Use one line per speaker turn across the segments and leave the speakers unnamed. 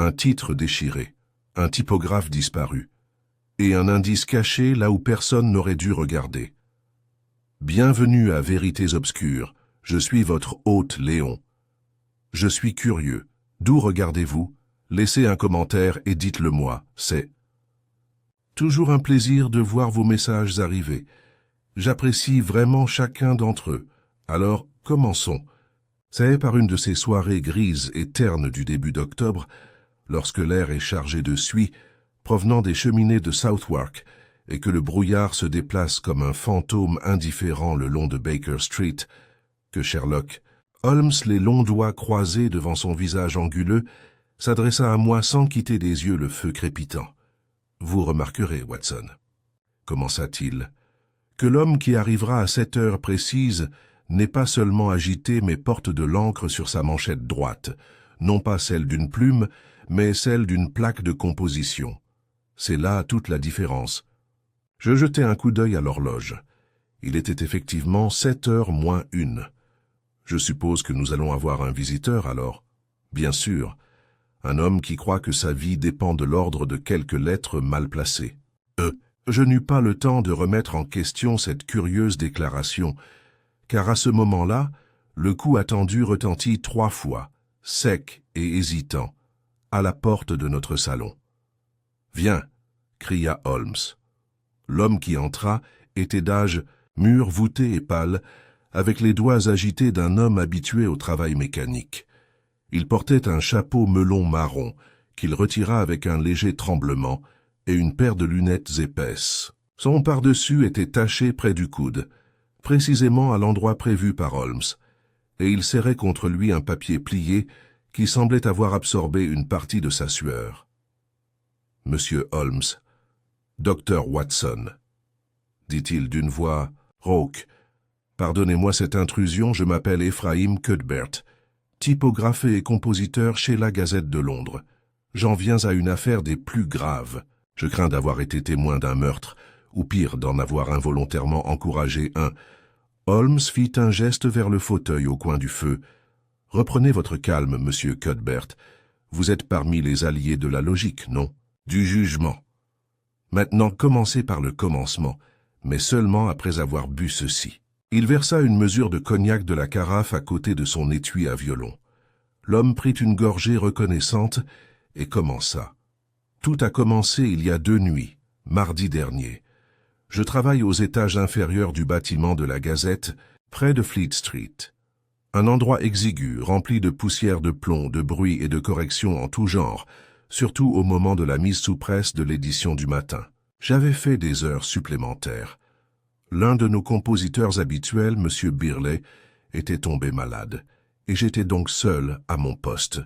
Un titre déchiré, un typographe disparu, et un indice caché là où personne n'aurait dû regarder. Bienvenue à Vérités Obscures, je suis votre hôte Léon. Je suis curieux, d'où regardez-vous? Laissez un commentaire et dites-le moi, c'est toujours un plaisir de voir vos messages arriver. J'apprécie vraiment chacun d'entre eux. Alors, commençons. C'est par une de ces soirées grises et ternes du début d'octobre, lorsque l'air est chargé de suie, provenant des cheminées de Southwark, et que le brouillard se déplace comme un fantôme indifférent le long de Baker Street, que Sherlock Holmes, les longs doigts croisés devant son visage anguleux, s'adressa à moi sans quitter des yeux le feu crépitant. « Vous remarquerez, Watson, » commença-t-il, « que l'homme qui arrivera à 7 heures précises n'est pas seulement agité mais porte de l'encre sur sa manchette droite, non pas celle d'une plume, mais celle d'une plaque de composition. C'est là toute la différence. » Je jetai un coup d'œil à l'horloge. Il était effectivement 7 heures moins 1. Je suppose que nous allons avoir un visiteur alors. Bien sûr, un homme qui croit que sa vie dépend de l'ordre de quelques lettres mal placées. Je n'eus pas le temps de remettre en question cette curieuse déclaration, car à ce moment-là, le coup attendu retentit 3 fois, sec et hésitant, à la porte de notre salon. « Viens !» cria Holmes. L'homme qui entra était d'âge mûr, voûté et pâle, avec les doigts agités d'un homme habitué au travail mécanique. Il portait un chapeau melon marron, qu'il retira avec un léger tremblement, et une paire de lunettes épaisses. Son pardessus était taché près du coude, précisément à l'endroit prévu par Holmes, et il serrait contre lui un papier plié qui semblait avoir absorbé une partie de sa sueur. « Monsieur Holmes, Dr. Watson, » dit-il d'une voix rauque. « Pardonnez-moi cette intrusion, je m'appelle Ephraim Cuthbert, typographe et compositeur chez la Gazette de Londres. J'en viens à une affaire des plus graves. Je crains d'avoir été témoin d'un meurtre, ou pire, d'en avoir involontairement encouragé un. » Holmes fit un geste vers le fauteuil au coin du feu. « Reprenez votre calme, monsieur Cuthbert. Vous êtes parmi les alliés de la logique, non? Du jugement. Maintenant, commencez par le commencement, mais seulement après avoir bu ceci. » Il versa une mesure de cognac de la carafe à côté de son étui à violon. L'homme prit une gorgée reconnaissante et commença. « Tout a commencé il y a 2 nuits, mardi dernier. Je travaille aux étages inférieurs du bâtiment de la Gazette, près de Fleet Street. Un endroit exigu, rempli de poussière de plomb, de bruit et de corrections en tout genre, surtout au moment de la mise sous presse de l'édition du matin. J'avais fait des heures supplémentaires. L'un de nos compositeurs habituels, M. Birley, était tombé malade, et j'étais donc seul à mon poste.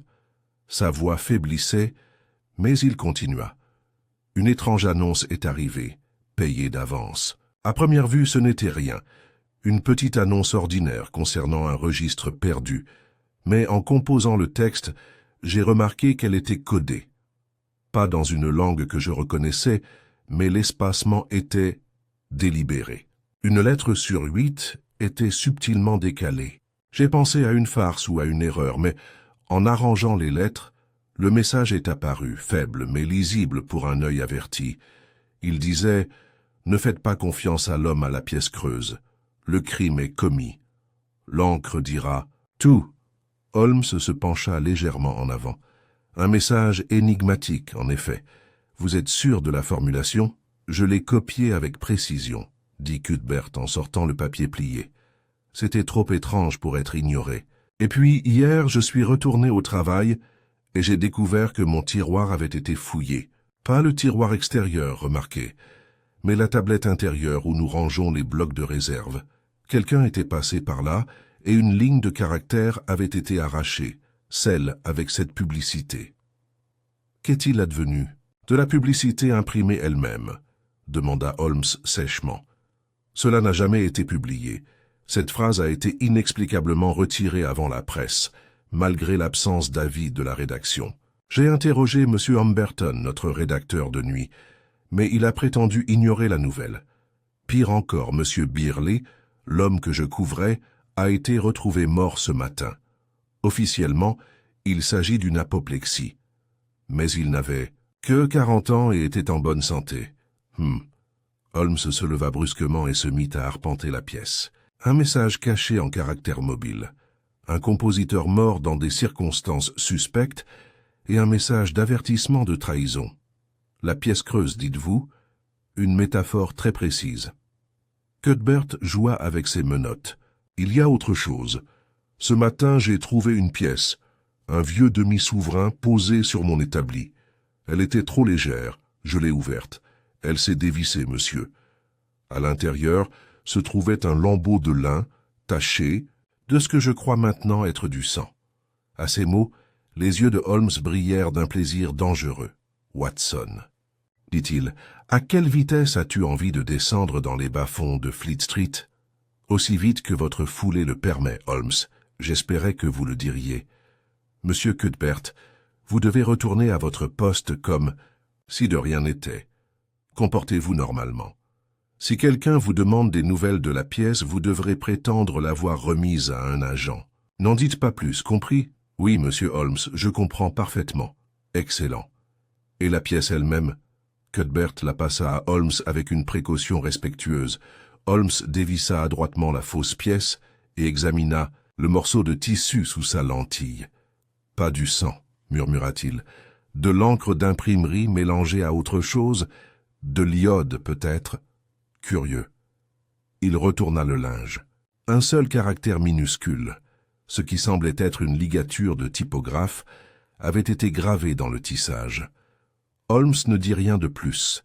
Sa voix faiblissait, mais il continua. Une étrange annonce est arrivée, payée d'avance. À première vue, ce n'était rien, une petite annonce ordinaire concernant un registre perdu, mais en composant le texte, j'ai remarqué qu'elle était codée. Pas dans une langue que je reconnaissais, mais l'espacement était délibéré. Une lettre sur 8 était subtilement décalée. J'ai pensé à une farce ou à une erreur, mais en arrangeant les lettres, le message est apparu, faible mais lisible pour un œil averti. Il disait « Ne faites pas confiance à l'homme à la pièce creuse. Le crime est commis. » L'encre dira « Tout !» Holmes se pencha légèrement en avant. Un message énigmatique, en effet. Vous êtes sûr de la formulation? Je l'ai copié avec précision, dit Cuthbert en sortant le papier plié. C'était trop étrange pour être ignoré. Et puis, hier, je suis retourné au travail et j'ai découvert que mon tiroir avait été fouillé. Pas le tiroir extérieur, remarquez, mais la tablette intérieure où nous rangeons les blocs de réserve. Quelqu'un était passé par là et une ligne de caractère avait été arrachée, celle avec cette publicité. Qu'est-il advenu? De la publicité imprimée elle-même, demanda Holmes sèchement. Cela n'a jamais été publié. Cette phrase a été inexplicablement retirée avant la presse, malgré l'absence d'avis de la rédaction. J'ai interrogé M. Humberton, notre rédacteur de nuit, mais il a prétendu ignorer la nouvelle. Pire encore, M. Birley, l'homme que je couvrais, a été retrouvé mort ce matin. Officiellement, il s'agit d'une apoplexie. mais il n'avait que 40 ans et était en bonne santé. Holmes se leva brusquement et se mit à arpenter la pièce. Un message caché en caractères mobiles. Un compositeur mort dans des circonstances suspectes et un message d'avertissement de trahison. La pièce creuse, dites-vous, une métaphore très précise. Cuthbert joua avec ses menottes. Il y a autre chose. Ce matin, j'ai trouvé une pièce, un vieux demi-souverain posé sur mon établi. Elle était trop légère, je l'ai ouverte. Elle s'est dévissée, monsieur. À l'intérieur se trouvait un lambeau de lin, taché, de ce que je crois maintenant être du sang. À ces mots, les yeux de Holmes brillèrent d'un plaisir dangereux. « Watson », dit-il, « à quelle vitesse as-tu envie de descendre dans les bas-fonds de Fleet Street ?»« Aussi vite que votre foulée le permet, Holmes. J'espérais que vous le diriez. Monsieur Cuthbert, vous devez retourner à votre poste comme si de rien n'était. Comportez-vous normalement. Si quelqu'un vous demande des nouvelles de la pièce, vous devrez prétendre l'avoir remise à un agent. N'en dites pas plus, compris ? Oui, monsieur Holmes, je comprends parfaitement. Excellent. Et la pièce elle-même ? Cuthbert la passa à Holmes avec une précaution respectueuse. Holmes dévissa adroitement la fausse pièce et examina le morceau de tissu sous sa lentille. « Pas du sang, » murmura-t-il. « De l'encre d'imprimerie mélangée à autre chose ? De l'iode, peut-être ? Curieux. » Il retourna le linge. Un seul caractère minuscule, ce qui semblait être une ligature de typographe, avait été gravé dans le tissage. Holmes ne dit rien de plus,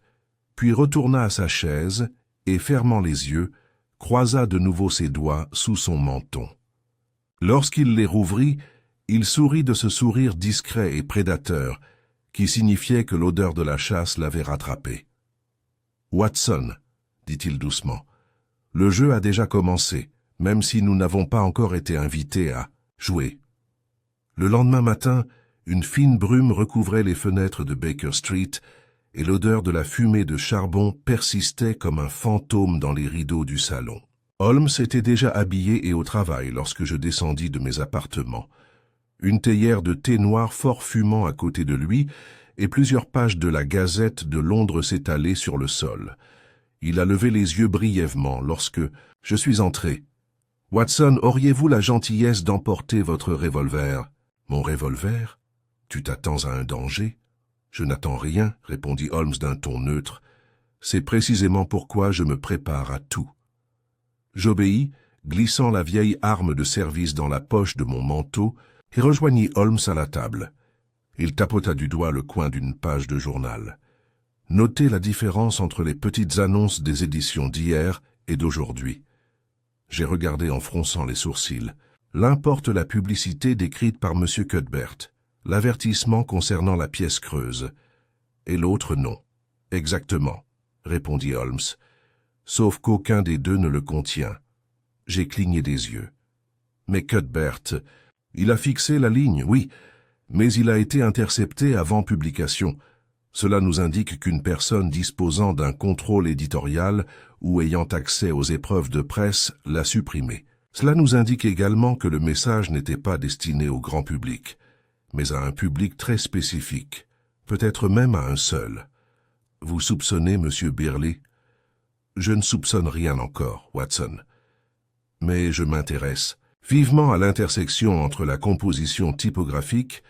puis retourna à sa chaise et, fermant les yeux, croisa de nouveau ses doigts sous son menton. Lorsqu'il les rouvrit, il sourit de ce sourire discret et prédateur qui signifiait que l'odeur de la chasse l'avait rattrapé. « Watson », dit-il doucement, « le jeu a déjà commencé, même si nous n'avons pas encore été invités à jouer. » Le lendemain matin, une fine brume recouvrait les fenêtres de Baker Street et l'odeur de la fumée de charbon persistait comme un fantôme dans les rideaux du salon. Holmes était déjà habillé et au travail lorsque je descendis de mes appartements. Une théière de thé noir fort fumant à côté de lui et plusieurs pages de la Gazette de Londres s'étalaient sur le sol. Il a levé les yeux brièvement lorsque je suis entré. « Watson, auriez-vous la gentillesse d'emporter votre revolver ?»« Mon revolver ? Tu t'attends à un danger ?»« Je n'attends rien, » répondit Holmes d'un ton neutre. « C'est précisément pourquoi je me prépare à tout. » J'obéis, glissant la vieille arme de service dans la poche de mon manteau, et rejoignis Holmes à la table. Il tapota du doigt le coin d'une page de journal. Notez la différence entre les petites annonces des éditions d'hier et d'aujourd'hui. J'ai regardé en fronçant les sourcils. L'un porte la publicité décrite par M. Cuthbert, l'avertissement concernant la pièce creuse, et l'autre non. Exactement, répondit Holmes, sauf qu'aucun des deux ne le contient. J'ai cligné des yeux. Mais Cuthbert, il a fixé la ligne, oui, mais il a été intercepté avant publication. Cela nous indique qu'une personne disposant d'un contrôle éditorial ou ayant accès aux épreuves de presse l'a supprimé. Cela nous indique également que le message n'était pas destiné au grand public, mais à un public très spécifique, peut-être même à un seul. Vous soupçonnez M. Birley ? Je ne soupçonne rien encore, Watson. Mais je m'intéresse vivement à l'intersection entre la composition typographique,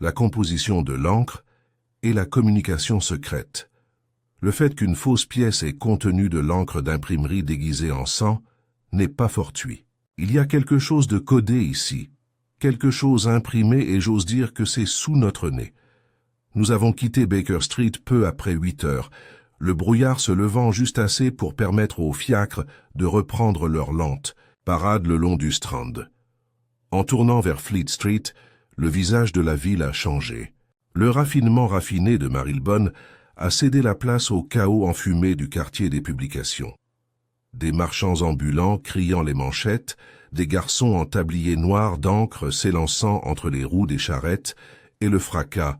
la composition de l'encre et la communication secrète. Le fait qu'une fausse pièce ait contenu de l'encre d'imprimerie déguisée en sang n'est pas fortuit. Il y a quelque chose de codé ici, quelque chose imprimé et j'ose dire que c'est sous notre nez. Nous avons quitté Baker Street peu après 8 heures, le brouillard se levant juste assez pour permettre aux fiacres de reprendre leur lente parade le long du Strand. En tournant vers Fleet Street, le visage de la ville a changé. Le raffinement raffiné de Marylebone a cédé la place au chaos enfumé du quartier des publications. Des marchands ambulants criant les manchettes, des garçons en tablier noir d'encre s'élançant entre les roues des charrettes et le fracas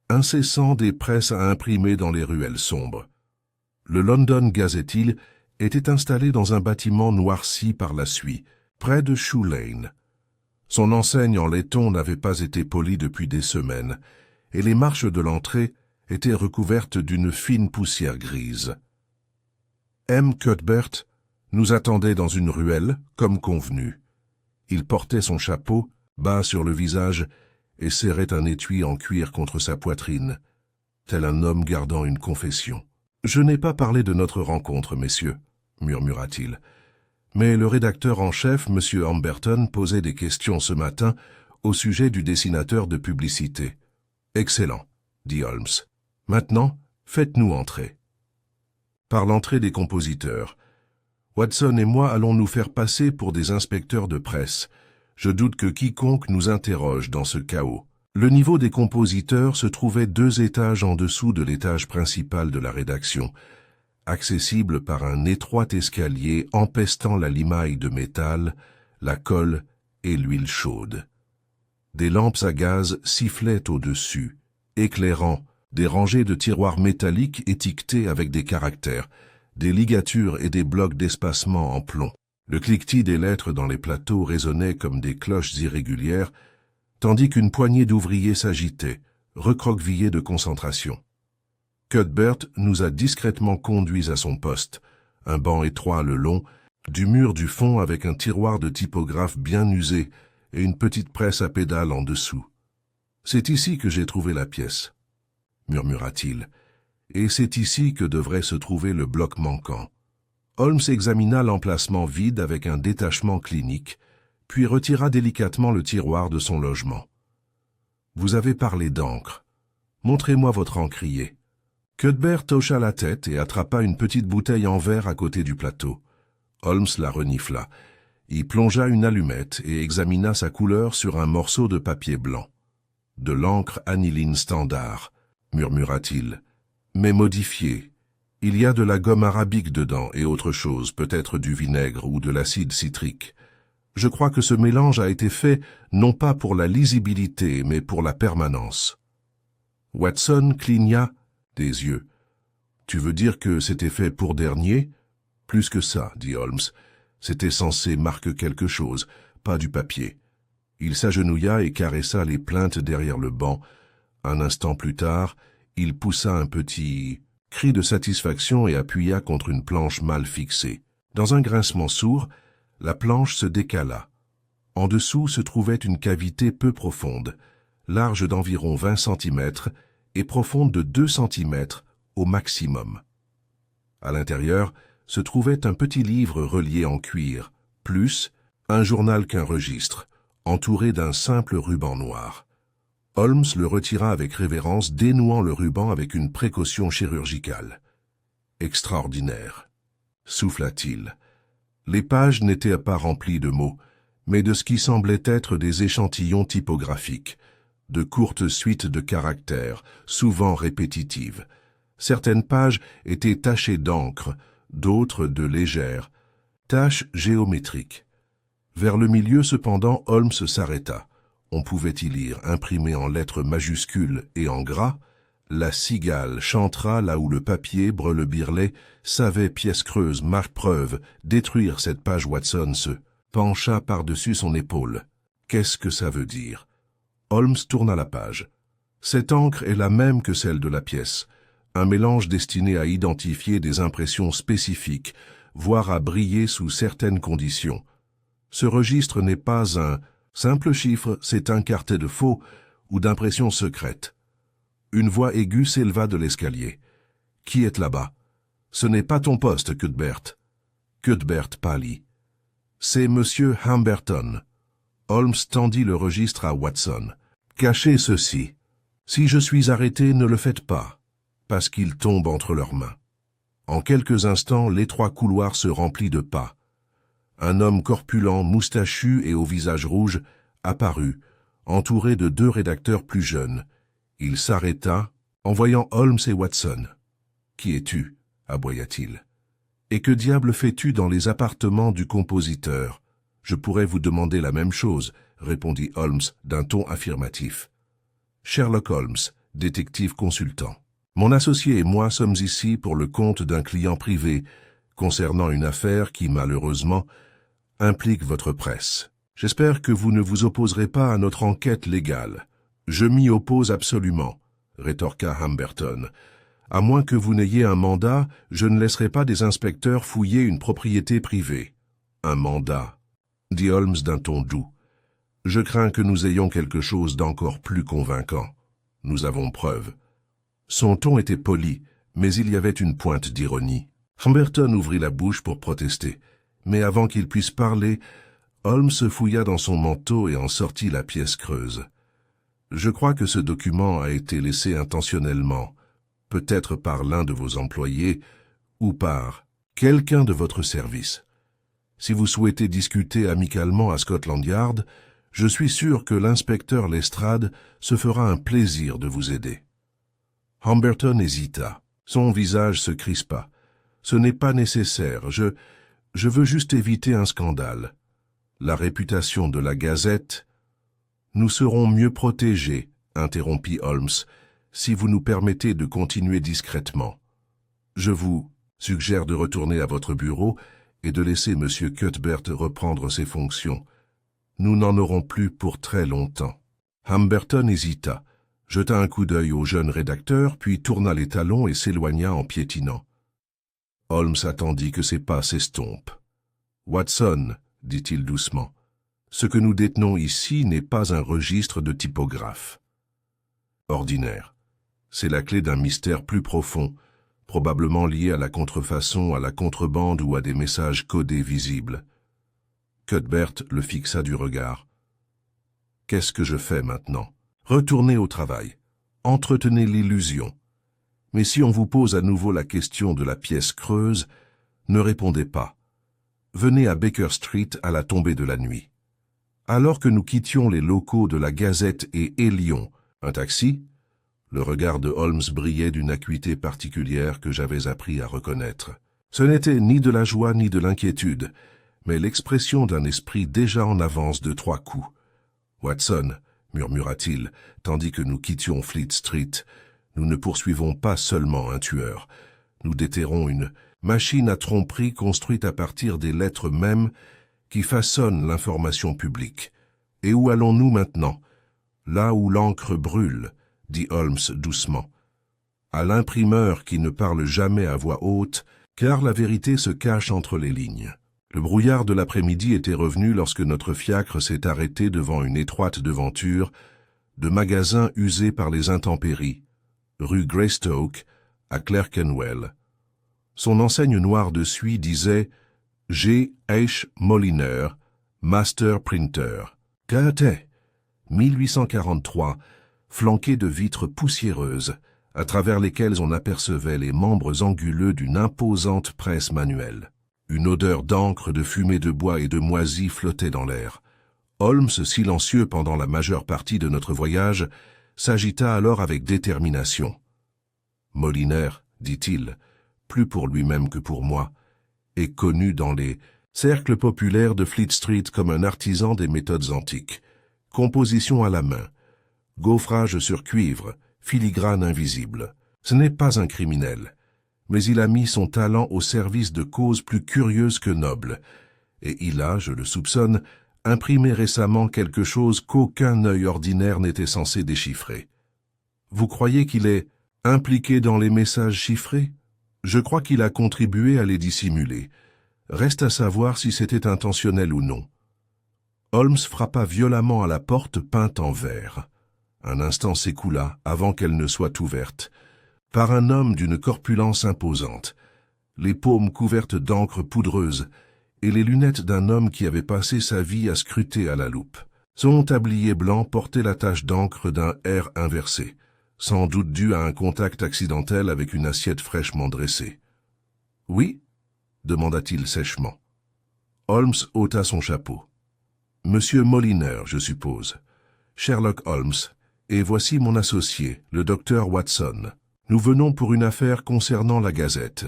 incessant des presses à imprimer dans les ruelles sombres. Le London Gazette était installé dans un bâtiment noirci par la suie, près de Shoe Lane. Son enseigne en laiton n'avait pas été polie depuis des semaines, et les marches de l'entrée étaient recouvertes d'une fine poussière grise. M. Cuthbert nous attendait dans une ruelle, comme convenu. Il portait son chapeau, bas sur le visage, et serrait un étui en cuir contre sa poitrine, tel un homme gardant une confession. « Je n'ai pas parlé de notre rencontre, messieurs, » murmura-t-il. Mais le rédacteur en chef, M. Amberton, posait des questions ce matin au sujet du dessinateur de publicité. « Excellent, » dit Holmes. « Maintenant, faites-nous entrer. » Par l'entrée des compositeurs. Watson et moi allons nous faire passer pour des inspecteurs de presse. Je doute que quiconque nous interroge dans ce chaos. Le niveau des compositeurs se trouvait 2 étages en dessous de l'étage principal de la rédaction, accessible par un étroit escalier empestant la limaille de métal, la colle et l'huile chaude. Des lampes à gaz sifflaient au-dessus, éclairant des rangées de tiroirs métalliques étiquetés avec des caractères, des ligatures et des blocs d'espacement en plomb. Le cliquetis des lettres dans les plateaux résonnait comme des cloches irrégulières, tandis qu'une poignée d'ouvriers s'agitait, recroquevillés de concentration. Cuthbert nous a discrètement conduits à son poste, un banc étroit le long, du mur du fond avec un tiroir de typographe bien usé et une petite presse à pédales en dessous. « C'est ici que j'ai trouvé la pièce, » murmura-t-il, « et c'est ici que devrait se trouver le bloc manquant. » Holmes examina l'emplacement vide avec un détachement clinique, puis retira délicatement le tiroir de son logement. « Vous avez parlé d'encre. Montrez-moi votre encrier. » Cuthbert hocha la tête et attrapa une petite bouteille en verre à côté du plateau. Holmes la renifla, y plongea une allumette et examina sa couleur sur un morceau de papier blanc. « De l'encre aniline standard, » murmura-t-il, « mais modifiée. Il y a de la gomme arabique dedans et autre chose, peut-être du vinaigre ou de l'acide citrique. Je crois que ce mélange a été fait non pas pour la lisibilité, mais pour la permanence. » Watson cligna des yeux. « Tu veux dire que c'était fait pour dernier ?»« Plus que ça, » dit Holmes. « C'était censé marquer quelque chose, pas du papier. » Il s'agenouilla et caressa les plinthes derrière le banc. Un instant plus tard, il poussa un petit cri de satisfaction et appuya contre une planche mal fixée. Dans un grincement sourd, la planche se décala. En dessous se trouvait une cavité peu profonde, large d'environ 20 cm et profonde de 2 cm au maximum. À l'intérieur se trouvait un petit livre relié en cuir, plus un journal qu'un registre, entouré d'un simple ruban noir. Holmes le retira avec révérence, dénouant le ruban avec une précaution chirurgicale. « Extraordinaire !» souffla-t-il. Les pages n'étaient pas remplies de mots, mais de ce qui semblait être des échantillons typographiques, de courtes suites de caractères, souvent répétitives. Certaines pages étaient tachées d'encre, d'autres de légères, taches géométriques. Vers le milieu, cependant, Holmes s'arrêta. On pouvait y lire, imprimé en lettres majuscules et en gras, « La cigale chantera là où le papier, Brelebirlet, savait, pièce creuse, marque-preuve, détruire cette page. » Watson se pencha par-dessus son épaule. « Qu'est-ce que ça veut dire ?» Holmes tourna la page. « Cette encre est la même que celle de la pièce, un mélange destiné à identifier des impressions spécifiques, voire à briller sous certaines conditions. Ce registre n'est pas un simple chiffre, c'est un quartet de faux ou d'impressions secrètes. » Une voix aiguë s'éleva de l'escalier. « Qui est là-bas ?»« Ce n'est pas ton poste, Cuthbert. » Cuthbert pâlit. « C'est Monsieur Amberton. » Holmes tendit le registre à Watson. « Cachez ceci. Si je suis arrêté, ne le faites pas, parce qu'il tombe entre leurs mains. » En quelques instants, l'étroit couloir se remplit de pas. Un homme corpulent, moustachu et au visage rouge apparut, entouré de 2 rédacteurs plus jeunes. Il s'arrêta en voyant Holmes et Watson. « Qui es-tu » aboya-t-il. « Et que diable fais-tu dans les appartements du compositeur ?»« Je pourrais vous demander la même chose, » répondit Holmes d'un ton affirmatif. « Sherlock Holmes, détective consultant. Mon associé et moi sommes ici pour le compte d'un client privé, concernant une affaire qui, malheureusement, implique votre presse. J'espère que vous ne vous opposerez pas à notre enquête légale. » « Je m'y oppose absolument, » rétorqua Humberton. À moins que vous n'ayez un mandat, je ne laisserai pas des inspecteurs fouiller une propriété privée. Un mandat, dit Holmes d'un ton doux. Je crains que nous ayons quelque chose d'encore plus convaincant. Nous avons preuve. Son ton était poli, mais il y avait une pointe d'ironie. Humberton ouvrit la bouche pour protester, mais avant qu'il puisse parler, Holmes fouilla dans son manteau et en sortit la pièce creuse. Je crois que ce document a été laissé intentionnellement, peut-être par l'un de vos employés ou par quelqu'un de votre service. Si vous souhaitez discuter amicalement à Scotland Yard, je suis sûr que l'inspecteur Lestrade se fera un plaisir de vous aider. Humberton hésita. Son visage se crispa. Ce n'est pas nécessaire, je veux juste éviter un scandale. La réputation de la Gazette... Nous serons mieux protégés, interrompit Holmes, si vous nous permettez de continuer discrètement. Je vous suggère de retourner à votre bureau et de laisser M. Cuthbert reprendre ses fonctions. Nous n'en aurons plus pour très longtemps. Humberton hésita, jeta un coup d'œil au jeune rédacteur, puis tourna les talons et s'éloigna en piétinant. Holmes attendit que ses pas s'estompent. « Watson, dit-il doucement, ce que nous détenons ici n'est pas un registre de typographe. Ordinaire. C'est la clé d'un mystère plus profond, probablement lié à la contrefaçon, à la contrebande ou à des messages codés visibles. » Cuthbert le fixa du regard. « Qu'est-ce que je fais maintenant? Retournez au travail. Entretenez l'illusion. Mais si on vous pose à nouveau la question de la pièce creuse, ne répondez pas. Venez à Baker Street à la tombée de la nuit. Alors que nous quittions les locaux de la Gazette et Hélion, un taxi, le regard de Holmes brillait d'une acuité particulière que j'avais appris à reconnaître. Ce n'était ni de la joie ni de l'inquiétude, mais l'expression d'un esprit déjà en avance de 3 coups. « Watson, murmura-t-il, tandis que nous quittions Fleet Street, nous ne poursuivons pas seulement un tueur. Nous déterrons une machine à tromperie construite à partir des lettres mêmes qui façonnent l'information publique. Et où allons-nous maintenant? Là où l'encre brûle, dit Holmes doucement. À l'imprimeur qui ne parle jamais à voix haute, car la vérité se cache entre les lignes. Le brouillard de l'après-midi était revenu lorsque notre fiacre s'est arrêté devant une étroite devanture de magasin usé par les intempéries, rue Greystoke, à Clerkenwell. Son enseigne noire de suie disait « G. H. Moliner, Master Printer ». Caté, 1843, flanqué de vitres poussiéreuses, à travers lesquelles on apercevait les membres anguleux d'une imposante presse manuelle. Une odeur d'encre, de fumée de bois et de moisie flottait dans l'air. Holmes, silencieux pendant la majeure partie de notre voyage, s'agita alors avec détermination. « Moliner, dit-il, plus pour lui-même que pour moi, est connu dans les cercles populaires de Fleet Street comme un artisan des méthodes antiques. Composition à la main, gaufrage sur cuivre, filigrane invisible. Ce n'est pas un criminel, mais il a mis son talent au service de causes plus curieuses que nobles, et il a, je le soupçonne, imprimé récemment quelque chose qu'aucun œil ordinaire n'était censé déchiffrer. Vous croyez qu'il est impliqué dans les messages chiffrés? Je crois qu'il a contribué à les dissimuler. Reste à savoir si c'était intentionnel ou non. Holmes frappa violemment à la porte peinte en vert. Un instant s'écoula avant qu'elle ne soit ouverte, par un homme d'une corpulence imposante, les paumes couvertes d'encre poudreuse et les lunettes d'un homme qui avait passé sa vie à scruter à la loupe. Son tablier blanc portait la tache d'encre d'un R inversé, sans doute dû à un contact accidentel avec une assiette fraîchement dressée. « Oui » demanda-t-il sèchement. Holmes ôta son chapeau. « Monsieur Moliner, je suppose. Sherlock Holmes, et voici mon associé, le docteur Watson. Nous venons pour une affaire concernant la Gazette. »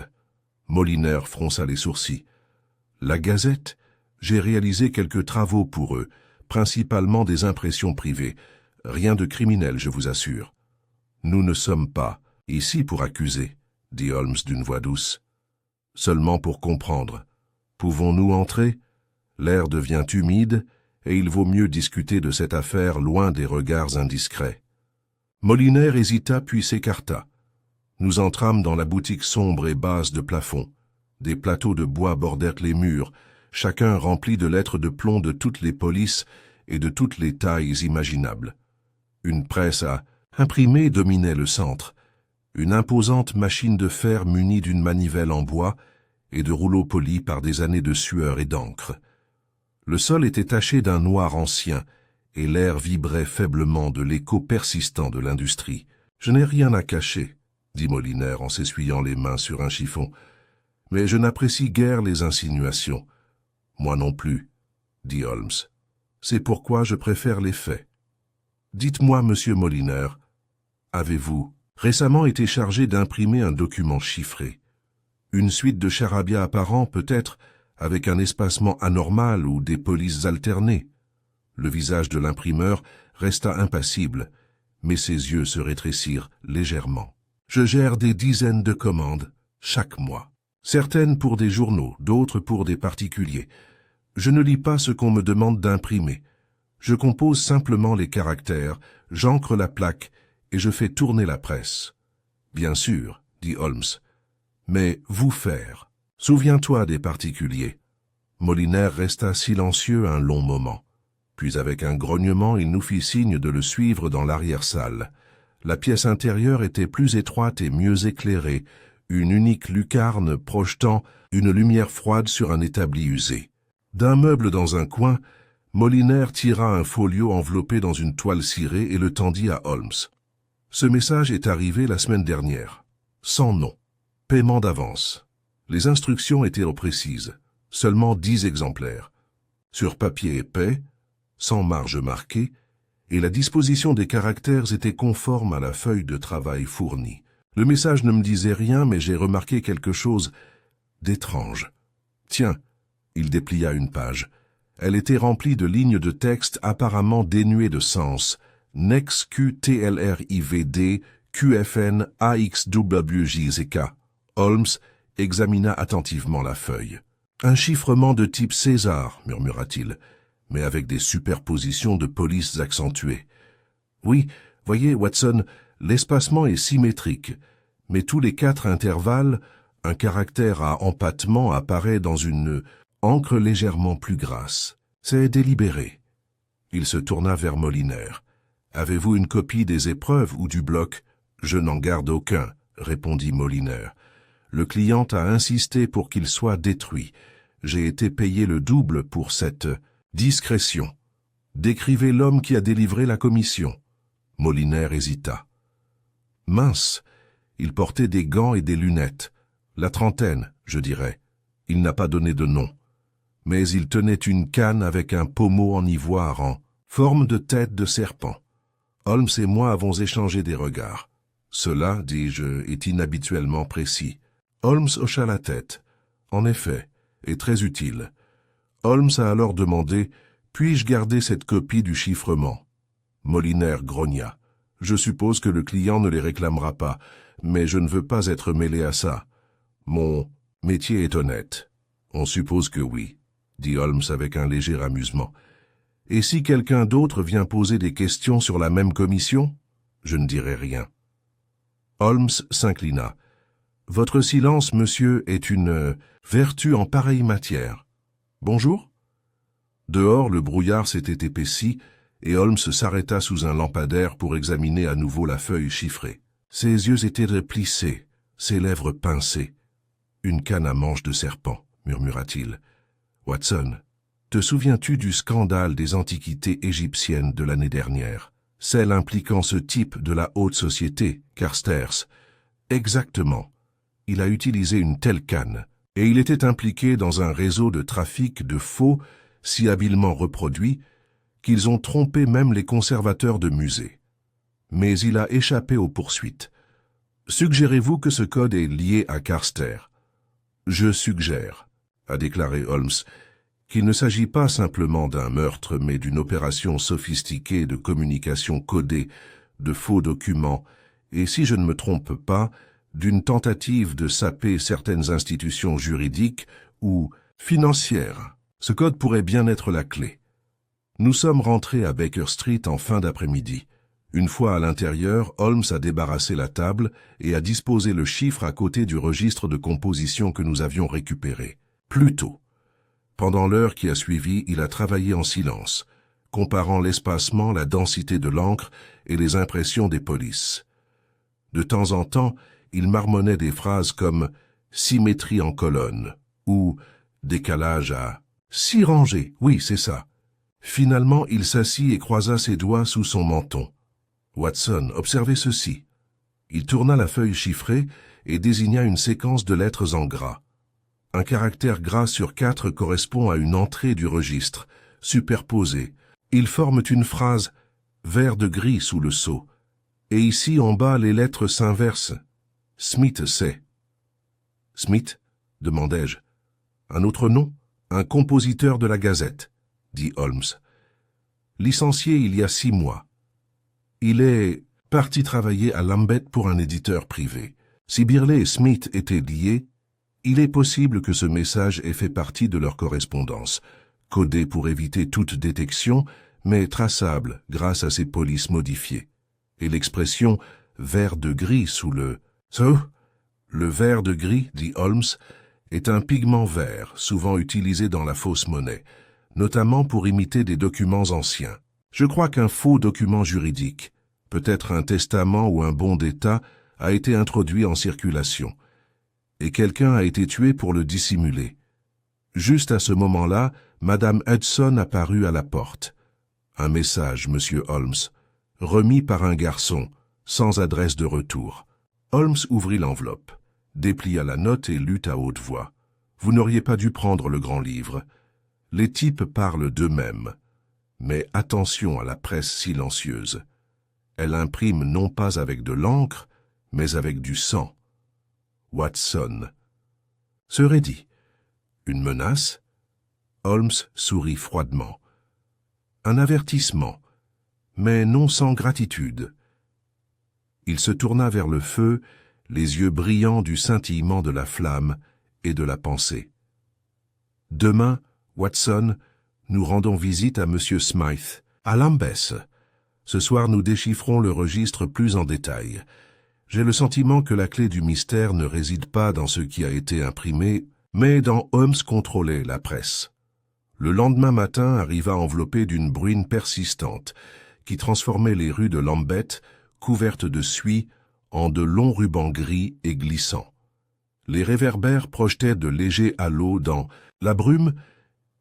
Moliner fronça les sourcils. « La Gazette? J'ai réalisé quelques travaux pour eux, principalement des impressions privées. Rien de criminel, je vous assure. » « Nous ne sommes pas ici pour accuser, » dit Holmes d'une voix douce. « Seulement pour comprendre. Pouvons-nous entrer? L'air devient humide, et il vaut mieux discuter de cette affaire loin des regards indiscrets. » Molinaire hésita puis s'écarta. Nous entrâmes dans la boutique sombre et basse de plafond. Des plateaux de bois bordèrent les murs, chacun rempli de lettres de plomb de toutes les polices et de toutes les tailles imaginables. Une presse à imprimer dominait le centre. Une imposante machine de fer munie d'une manivelle en bois et de rouleaux polis par des années de sueur et d'encre. Le sol était taché d'un noir ancien, et l'air vibrait faiblement de l'écho persistant de l'industrie. « Je n'ai rien à cacher », dit Molinaire en s'essuyant les mains sur un chiffon. « Mais je n'apprécie guère les insinuations. »« Moi non plus, » dit Holmes. « C'est pourquoi je préfère les faits. Dites-moi, monsieur Molinaire, avez-vous récemment été chargé d'imprimer un document chiffré? Une suite de charabia apparents, peut-être, avec un espacement anormal ou des polices alternées. » Le visage de l'imprimeur resta impassible, mais ses yeux se rétrécirent légèrement. « Je gère des dizaines de commandes, chaque mois. Certaines pour des journaux, d'autres pour des particuliers. Je ne lis pas ce qu'on me demande d'imprimer. Je compose simplement les caractères, j'encre la plaque et je fais tourner la presse. »« Bien sûr, » dit Holmes. « Mais vous faire. Souviens-toi des particuliers. » Molinaire resta silencieux un long moment. Puis avec un grognement, il nous fit signe de le suivre dans l'arrière-salle. La pièce intérieure était plus étroite et mieux éclairée, une unique lucarne projetant une lumière froide sur un établi usé. D'un meuble dans un coin, Molinaire tira un folio enveloppé dans une toile cirée et le tendit à Holmes. « Ce message est arrivé la semaine dernière. Sans nom. Paiement d'avance. Les instructions étaient précises. Seulement 10 exemplaires. Sur papier épais, sans marge marquée, et la disposition des caractères était conforme à la feuille de travail fournie. Le message ne me disait rien, mais j'ai remarqué quelque chose d'étrange. Tiens, il déplia une page. Elle était remplie de lignes de texte apparemment dénuées de sens. Nex QTLRIVD QFN AXWJZK. Holmes examina attentivement la feuille. Un chiffrement de type César, murmura-t-il, mais avec des superpositions de polices accentuées. Oui, voyez, Watson, l'espacement est symétrique, mais tous les 4 intervalles, un caractère à empattement apparaît dans une encre légèrement plus grasse. C'est délibéré. Il se tourna vers Molinaire. « Avez-vous une copie des épreuves ou du bloc ?»« Je n'en garde aucun, » répondit Molinaire. « Le client a insisté pour qu'il soit détruit. J'ai été payé le double pour cette discrétion. Décrivez l'homme qui a délivré la commission. » Molinaire hésita. « Mince, il portait des gants et des lunettes. La trentaine, je dirais. Il n'a pas donné de nom. Mais il tenait une canne avec un pommeau en ivoire en forme de tête de serpent. Holmes et moi avons échangé des regards. Cela, dis-je, est inhabituellement précis. Holmes hocha la tête. En effet, et très utile. Holmes a alors demandé « Puis-je garder cette copie du chiffrement ?» Molinaire grogna. « Je suppose que le client ne les réclamera pas, mais je ne veux pas être mêlé à ça. Mon métier est honnête. » « On suppose que oui, » dit Holmes avec un léger amusement. « Et si quelqu'un d'autre vient poser des questions sur la même commission, je ne dirai rien. » Holmes s'inclina. « Votre silence, monsieur, est une vertu en pareille matière. Bonjour ?» Dehors, le brouillard s'était épaissi, et Holmes s'arrêta sous un lampadaire pour examiner à nouveau la feuille chiffrée. Ses yeux étaient plissés, ses lèvres pincées. « Une canne à manche de serpent, » murmura-t-il. « Watson, te souviens-tu du scandale des antiquités égyptiennes de l'année dernière, celle impliquant ce type de la haute société, Carstairs? Exactement. Il a utilisé une telle canne, et il était impliqué dans un réseau de trafic de faux si habilement reproduits qu'ils ont trompé même les conservateurs de musées. Mais il a échappé aux poursuites. Suggérez-vous que ce code est lié à Carstairs? Je suggère, a déclaré Holmes, qu'il ne s'agit pas simplement d'un meurtre, mais d'une opération sophistiquée de communication codée, de faux documents, et si je ne me trompe pas, d'une tentative de saper certaines institutions juridiques ou financières. Ce code pourrait bien être la clé. Nous sommes rentrés à Baker Street en fin d'après-midi. Une fois à l'intérieur, Holmes a débarrassé la table et a disposé le chiffre à côté du registre de composition que nous avions récupéré. Plus tôt. Pendant l'heure qui a suivi, il a travaillé en silence, comparant l'espacement, la densité de l'encre et les impressions des polices. De temps en temps, il marmonnait des phrases comme « symétrie en colonne » ou « décalage à 6 rangées ». Oui, c'est ça. Finalement, il s'assit et croisa ses doigts sous son menton. « Watson, observez ceci. » Il tourna la feuille chiffrée et désigna une séquence de lettres en gras. Un caractère gras sur 4 correspond à une entrée du registre, superposée. Ils forment une phrase « vert de gris sous le sceau ». Et ici, en bas, les lettres s'inversent. Smith sait. « Smith ?» demandai-je. « Un autre nom ? Un compositeur de la Gazette, » dit Holmes. « Licencié il y a 6 mois. Il est parti travailler à Lambeth pour un éditeur privé. Si Birley et Smith étaient liés, il est possible que ce message ait fait partie de leur correspondance, codé pour éviter toute détection, mais traçable grâce à ces polices modifiées. Et l'expression « vert de gris sous le... » Le vert de gris, dit Holmes, est un pigment vert, souvent utilisé dans la fausse monnaie, notamment pour imiter des documents anciens. Je crois qu'un faux document juridique, peut-être un testament ou un bon d'État, a été introduit en circulation, et quelqu'un a été tué pour le dissimuler. Juste à ce moment-là, Madame Hudson apparut à la porte. Un message, Monsieur Holmes, remis par un garçon, sans adresse de retour. Holmes ouvrit l'enveloppe, déplia la note et lut à haute voix. « Vous n'auriez pas dû prendre le grand livre. Les types parlent d'eux-mêmes. Mais attention à la presse silencieuse. Elle imprime non pas avec de l'encre, mais avec du sang. Watson. » Serait dit. Une menace? Holmes sourit froidement. Un avertissement, mais non sans gratitude. Il se tourna vers le feu, les yeux brillants du scintillement de la flamme et de la pensée. « Demain, Watson, nous rendons visite à Monsieur Smythe, à Lambeth. Ce soir, nous déchiffrons le registre plus en détail. J'ai le sentiment que la clé du mystère ne réside pas dans ce qui a été imprimé, mais dans Holmes contrôler la presse. » Le lendemain matin arriva enveloppé d'une bruine persistante qui transformait les rues de Lambeth, couvertes de suie, en de longs rubans gris et glissants. Les réverbères projetaient de légers halos dans la brume,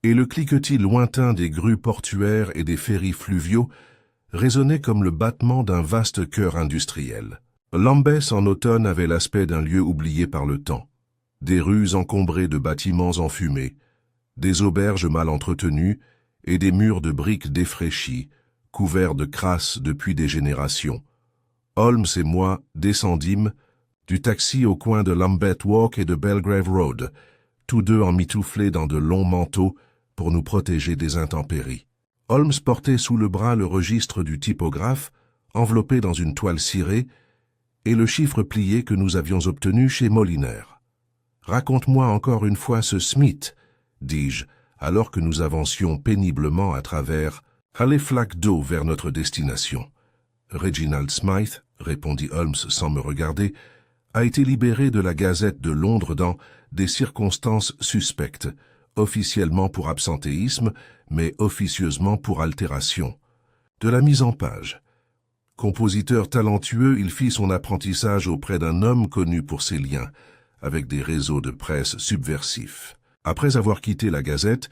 et le cliquetis lointain des grues portuaires et des ferries fluviaux résonnait comme le battement d'un vaste cœur industriel. Lambeth en automne avait l'aspect d'un lieu oublié par le temps. Des rues encombrées de bâtiments enfumés, des auberges mal entretenues et des murs de briques défraîchis, couverts de crasse depuis des générations. Holmes et moi descendîmes du taxi au coin de Lambeth Walk et de Belgrave Road, tous deux emmitouflés dans de longs manteaux pour nous protéger des intempéries. Holmes portait sous le bras le registre du typographe, enveloppé dans une toile cirée, et le chiffre plié que nous avions obtenu chez Moliner. « Raconte-moi encore une fois ce Smith », dis-je, alors que nous avancions péniblement à travers les flaques d'eau vers notre destination. « Reginald Smythe, » répondit Holmes sans me regarder, « a été libéré de la Gazette de Londres dans des circonstances suspectes, officiellement pour absentéisme, mais officieusement pour altération. De la mise en page. Compositeur talentueux, il fit son apprentissage auprès d'un homme connu pour ses liens avec des réseaux de presse subversifs. Après avoir quitté la Gazette,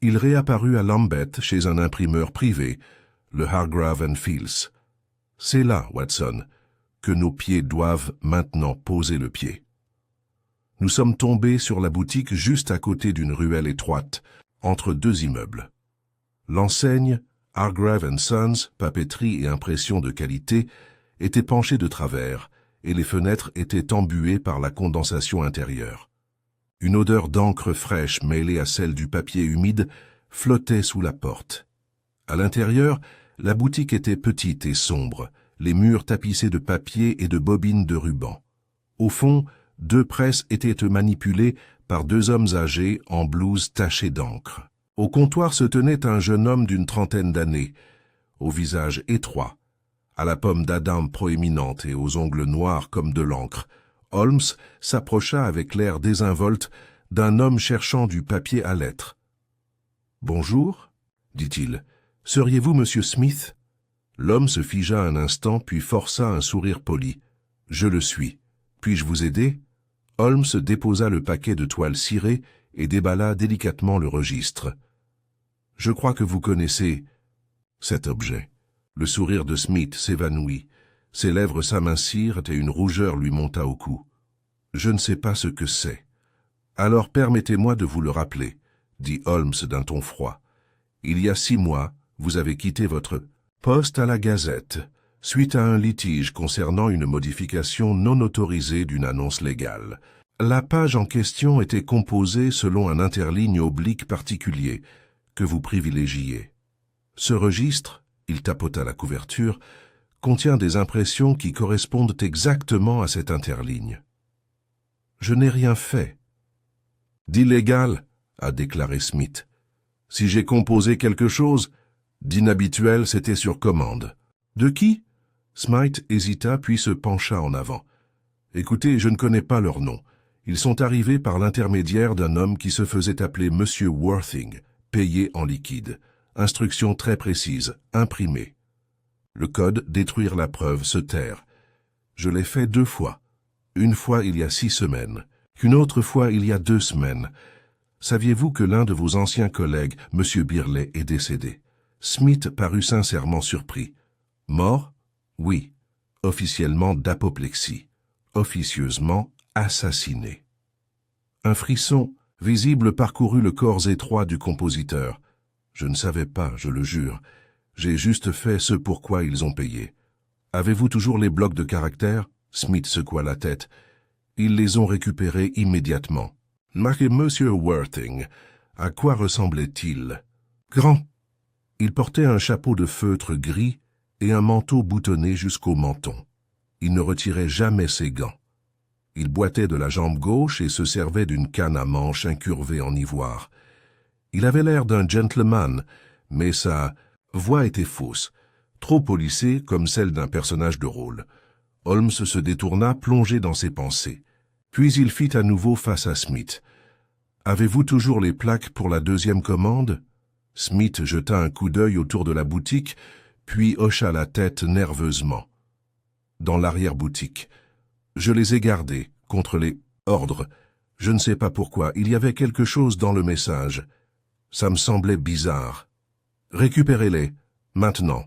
il réapparut à Lambeth chez un imprimeur privé, le Hargrave & Fields. C'est là, Watson, que nos pieds doivent maintenant poser le pied. Nous sommes tombés sur la boutique juste à côté d'une ruelle étroite, entre deux immeubles. L'enseigne, Hargrave & Sons, papeterie et impression de qualité, était penchée de travers, et les fenêtres étaient embuées par la condensation intérieure. Une odeur d'encre fraîche mêlée à celle du papier humide flottait sous la porte. À l'intérieur, la boutique était petite et sombre, les murs tapissés de papier et de bobines de ruban. Au fond, 2 presses étaient manipulées par 2 hommes âgés en blouse tachée d'encre. Au comptoir se tenait un jeune homme d'une trentaine d'années, au visage étroit, À la pomme d'Adam proéminente et aux ongles noirs comme de l'encre, Holmes s'approcha avec l'air désinvolte d'un homme cherchant du papier à lettres. « Bonjour, dit-il. Seriez-vous Monsieur Smith ?» L'homme se figea un instant, puis força un sourire poli. « Je le suis. Puis-je vous aider ?» Holmes déposa le paquet de toile cirée et déballa délicatement le registre. « Je crois que vous connaissez cet objet. » Le sourire de Smith s'évanouit. Ses lèvres s'amincirent et une rougeur lui monta au cou. « Je ne sais pas ce que c'est. »« Alors permettez-moi de vous le rappeler, » dit Holmes d'un ton froid. « Il y a 6 mois, vous avez quitté votre poste à la Gazette, suite à un litige concernant une modification non autorisée d'une annonce légale. La page en question était composée selon un interligne oblique particulier que vous privilégiez. Ce registre, il tapota la couverture, contient des impressions qui correspondent exactement à cette interligne. Je n'ai rien fait. D'illégal, a déclaré Smith. Si j'ai composé quelque chose, d'inhabituel, c'était sur commande. De qui? Smith hésita puis se pencha en avant. Écoutez, je ne connais pas leur nom. Ils sont arrivés par l'intermédiaire d'un homme qui se faisait appeler Monsieur Worthing, payé en liquide. Instruction très précise, imprimée. Le code, détruire la preuve, se taire. Je l'ai fait 2 fois. Une fois il y a 6 semaines, qu'une autre fois il y a 2 semaines. Saviez-vous que l'un de vos anciens collègues, Monsieur Birley, est décédé? Smith parut sincèrement surpris. Mort? Oui. Officiellement d'apoplexie. Officieusement assassiné. Un frisson visible parcourut le corps étroit du compositeur. Je ne savais pas, je le jure. J'ai juste fait ce pour quoi ils ont payé. Avez-vous toujours les blocs de caractères? Smith secoua la tête. Ils les ont récupérés immédiatement. Marquez Monsieur Worthing. À quoi ressemblait-il? Grand. Il portait un chapeau de feutre gris et un manteau boutonné jusqu'au menton. Il ne retirait jamais ses gants. Il boitait de la jambe gauche et se servait d'une canne à manche incurvée en ivoire. Il avait l'air d'un gentleman, mais sa voix était fausse, trop polissée comme celle d'un personnage de rôle. Holmes se détourna, plongé dans ses pensées. Puis il fit à nouveau face à Smith. « Avez-vous toujours les plaques pour la 2e commande ?» Smith jeta un coup d'œil autour de la boutique, puis hocha la tête nerveusement. Dans l'arrière-boutique. Je les ai gardées, contre les ordres. Je ne sais pas pourquoi, il y avait quelque chose dans le message. Ça me semblait bizarre. Récupérez-les, maintenant.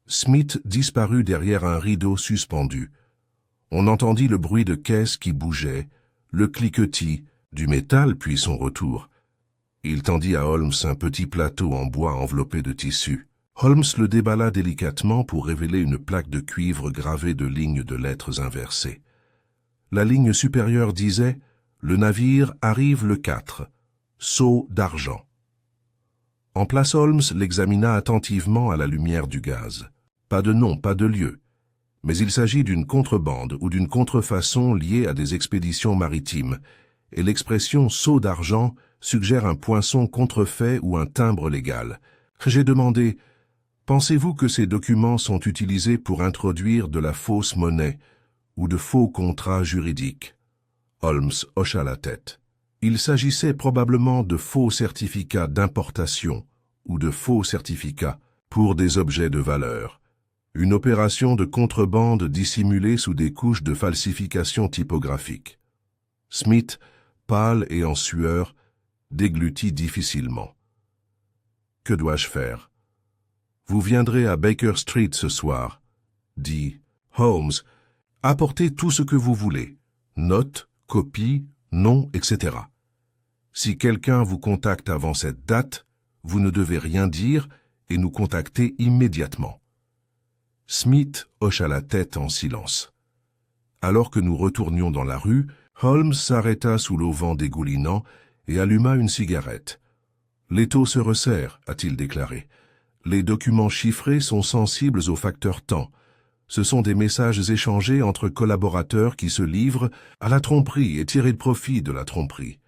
Smith disparut derrière un rideau suspendu. On entendit le bruit de caisses qui bougeaient, le cliquetis du métal puis son retour. Il tendit à Holmes un petit plateau en bois enveloppé de tissu. Holmes le déballa délicatement pour révéler une plaque de cuivre gravée de lignes de lettres inversées. La ligne supérieure disait « Le navire arrive le 4. Seau d'argent ». En place, Holmes l'examina attentivement à la lumière du gaz. Pas de nom, pas de lieu. Mais il s'agit d'une contrebande ou d'une contrefaçon liée à des expéditions maritimes, et l'expression « seau d'argent » suggère un poinçon contrefait ou un timbre légal. J'ai demandé « Pensez-vous que ces documents sont utilisés pour introduire de la fausse monnaie ou de faux contrats juridiques ?» Holmes hocha la tête. Il s'agissait probablement de faux certificats d'importation ou de faux certificats pour des objets de valeur. Une opération de contrebande dissimulée sous des couches de falsification typographique. Smith, pâle et en sueur, déglutit difficilement. « Que dois-je faire ?»« Vous viendrez à Baker Street ce soir, » dit Holmes. « Apportez tout ce que vous voulez, notes, copies, noms, etc. Si quelqu'un vous contacte avant cette date, vous ne devez rien dire et nous contacter immédiatement. » Smith hocha la tête en silence. Alors que nous retournions dans la rue, Holmes s'arrêta sous l'auvent dégoulinant et alluma une cigarette. « L'étau se resserre, a-t-il déclaré. Les documents chiffrés sont sensibles au facteur temps. Ce sont des messages échangés entre collaborateurs qui se livrent à la tromperie et tirent profit de la tromperie.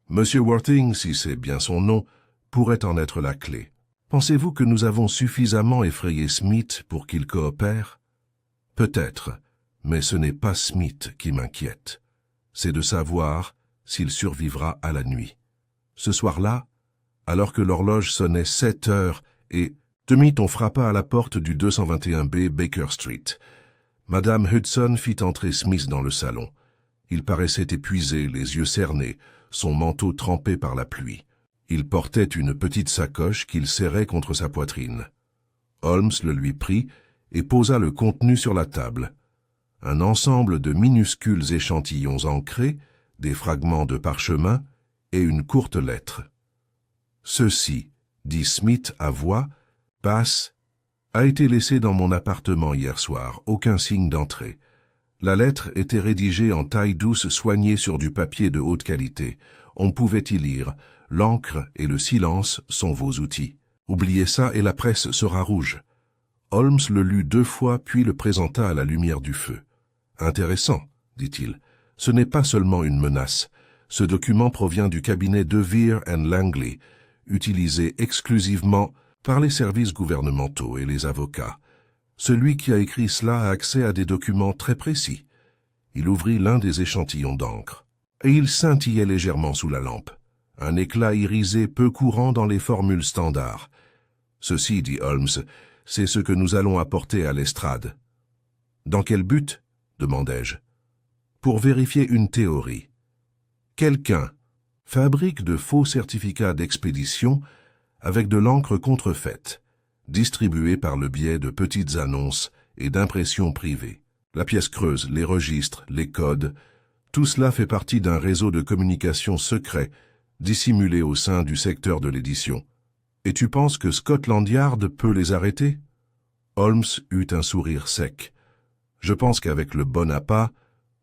Monsieur Worthing, si c'est bien son nom, pourrait en être la clé. Pensez-vous que nous avons suffisamment effrayé Smith pour qu'il coopère ? Peut-être, mais ce n'est pas Smith qui m'inquiète. C'est de savoir s'il survivra à la nuit. Ce soir-là, alors que l'horloge sonnait 7 heures et demi, on frappa à la porte du 221B Baker Street. Madame Hudson fit entrer Smith dans le salon. Il paraissait épuisé, les yeux cernés, son manteau trempé par la pluie. Il portait une petite sacoche qu'il serrait contre sa poitrine. Holmes le lui prit et posa le contenu sur la table. Un ensemble de minuscules échantillons ancrés, des fragments de parchemin et une courte lettre. « Ceci, dit Smith à voix basse, a été laissé dans mon appartement hier soir, aucun signe d'entrée. La lettre était rédigée en taille douce soignée sur du papier de haute qualité. On pouvait y lire « L'encre et le silence sont vos outils. Oubliez ça et la presse sera rouge. » Holmes le lut 2 fois puis le présenta à la lumière du feu. « Intéressant, dit-il. Ce n'est pas seulement une menace. Ce document provient du cabinet de Vere & Langley, utilisé exclusivement par les services gouvernementaux et les avocats. Celui qui a écrit cela a accès à des documents très précis. » Il ouvrit l'un des échantillons d'encre, et il scintillait légèrement sous la lampe. Un éclat irisé peu courant dans les formules standards. « Ceci, dit Holmes, c'est ce que nous allons apporter à l'estrade. »« Dans quel but ?» demandai-je. « Pour vérifier une théorie. Quelqu'un fabrique de faux certificats d'expédition avec de l'encre contrefaite, distribuée par le biais de petites annonces et d'impressions privées. La pièce creuse, les registres, les codes, tout cela fait partie d'un réseau de communication secret dissimulé au sein du secteur de l'édition. Et tu penses que Scotland Yard peut les arrêter ? Holmes eut un sourire sec. Je pense qu'avec le bon appât,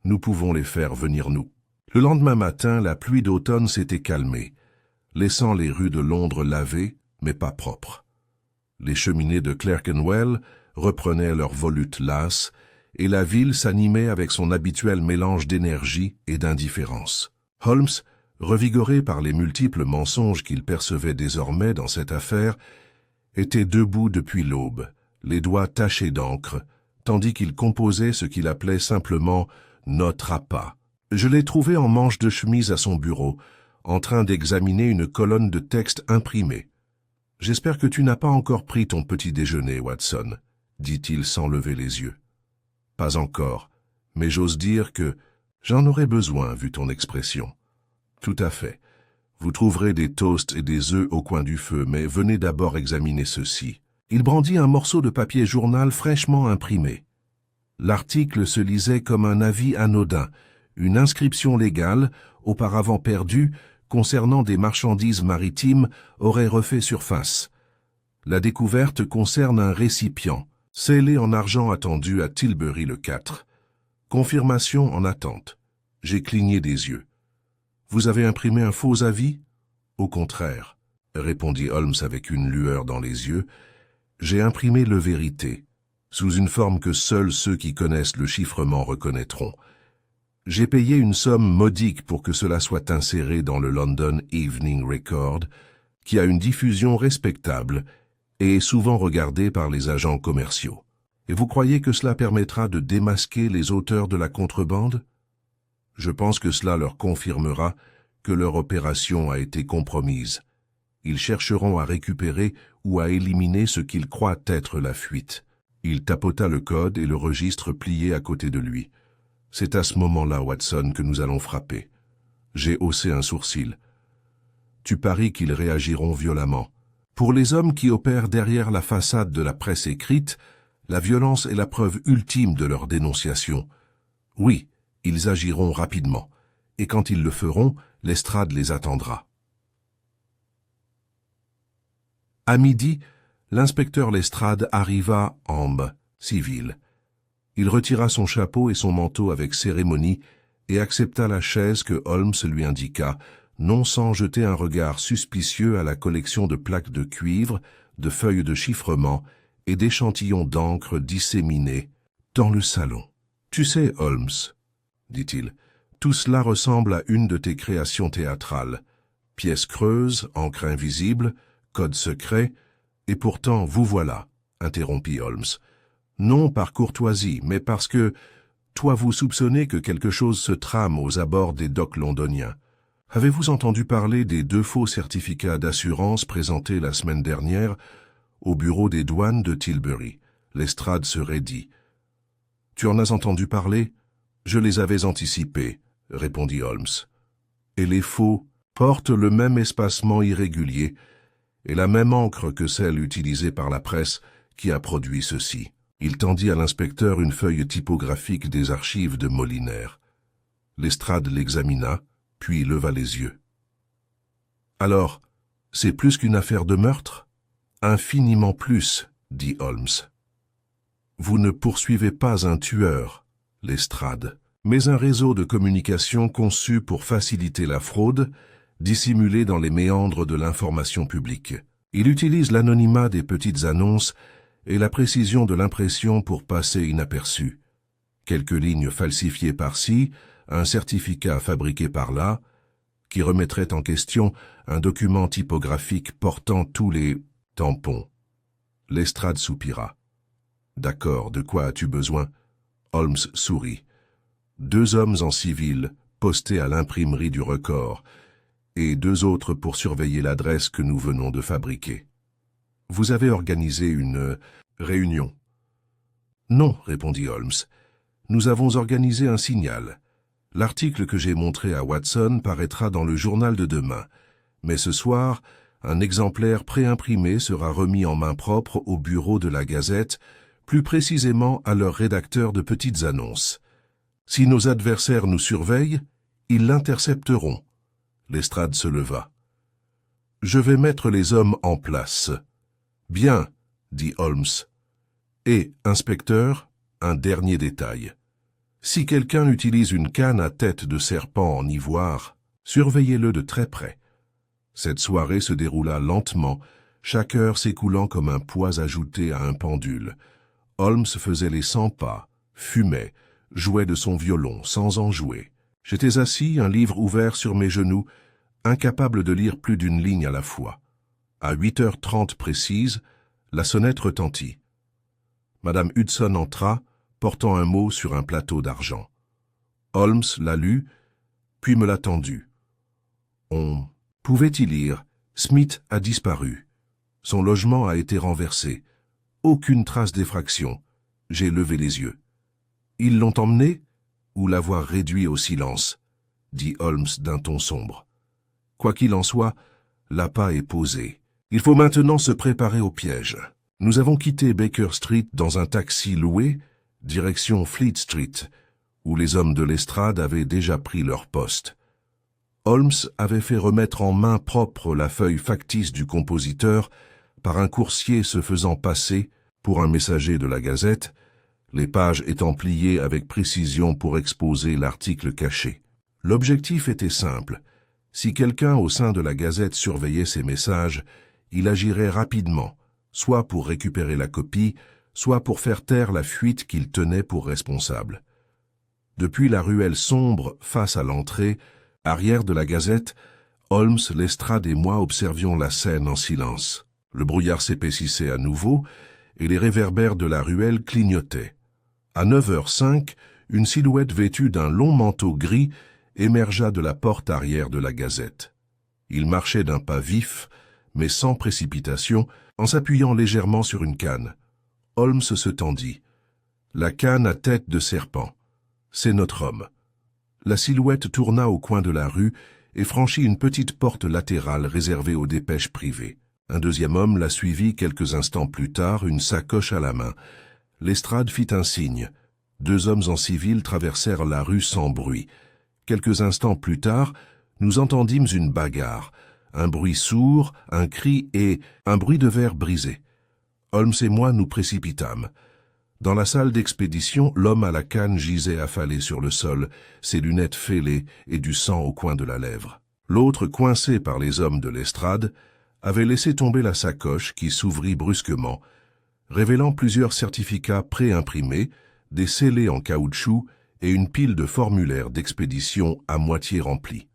nous pouvons les faire venir nous. Le lendemain matin, la pluie d'automne s'était calmée, laissant les rues de Londres lavées, mais pas propres. Les cheminées de Clerkenwell reprenaient leur volute lasse, et la ville s'animait avec son habituel mélange d'énergie et d'indifférence. Holmes, revigoré par les multiples mensonges qu'il percevait désormais dans cette affaire, était debout depuis l'aube, les doigts tachés d'encre, tandis qu'il composait ce qu'il appelait simplement « notre appât ». Je l'ai trouvé en manche de chemise à son bureau, en train d'examiner une colonne de texte imprimée. « J'espère que tu n'as pas encore pris ton petit déjeuner, Watson, » dit-il sans lever les yeux. « Pas encore, mais j'ose dire que j'en aurais besoin, vu ton expression. »« Tout à fait. Vous trouverez des toasts et des œufs au coin du feu, mais venez d'abord examiner ceci. » Il brandit un morceau de papier journal fraîchement imprimé. L'article se lisait comme un avis anodin, une inscription légale, auparavant perdue, concernant des marchandises maritimes, aurait refait surface. La découverte concerne un récipient, scellé en argent attendu à Tilbury le 4. Confirmation en attente. J'ai cligné des yeux. « Vous avez imprimé un faux avis ?»« Au contraire, » répondit Holmes avec une lueur dans les yeux, « j'ai imprimé le vérité, sous une forme que seuls ceux qui connaissent le chiffrement reconnaîtront. J'ai payé une somme modique pour que cela soit inséré dans le London Evening Record, qui a une diffusion respectable et est souvent regardé par les agents commerciaux. Et vous croyez que cela permettra de démasquer les auteurs de la contrebande ? Je pense que cela leur confirmera que leur opération a été compromise. Ils chercheront à récupérer ou à éliminer ce qu'ils croient être la fuite. » Il tapota le code et le registre plié à côté de lui. « C'est à ce moment-là, Watson, que nous allons frapper. » J'ai haussé un sourcil. « Tu paries qu'ils réagiront violemment. Pour les hommes qui opèrent derrière la façade de la presse écrite, la violence est la preuve ultime de leur dénonciation. Oui, ils agiront rapidement, et quand ils le feront, l'estrade les attendra. » À midi, l'inspecteur Lestrade arriva en civil. Il retira son chapeau et son manteau avec cérémonie et accepta la chaise que Holmes lui indiqua, non sans jeter un regard suspicieux à la collection de plaques de cuivre, de feuilles de chiffrement et d'échantillons d'encre disséminés dans le salon. « Tu sais, Holmes, dit-il, tout cela ressemble à une de tes créations théâtrales. Pièce creuse, encre invisible, code secret, et pourtant vous voilà, interrompit Holmes. Non par courtoisie, mais parce que toi vous soupçonnez que quelque chose se trame aux abords des docks londoniens. Avez-vous entendu parler des 2 faux certificats d'assurance présentés la semaine dernière au bureau des douanes de Tilbury? Lestrade se raidit. Tu en as entendu parler? Je les avais anticipés, répondit Holmes. Et les faux portent le même espacement irrégulier et la même encre que celle utilisée par la presse qui a produit ceci. Il tendit à l'inspecteur une feuille typographique des archives de Molinaire. Lestrade l'examina, puis leva les yeux. « Alors, c'est plus qu'une affaire de meurtre ?»« Infiniment plus, » dit Holmes. « Vous ne poursuivez pas un tueur, Lestrade, mais un réseau de communication conçu pour faciliter la fraude, dissimulé dans les méandres de l'information publique. Il utilise l'anonymat des petites annonces et la précision de l'impression pour passer inaperçu. Quelques lignes falsifiées par-ci, un certificat fabriqué par-là, qui remettrait en question un document typographique portant tous les tampons. Lestrade soupira. « D'accord, de quoi as-tu besoin ?» Holmes sourit. « 2 hommes en civil, postés à l'imprimerie du Record, et 2 autres pour surveiller l'adresse que nous venons de fabriquer. Vous avez organisé une réunion. »« Non, » répondit Holmes. « Nous avons organisé un signal. L'article que j'ai montré à Watson paraîtra dans le journal de demain, mais ce soir, un exemplaire préimprimé sera remis en main propre au bureau de la Gazette, plus précisément à leur rédacteur de petites annonces. Si nos adversaires nous surveillent, ils l'intercepteront. » Lestrade se leva. « Je vais mettre les hommes en place. »« Bien, » dit Holmes. « Et, inspecteur, un dernier détail. Si quelqu'un utilise une canne à tête de serpent en ivoire, surveillez-le de très près. » Cette soirée se déroula lentement, chaque heure s'écoulant comme un poids ajouté à un pendule. Holmes faisait les 100 pas, fumait, jouait de son violon sans en jouer. J'étais assis, un livre ouvert sur mes genoux, incapable de lire plus d'une ligne à la fois. À 8h30 précise, la sonnette retentit. Madame Hudson entra, portant un mot sur un plateau d'argent. Holmes l'a lu, puis me l'a tendu. On pouvait y lire « Smith a disparu. Son logement a été renversé. Aucune trace d'effraction. J'ai levé les yeux. Ils l'ont emmené ou l'avoir réduit au silence ?» dit Holmes d'un ton sombre. Quoi qu'il en soit, l'appât est posé. Il faut maintenant se préparer au piège. Nous avons quitté Baker Street dans un taxi loué, direction Fleet Street, où les hommes de Lestrade avaient déjà pris leur poste. Holmes avait fait remettre en main propre la feuille factice du compositeur par un coursier se faisant passer pour un messager de la Gazette, les pages étant pliées avec précision pour exposer l'article caché. L'objectif était simple. Si quelqu'un au sein de la Gazette surveillait ces messages, il agirait rapidement, soit pour récupérer la copie, soit pour faire taire la fuite qu'il tenait pour responsable. Depuis la ruelle sombre face à l'entrée, arrière de la Gazette, Holmes, Lestrade et moi observions la scène en silence. Le brouillard s'épaississait à nouveau et les réverbères de la ruelle clignotaient. À 9h05, une silhouette vêtue d'un long manteau gris émergea de la porte arrière de la Gazette. Il marchait d'un pas vif, mais sans précipitation, en s'appuyant légèrement sur une canne. Holmes se tendit. La canne à tête de serpent. C'est notre homme. La silhouette tourna au coin de la rue et franchit une petite porte latérale réservée aux dépêches privées. Un deuxième homme la suivit quelques instants plus tard, une sacoche à la main. Lestrade fit un signe. 2 hommes en civil traversèrent la rue sans bruit. Quelques instants plus tard, nous entendîmes une bagarre, un bruit sourd, un cri et un bruit de verre brisé. Holmes et moi nous précipitâmes. Dans la salle d'expédition, l'homme à la canne gisait affalé sur le sol, ses lunettes fêlées et du sang au coin de la lèvre. L'autre, coincé par les hommes de Lestrade, avait laissé tomber la sacoche qui s'ouvrit brusquement, révélant plusieurs certificats préimprimés, des scellés en caoutchouc et une pile de formulaires d'expédition à moitié remplis.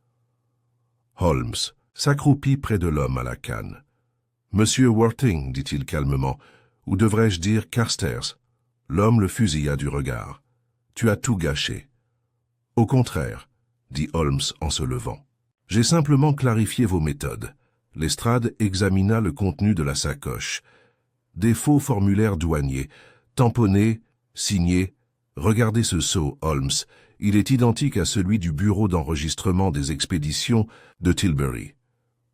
Holmes s'accroupit près de l'homme à la canne. « Monsieur Worthing, dit-il calmement, ou devrais-je dire Carstairs ?» L'homme le fusilla du regard. « Tu as tout gâché. »« Au contraire, » dit Holmes en se levant. « J'ai simplement clarifié vos méthodes. » Lestrade examina le contenu de la sacoche. Des faux formulaires douaniers, tamponnés, signés. « Regardez ce sceau, Holmes. Il est identique à celui du bureau d'enregistrement des expéditions de Tilbury. »«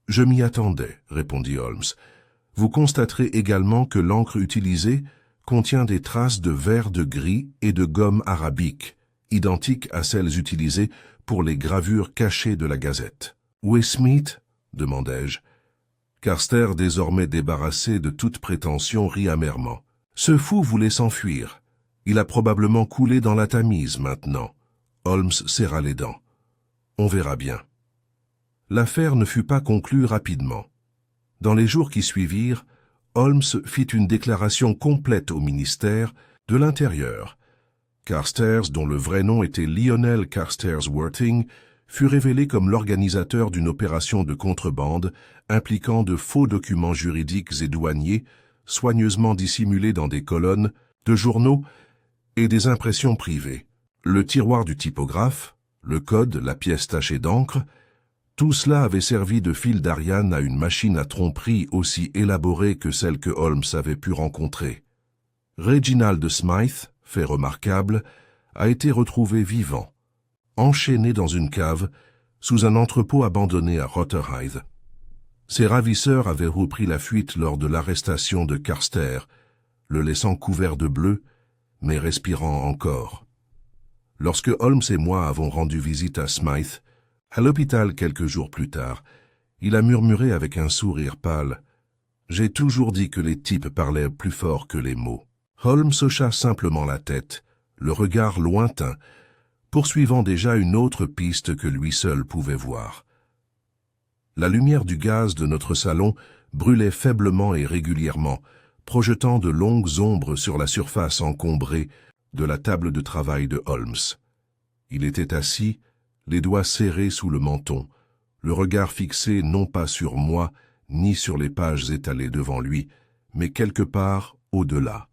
Je m'y attendais, » répondit Holmes. « Vous constaterez également que l'encre utilisée contient des traces de vert de gris et de gomme arabique, identiques à celles utilisées pour les gravures cachées de la Gazette. »« Où est Smith ?» demandai-je. Carster, désormais débarrassé de toute prétention, rit amèrement. « Ce fou voulait s'enfuir. Il a probablement coulé dans la Tamise maintenant. » Holmes serra les dents. « On verra bien. » L'affaire ne fut pas conclue rapidement. Dans les jours qui suivirent, Holmes fit une déclaration complète au ministère de l'Intérieur. Carstairs, dont le vrai nom était Lionel Carstairs-Worthing, fut révélé comme l'organisateur d'une opération de contrebande impliquant de faux documents juridiques et douaniers soigneusement dissimulés dans des colonnes de journaux et des impressions privées. Le tiroir du typographe, le code, la pièce tachée d'encre, tout cela avait servi de fil d'Ariane à une machine à tromperie aussi élaborée que celle que Holmes avait pu rencontrer. Reginald Smythe, fait remarquable, a été retrouvé vivant, enchaîné dans une cave, sous un entrepôt abandonné à Rotherhithe. Ses ravisseurs avaient repris la fuite lors de l'arrestation de Carster, le laissant couvert de bleu, mais respirant encore. Lorsque Holmes et moi avons rendu visite à Smythe, à l'hôpital quelques jours plus tard, il a murmuré avec un sourire pâle « J'ai toujours dit que les types parlaient plus fort que les mots. » Holmes hocha simplement la tête, le regard lointain, poursuivant déjà une autre piste que lui seul pouvait voir. La lumière du gaz de notre salon brûlait faiblement et régulièrement, projetant de longues ombres sur la surface encombrée de la table de travail de Holmes. Il était assis, les doigts serrés sous le menton, le regard fixé non pas sur moi, ni sur les pages étalées devant lui, mais quelque part au-delà,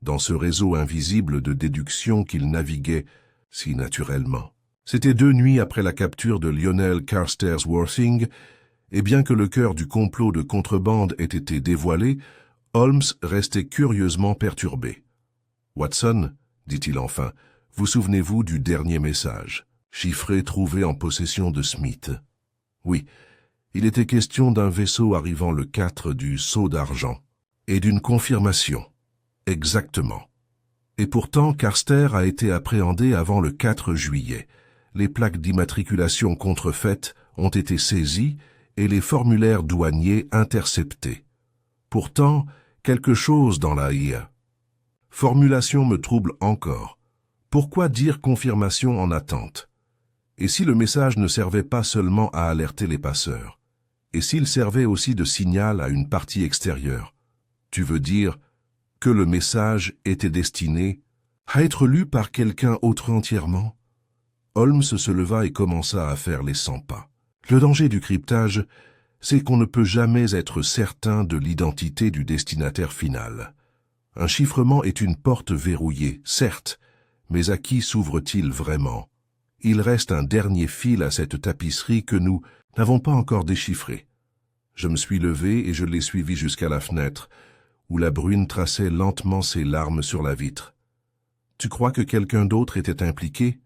dans ce réseau invisible de déduction qu'il naviguait si naturellement. C'était 2 nuits après la capture de Lionel Carstairs-Worthing, et bien que le cœur du complot de contrebande ait été dévoilé, Holmes restait curieusement perturbé. « Watson, » dit-il enfin, « vous souvenez-vous du dernier message, chiffré trouvé en possession de Smith ?»« Oui, il était question d'un vaisseau arrivant le 4 du Sceau d'argent, et d'une confirmation. Exactement. Et pourtant, Carster a été appréhendé avant le 4 juillet. Les plaques d'immatriculation contrefaites ont été saisies et les formulaires douaniers interceptés. Pourtant, quelque chose dans la IA. Formulation me trouble encore. Pourquoi dire confirmation en attente? Et si le message ne servait pas seulement à alerter les passeurs? Et s'il servait aussi de signal à une partie extérieure? Tu veux dire que le message était destiné à être lu par quelqu'un autre entièrement? Holmes se leva et commença à faire les 100 pas. Le danger du cryptage, c'est qu'on ne peut jamais être certain de l'identité du destinataire final. Un chiffrement est une porte verrouillée, certes, mais à qui s'ouvre-t-il vraiment? Il reste un dernier fil à cette tapisserie que nous n'avons pas encore déchiffrée. Je me suis levé et je l'ai suivi jusqu'à la fenêtre, où la bruine traçait lentement ses larmes sur la vitre. Tu crois que quelqu'un d'autre était impliqué?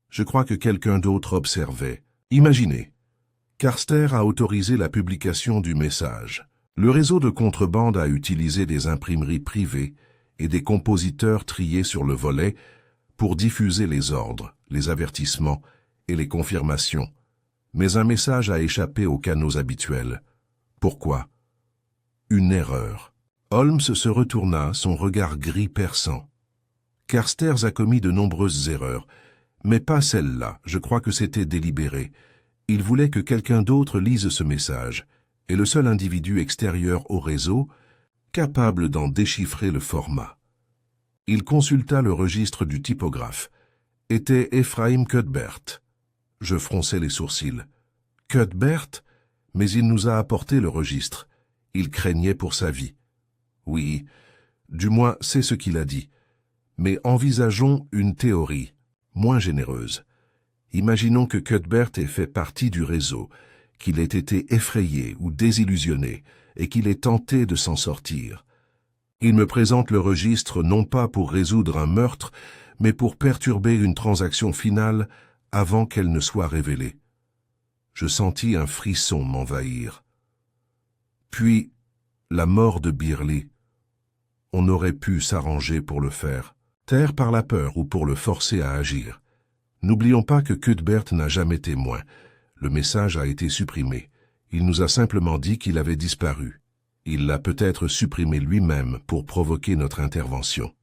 Je crois que quelqu'un d'autre observait. Imaginez. Carster a autorisé la publication du message. Le réseau de contrebande a utilisé des imprimeries privées et des compositeurs triés sur le volet pour diffuser les ordres, les avertissements et les confirmations. Mais un message a échappé aux canaux habituels. Pourquoi? Une erreur. Holmes se retourna, son regard gris perçant. Carstairs a commis de nombreuses erreurs, mais pas celle-là, je crois que c'était délibéré. Il voulait que quelqu'un d'autre lise ce message, et le seul individu extérieur au réseau, capable d'en déchiffrer le format. Il consulta le registre du typographe. Était Ephraim Cuthbert. Je fronçai les sourcils. Cuthbert? Mais il nous a apporté le registre. Il craignait pour sa vie. Oui, du moins c'est ce qu'il a dit. Mais envisageons une théorie, moins généreuse. Imaginons que Cuthbert ait fait partie du réseau, qu'il ait été effrayé ou désillusionné, et qu'il ait tenté de s'en sortir. Il me présente le registre non pas pour résoudre un meurtre, mais pour perturber une transaction finale avant qu'elle ne soit révélée. Je sentis un frisson m'envahir. Puis, la mort de Birley. On aurait pu s'arranger pour le faire, taire par la peur ou pour le forcer à agir. N'oublions pas que Cuthbert n'a jamais témoin. Le message a été supprimé. Il nous a simplement dit qu'il avait disparu. Il l'a peut-être supprimé lui-même pour provoquer notre intervention.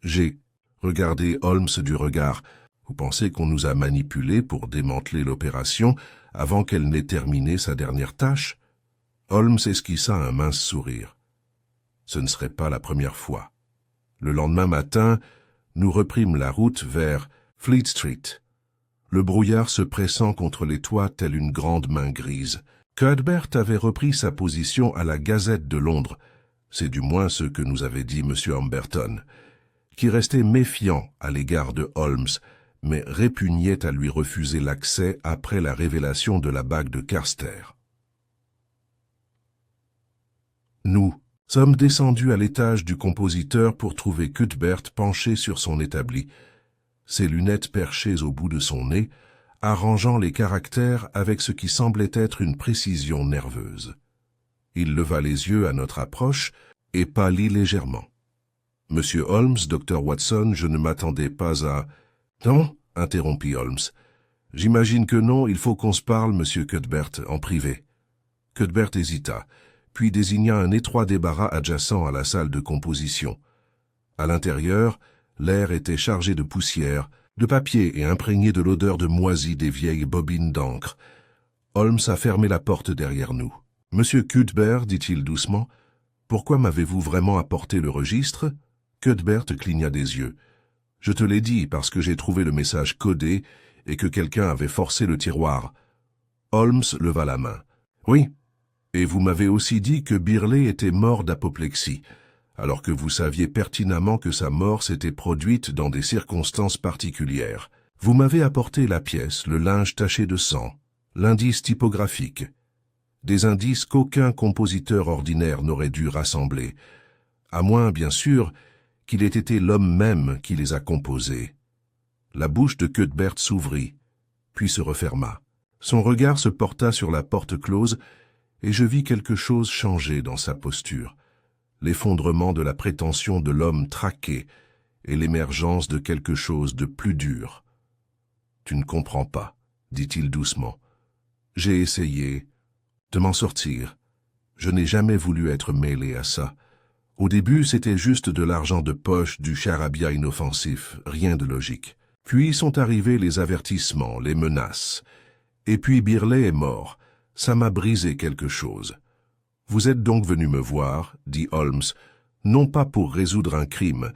J'ai regardé Holmes du regard. Vous pensez qu'on nous a manipulés pour démanteler l'opération avant qu'elle n'ait terminé sa dernière tâche? Holmes esquissa un mince sourire. Ce ne serait pas la première fois. Le lendemain matin, nous reprîmes la route vers Fleet Street, le brouillard se pressant contre les toits telle une grande main grise. Cuthbert avait repris sa position à la Gazette de Londres, c'est du moins ce que nous avait dit M. Humberton, qui restait méfiant à l'égard de Holmes, mais répugnait à lui refuser l'accès après la révélation de la bague de Carster. Nous sommes descendus à l'étage du compositeur pour trouver Cuthbert penché sur son établi, ses lunettes perchées au bout de son nez, arrangeant les caractères avec ce qui semblait être une précision nerveuse. Il leva les yeux à notre approche et pâlit légèrement. « Monsieur Holmes, Dr. Watson, je ne m'attendais pas à... »« Non » interrompit Holmes. « J'imagine que non, il faut qu'on se parle, Monsieur Cuthbert, en privé. » Cuthbert hésita, puis désigna un étroit débarras adjacent à la salle de composition. À l'intérieur, l'air était chargé de poussière, de papier et imprégné de l'odeur de moisi des vieilles bobines d'encre. Holmes a fermé la porte derrière nous. « Monsieur Cuthbert, dit-il doucement, pourquoi m'avez-vous vraiment apporté le registre ?» Cuthbert cligna des yeux. « Je te l'ai dit parce que j'ai trouvé le message codé et que quelqu'un avait forcé le tiroir. » Holmes leva la main. « Oui, et vous m'avez aussi dit que Birley était mort d'apoplexie, alors que vous saviez pertinemment que sa mort s'était produite dans des circonstances particulières. Vous m'avez apporté la pièce, le linge taché de sang, l'indice typographique, des indices qu'aucun compositeur ordinaire n'aurait dû rassembler, à moins, bien sûr, qu'il ait été l'homme même qui les a composés. » La bouche de Cuthbert s'ouvrit, puis se referma. Son regard se porta sur la porte close, et je vis quelque chose changer dans sa posture. L'effondrement de la prétention de l'homme traqué et l'émergence de quelque chose de plus dur. « Tu ne comprends pas, » dit-il doucement. « J'ai essayé de m'en sortir. Je n'ai jamais voulu être mêlé à ça. Au début, c'était juste de l'argent de poche, du charabia inoffensif, rien de logique. Puis sont arrivés les avertissements, les menaces. Et puis Birley est mort. Ça m'a brisé quelque chose. » « Vous êtes donc venu me voir, » dit Holmes, « non pas pour résoudre un crime,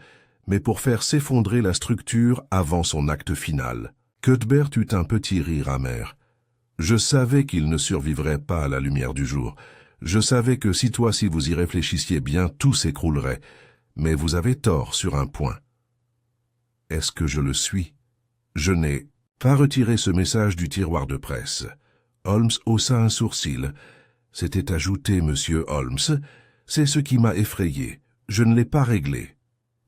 mais pour faire s'effondrer la structure avant son acte final. » Cuthbert eut un petit rire amer. « Je savais qu'il ne survivrait pas à la lumière du jour. Je savais que si vous y réfléchissiez bien, tout s'écroulerait. Mais vous avez tort sur un point. » « Est-ce que je le suis ?» Je n'ai pas retiré ce message du tiroir de presse. Holmes haussa un sourcil. C'était ajouté, monsieur Holmes. C'est ce qui m'a effrayé. Je ne l'ai pas réglé.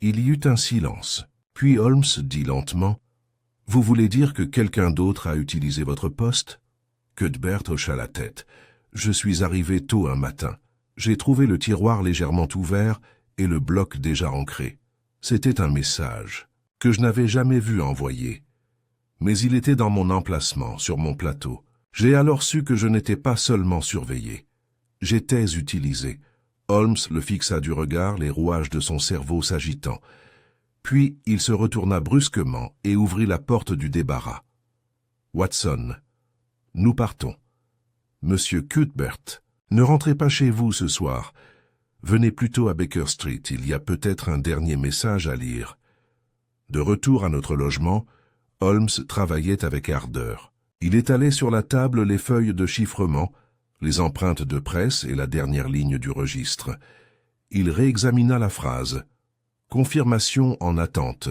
Il y eut un silence. Puis Holmes dit lentement, « Vous voulez dire que quelqu'un d'autre a utilisé votre poste ?» Cuthbert hocha la tête. « Je suis arrivé tôt un matin. J'ai trouvé le tiroir légèrement ouvert et le bloc déjà ancré. C'était un message que je n'avais jamais vu envoyer. Mais il était dans mon emplacement, sur mon plateau. J'ai alors su que je n'étais pas seulement surveillé. J'étais utilisé. » Holmes le fixa du regard, les rouages de son cerveau s'agitant. Puis il se retourna brusquement et ouvrit la porte du débarras. « Watson, nous partons. Monsieur Cuthbert, ne rentrez pas chez vous ce soir. Venez plutôt à Baker Street, il y a peut-être un dernier message à lire. » De retour à notre logement, Holmes travaillait avec ardeur. Il étalait sur la table les feuilles de chiffrement, les empreintes de presse et la dernière ligne du registre. Il réexamina la phrase Confirmation en attente,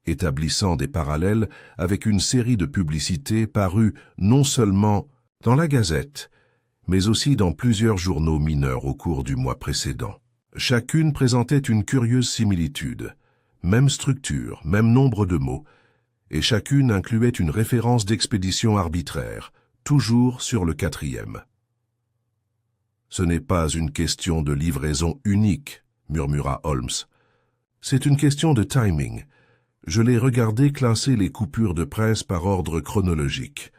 établissant des parallèles avec une série de publicités parues non seulement dans la Gazette, mais aussi dans plusieurs journaux mineurs au cours du mois précédent. Chacune présentait une curieuse similitude, même structure, même nombre de mots, et chacune incluait une référence d'expédition arbitraire, toujours sur le 4e. « Ce n'est pas une question de livraison unique, » murmura Holmes. « C'est une question de timing. Je l'ai regardé classer les coupures de presse par ordre chronologique.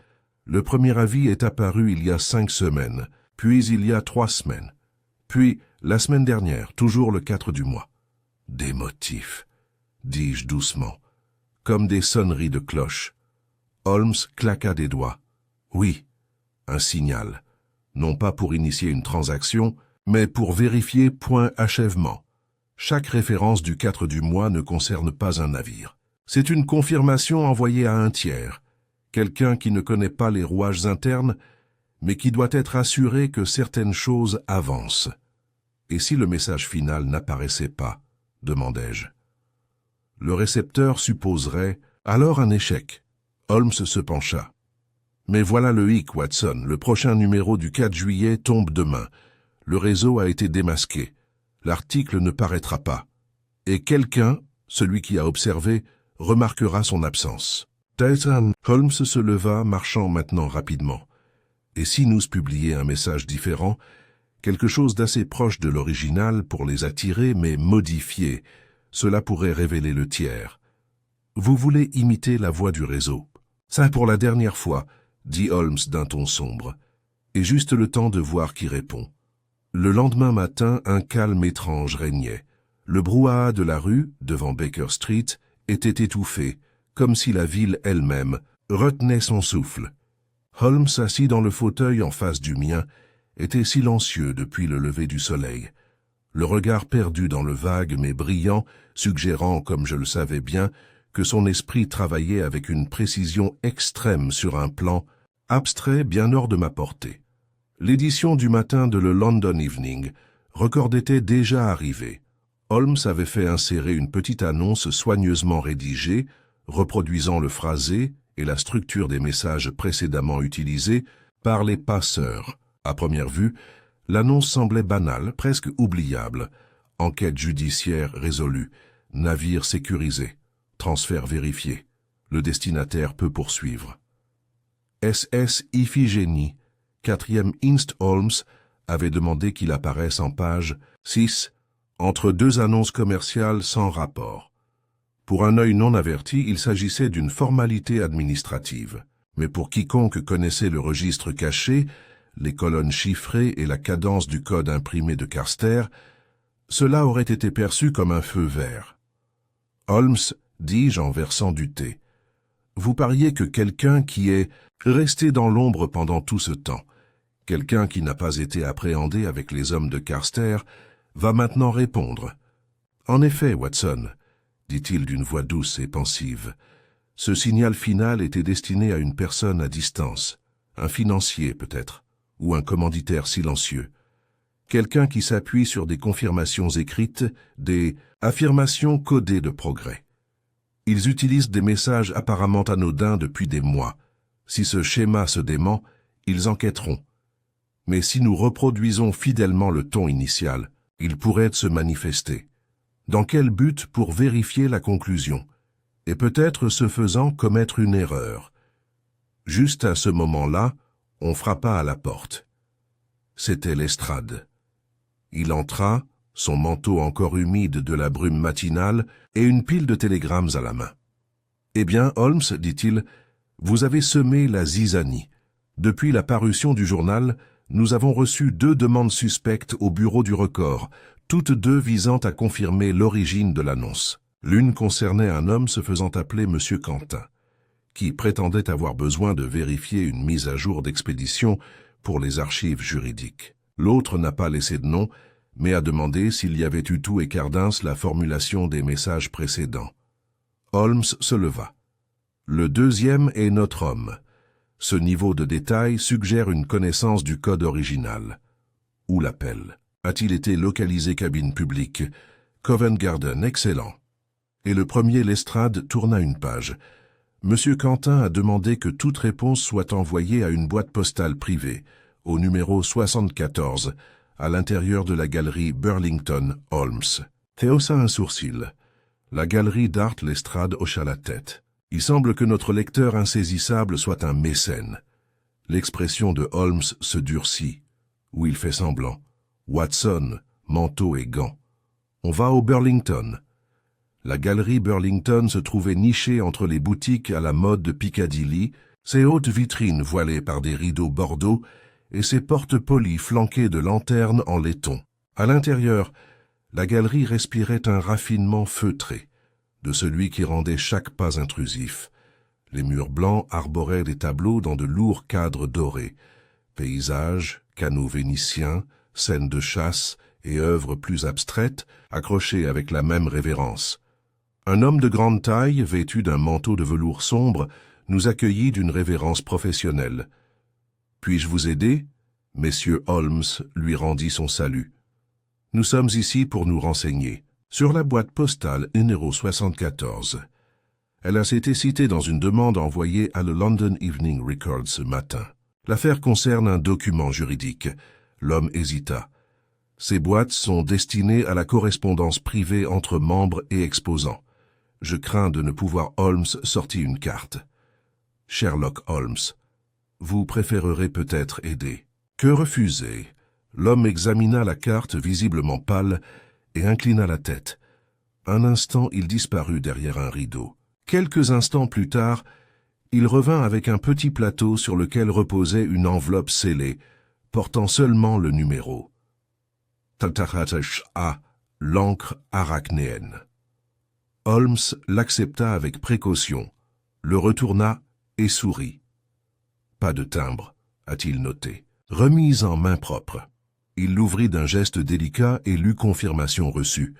Le premier avis est apparu il y a 5 semaines, puis il y a 3 semaines, puis la semaine dernière, toujours le 4 du mois. Des motifs, dis-je doucement, comme des sonneries de cloche. Holmes claqua des doigts. Oui, un signal, non pas pour initier une transaction, mais pour vérifier point achèvement. Chaque référence du 4 du mois ne concerne pas un navire. C'est une confirmation envoyée à un tiers, quelqu'un qui ne connaît pas les rouages internes, mais qui doit être assuré que certaines choses avancent. Et si le message final n'apparaissait pas, demandai-je. Le récepteur supposerait alors un échec. Holmes se pencha. Mais voilà le hic, Watson. Le prochain numéro du 4 juillet tombe demain. Le réseau a été démasqué. L'article ne paraîtra pas. Et quelqu'un, celui qui a observé, remarquera son absence. Holmes se leva, marchant maintenant rapidement. Et si nous publiait un message différent, quelque chose d'assez proche de l'original pour les attirer, mais modifié, cela pourrait révéler le tiers. Vous voulez imiter la voix du réseau. Ça pour la dernière fois, dit Holmes d'un ton sombre, et juste le temps de voir qui répond. Le lendemain matin, un calme étrange régnait. Le brouhaha de la rue, devant Baker Street, était étouffé, comme si la ville elle-même retenait son souffle. Holmes, assis dans le fauteuil en face du mien, était silencieux depuis le lever du soleil, le regard perdu dans le vague mais brillant, suggérant, comme je le savais bien, que son esprit travaillait avec une précision extrême sur un plan abstrait bien hors de ma portée. L'édition du matin de le London Evening Record était déjà arrivée. Holmes avait fait insérer une petite annonce soigneusement rédigée, reproduisant le phrasé et la structure des messages précédemment utilisés par les passeurs. À première vue, l'annonce semblait banale, presque oubliable. Enquête judiciaire résolue, navire sécurisé, transfert vérifié. Le destinataire peut poursuivre. SS Iphigénie, 4e Inst Holmes, avait demandé qu'il apparaisse en page 6, entre deux annonces commerciales sans rapport. Pour un œil non averti, il s'agissait d'une formalité administrative. Mais pour quiconque connaissait le registre caché, les colonnes chiffrées et la cadence du code imprimé de Carster, cela aurait été perçu comme un feu vert. « Holmes, dis-je en versant du thé, vous pariez que quelqu'un qui est resté dans l'ombre pendant tout ce temps, quelqu'un qui n'a pas été appréhendé avec les hommes de Carster, va maintenant répondre. En effet, Watson, dit-il d'une voix douce et pensive, ce signal final était destiné à une personne à distance, un financier peut-être, ou un commanditaire silencieux. Quelqu'un qui s'appuie sur des confirmations écrites, des affirmations codées de progrès. Ils utilisent des messages apparemment anodins depuis des mois. Si ce schéma se dément, ils enquêteront. Mais si nous reproduisons fidèlement le ton initial, ils pourraient se manifester. Dans quel but pour vérifier la conclusion? Et peut-être, ce faisant, commettre une erreur. Juste à ce moment-là, on frappa à la porte. C'était Lestrade. Il entra, son manteau encore humide de la brume matinale et une pile de télégrammes à la main. « Eh bien, Holmes, dit-il, vous avez semé la zizanie. Depuis la parution du journal, nous avons reçu 2 demandes suspectes au bureau du Record, toutes 2 visant à confirmer l'origine de l'annonce. L'une concernait un homme se faisant appeler M. Quentin, qui prétendait avoir besoin de vérifier une mise à jour d'expédition pour les archives juridiques. L'autre n'a pas laissé de nom, mais a demandé s'il y avait eu tout et quart la formulation des messages précédents. Holmes se leva. Le deuxième est notre homme. Ce niveau de détail suggère une connaissance du code original. Où l'appel? A-t-il été localisé cabine publique? Covent Garden, excellent. Et le premier Lestrade tourna une page. Monsieur Quentin a demandé que toute réponse soit envoyée à une boîte postale privée, au numéro 74, à l'intérieur de la galerie Burlington, Holmes. Théo haussa un sourcil. La galerie d'Art Lestrade hocha la tête. Il semble que notre lecteur insaisissable soit un mécène. L'expression de Holmes se durcit, ou il fait semblant. Watson, manteau et gants. On va au Burlington. La galerie Burlington se trouvait nichée entre les boutiques à la mode de Piccadilly, ses hautes vitrines voilées par des rideaux bordeaux et ses portes polies flanquées de lanternes en laiton. À l'intérieur, la galerie respirait un raffinement feutré, de celui qui rendait chaque pas intrusif. Les murs blancs arboraient des tableaux dans de lourds cadres dorés. Paysages, canaux vénitiens, scènes de chasse et œuvres plus abstraites, accrochées avec la même révérence. Un homme de grande taille, vêtu d'un manteau de velours sombre, nous accueillit d'une révérence professionnelle. « Puis-je vous aider ?» Messieurs Holmes lui rendit son salut. « Nous sommes ici pour nous renseigner. » Sur la boîte postale numéro 74. Elle a été citée dans une demande envoyée à le London Evening Record ce matin. L'affaire concerne un document juridique. L'homme hésita. Ces boîtes sont destinées à la correspondance privée entre membres et exposants. Je crains de ne pouvoir. Holmes sortit une carte. Sherlock Holmes. Vous préférerez peut-être aider. Que refuser? L'homme examina la carte visiblement pâle et inclina la tête. Un instant, il disparut derrière un rideau. Quelques instants plus tard, il revint avec un petit plateau sur lequel reposait une enveloppe scellée, portant seulement le numéro. A, l'encre arachnéenne. Holmes l'accepta avec précaution, le retourna et sourit. Pas de timbre, a-t-il noté. Remise en main propre. Il l'ouvrit d'un geste délicat et lut confirmation reçue.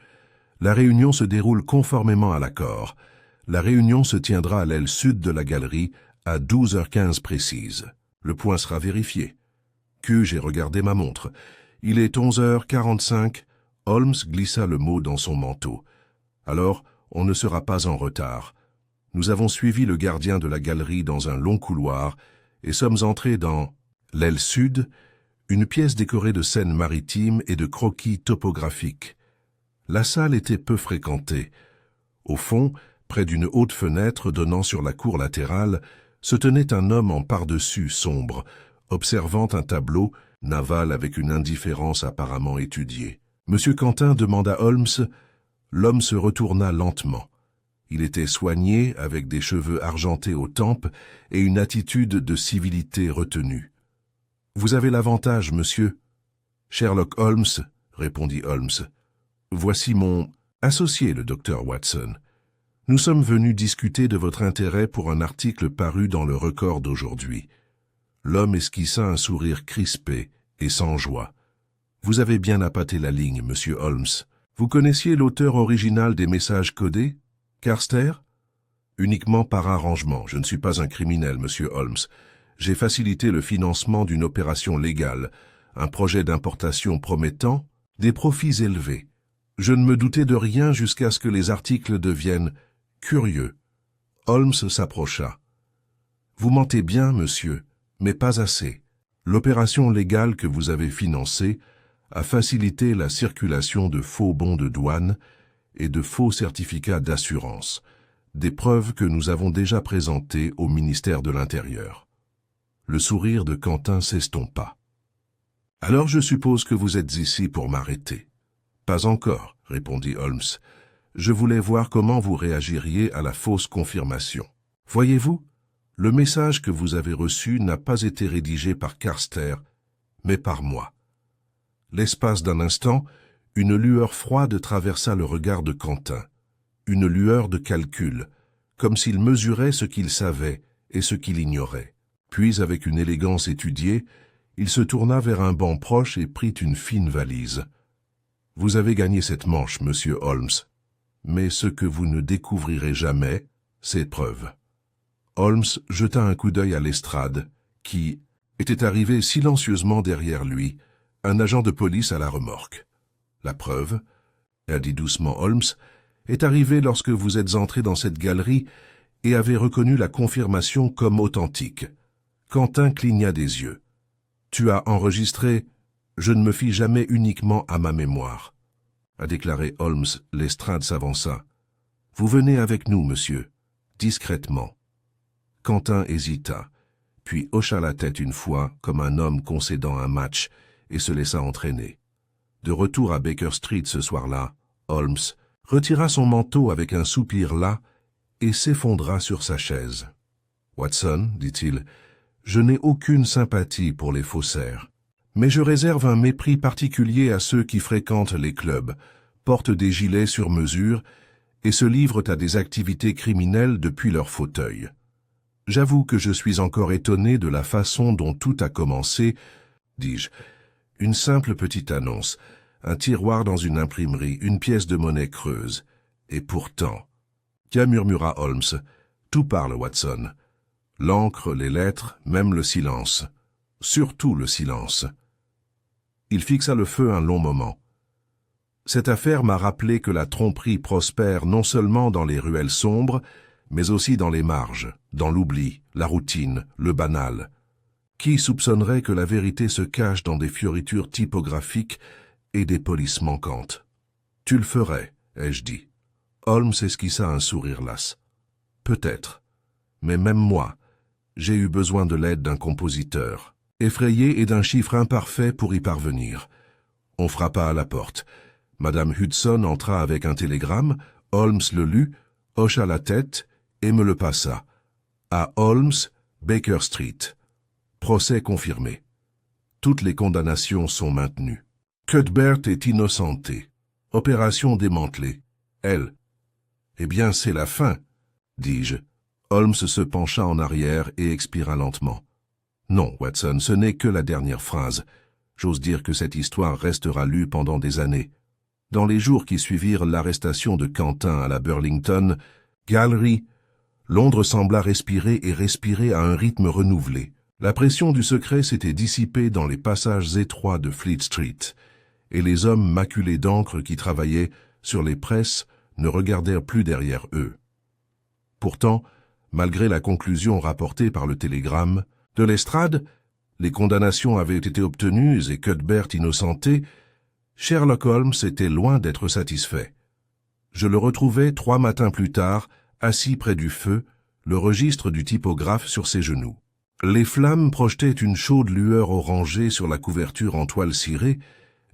La réunion se déroule conformément à l'accord. La réunion se tiendra à l'aile sud de la galerie à 12h15 précise. Le point sera vérifié. J'ai regardé ma montre. Il est 11h45. Holmes glissa le mot dans son manteau. Alors, on ne sera pas en retard. Nous avons suivi le gardien de la galerie dans un long couloir et sommes entrés dans l'aile sud, une pièce décorée de scènes maritimes et de croquis topographiques. La salle était peu fréquentée. Au fond, près d'une haute fenêtre donnant sur la cour latérale, se tenait un homme en pardessus sombre, observant un tableau naval avec une indifférence apparemment étudiée. Monsieur Quentin demanda Holmes. L'homme se retourna lentement. Il était soigné, avec des cheveux argentés aux tempes et une attitude de civilité retenue. « Vous avez l'avantage, monsieur. »« Sherlock Holmes, » répondit Holmes. « Voici mon associé, le docteur Watson. Nous sommes venus discuter de votre intérêt pour un article paru dans le Record d'aujourd'hui. » L'homme esquissa un sourire crispé et sans joie. « Vous avez bien appâté la ligne, monsieur Holmes. Vous connaissiez l'auteur original des messages codés, Carster ? Uniquement par arrangement. Je ne suis pas un criminel, monsieur Holmes. J'ai facilité le financement d'une opération légale, un projet d'importation promettant des profits élevés. Je ne me doutais de rien jusqu'à ce que les articles deviennent curieux. » Holmes s'approcha. « Vous mentez bien, monsieur, mais pas assez. L'opération légale que vous avez financée a facilité la circulation de faux bons de douane et de faux certificats d'assurance, des preuves que nous avons déjà présentées au ministère de l'Intérieur. » Le sourire de Quentin s'estompa. « Alors je suppose que vous êtes ici pour m'arrêter. »« Pas encore, » répondit Holmes. « Je voulais voir comment vous réagiriez à la fausse confirmation. Voyez-vous, le message que vous avez reçu n'a pas été rédigé par Carster, mais par moi. » L'espace d'un instant, une lueur froide traversa le regard de Quentin, une lueur de calcul, comme s'il mesurait ce qu'il savait et ce qu'il ignorait. Puis, avec une élégance étudiée, il se tourna vers un banc proche et prit une fine valise. « Vous avez gagné cette manche, monsieur Holmes, mais ce que vous ne découvrirez jamais, c'est preuve. » Holmes jeta un coup d'œil à Lestrade, qui était arrivé silencieusement derrière lui, un agent de police à la remorque. « La preuve » a dit doucement Holmes, est arrivé lorsque vous êtes entré dans cette galerie et avez reconnu la confirmation comme authentique. Quentin cligna des yeux. Tu as enregistré « Je ne me fie jamais uniquement à ma mémoire », a déclaré Holmes. Lestrade s'avança. « Vous venez avec nous, monsieur, discrètement. » Quentin hésita, puis hocha la tête une fois, comme un homme concédant un match, et se laissa entraîner. De retour à Baker Street ce soir-là, Holmes retira son manteau avec un soupir las et s'effondra sur sa chaise. « Watson, dit-il, je n'ai aucune sympathie pour les faussaires, mais je réserve un mépris particulier à ceux qui fréquentent les clubs, portent des gilets sur mesure et se livrent à des activités criminelles depuis leur fauteuil. J'avoue que je suis encore étonné de la façon dont tout a commencé, dis-je. Une simple petite annonce, un tiroir dans une imprimerie, une pièce de monnaie creuse. Et pourtant... Tiens, murmura Holmes, tout parle, Watson. L'encre, les lettres, même le silence. Surtout le silence. Il fixa le feu un long moment. Cette affaire m'a rappelé que la tromperie prospère non seulement dans les ruelles sombres, mais aussi dans les marges, dans l'oubli, la routine, le banal. Qui soupçonnerait que la vérité se cache dans des fioritures typographiques et des polices manquantes? Tu le ferais, ai-je dit. Holmes esquissa un sourire las. Peut-être, mais même moi, j'ai eu besoin de l'aide d'un compositeur, effrayé et d'un chiffre imparfait pour y parvenir. On frappa à la porte. Madame Hudson entra avec un télégramme, Holmes le lut, hocha la tête et me le passa. À Holmes, Baker Street. Procès confirmé. Toutes les condamnations sont maintenues. Cuthbert est innocenté. Opération démantelée. Elle. Eh bien, c'est la fin, dis-je. Holmes se pencha en arrière et expira lentement. Non, Watson, ce n'est que la dernière phrase. J'ose dire que cette histoire restera lue pendant des années. Dans les jours qui suivirent l'arrestation de Quentin à la Burlington Gallery, Londres sembla respirer et respirer à un rythme renouvelé. La pression du secret s'était dissipée dans les passages étroits de Fleet Street, et les hommes maculés d'encre qui travaillaient sur les presses ne regardèrent plus derrière eux. Pourtant, malgré la conclusion rapportée par le télégramme de Lestrade, les condamnations avaient été obtenues et Cuthbert innocenté, Sherlock Holmes était loin d'être satisfait. Je le retrouvai 3 matins plus tard, assis près du feu, le registre du typographe sur ses genoux. Les flammes projetaient une chaude lueur orangée sur la couverture en toile cirée,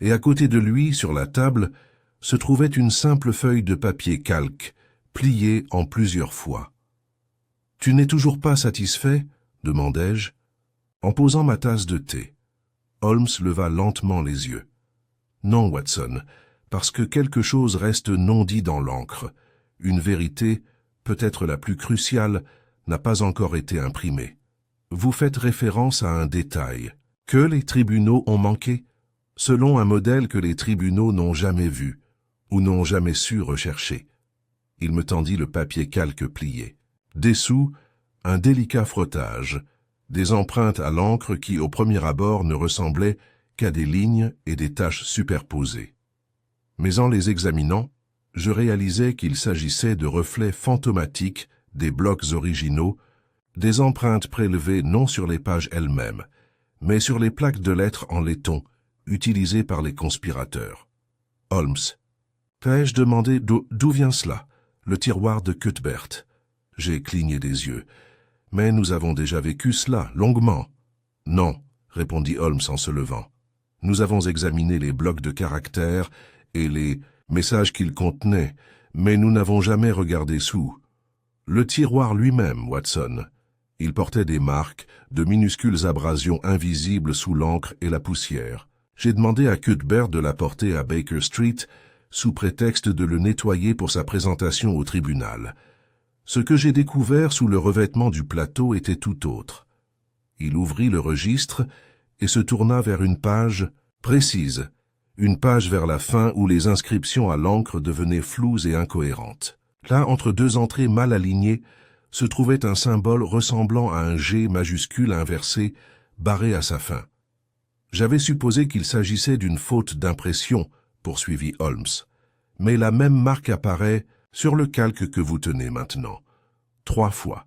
et à côté de lui, sur la table, se trouvait une simple feuille de papier calque, pliée en plusieurs fois. « Tu n'es toujours pas satisfait ?» demandai-je, en posant ma tasse de thé. Holmes leva lentement les yeux. « Non, Watson, parce que quelque chose reste non dit dans l'encre. Une vérité, peut-être la plus cruciale, n'a pas encore été imprimée. Vous faites référence à un détail, que les tribunaux ont manqué, selon un modèle que les tribunaux n'ont jamais vu, ou n'ont jamais su rechercher. » Il me tendit le papier calque plié. Dessous, un délicat frottage, des empreintes à l'encre qui, au premier abord, ne ressemblaient qu'à des lignes et des taches superposées. Mais en les examinant, je réalisais qu'il s'agissait de reflets fantomatiques des blocs originaux, des empreintes prélevées non sur les pages elles-mêmes, mais sur les plaques de lettres en laiton utilisées par les conspirateurs. Holmes. Ai-je demandé d'où vient cela? Le tiroir de Cuthbert. J'ai cligné des yeux. Mais nous avons déjà vécu cela, longuement. Non, répondit Holmes en se levant. Nous avons examiné les blocs de caractères et les messages qu'ils contenaient, mais nous n'avons jamais regardé sous. Le tiroir lui-même, Watson. Il portait des marques, de minuscules abrasions invisibles sous l'encre et la poussière. J'ai demandé à Cuthbert de l'apporter à Baker Street, sous prétexte de le nettoyer pour sa présentation au tribunal. Ce que j'ai découvert sous le revêtement du plateau était tout autre. Il ouvrit le registre et se tourna vers une page précise, une page vers la fin où les inscriptions à l'encre devenaient floues et incohérentes. Là, entre 2 entrées mal alignées, se trouvait un symbole ressemblant à un G majuscule inversé, barré à sa fin. J'avais supposé qu'il s'agissait d'une faute d'impression, poursuivit Holmes. Mais la même marque apparaît sur le calque que vous tenez maintenant, 3 fois,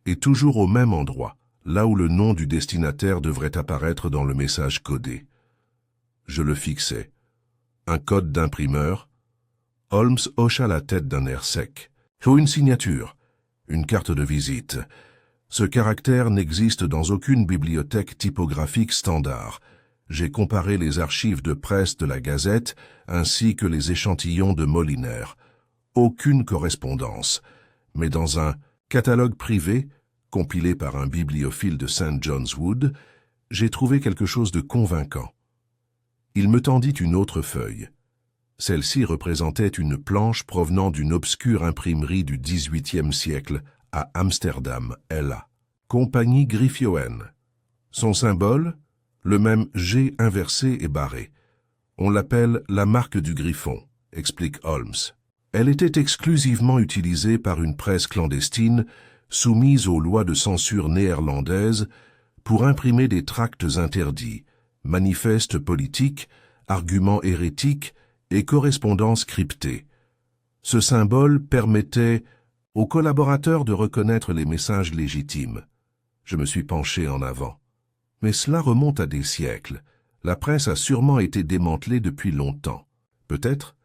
et toujours au même endroit, là où le nom du destinataire devrait apparaître dans le message codé. Je le fixai. Un code d'imprimeur. Holmes hocha la tête d'un air sec. Ou une signature, une carte de visite. Ce caractère n'existe dans aucune bibliothèque typographique standard. J'ai comparé les archives de presse de la Gazette ainsi que les échantillons de Molière. Aucune correspondance, mais dans un catalogue privé, compilé par un bibliophile de St. John's Wood, j'ai trouvé quelque chose de convaincant. Il me tendit une autre feuille. Celle-ci représentait une planche provenant d'une obscure imprimerie du XVIIIe siècle à Amsterdam, Ella. Compagnie Griffioen. Son symbole, le même G inversé et barré. On l'appelle la marque du griffon, explique Holmes. Elle était exclusivement utilisée par une presse clandestine soumise aux lois de censure néerlandaises pour imprimer des tracts interdits, manifestes politiques, arguments hérétiques et correspondances cryptées. Ce symbole permettait aux collaborateurs de reconnaître les messages légitimes. Je me suis penché en avant. Mais cela remonte à des siècles. La presse a sûrement été démantelée depuis longtemps. Peut-être,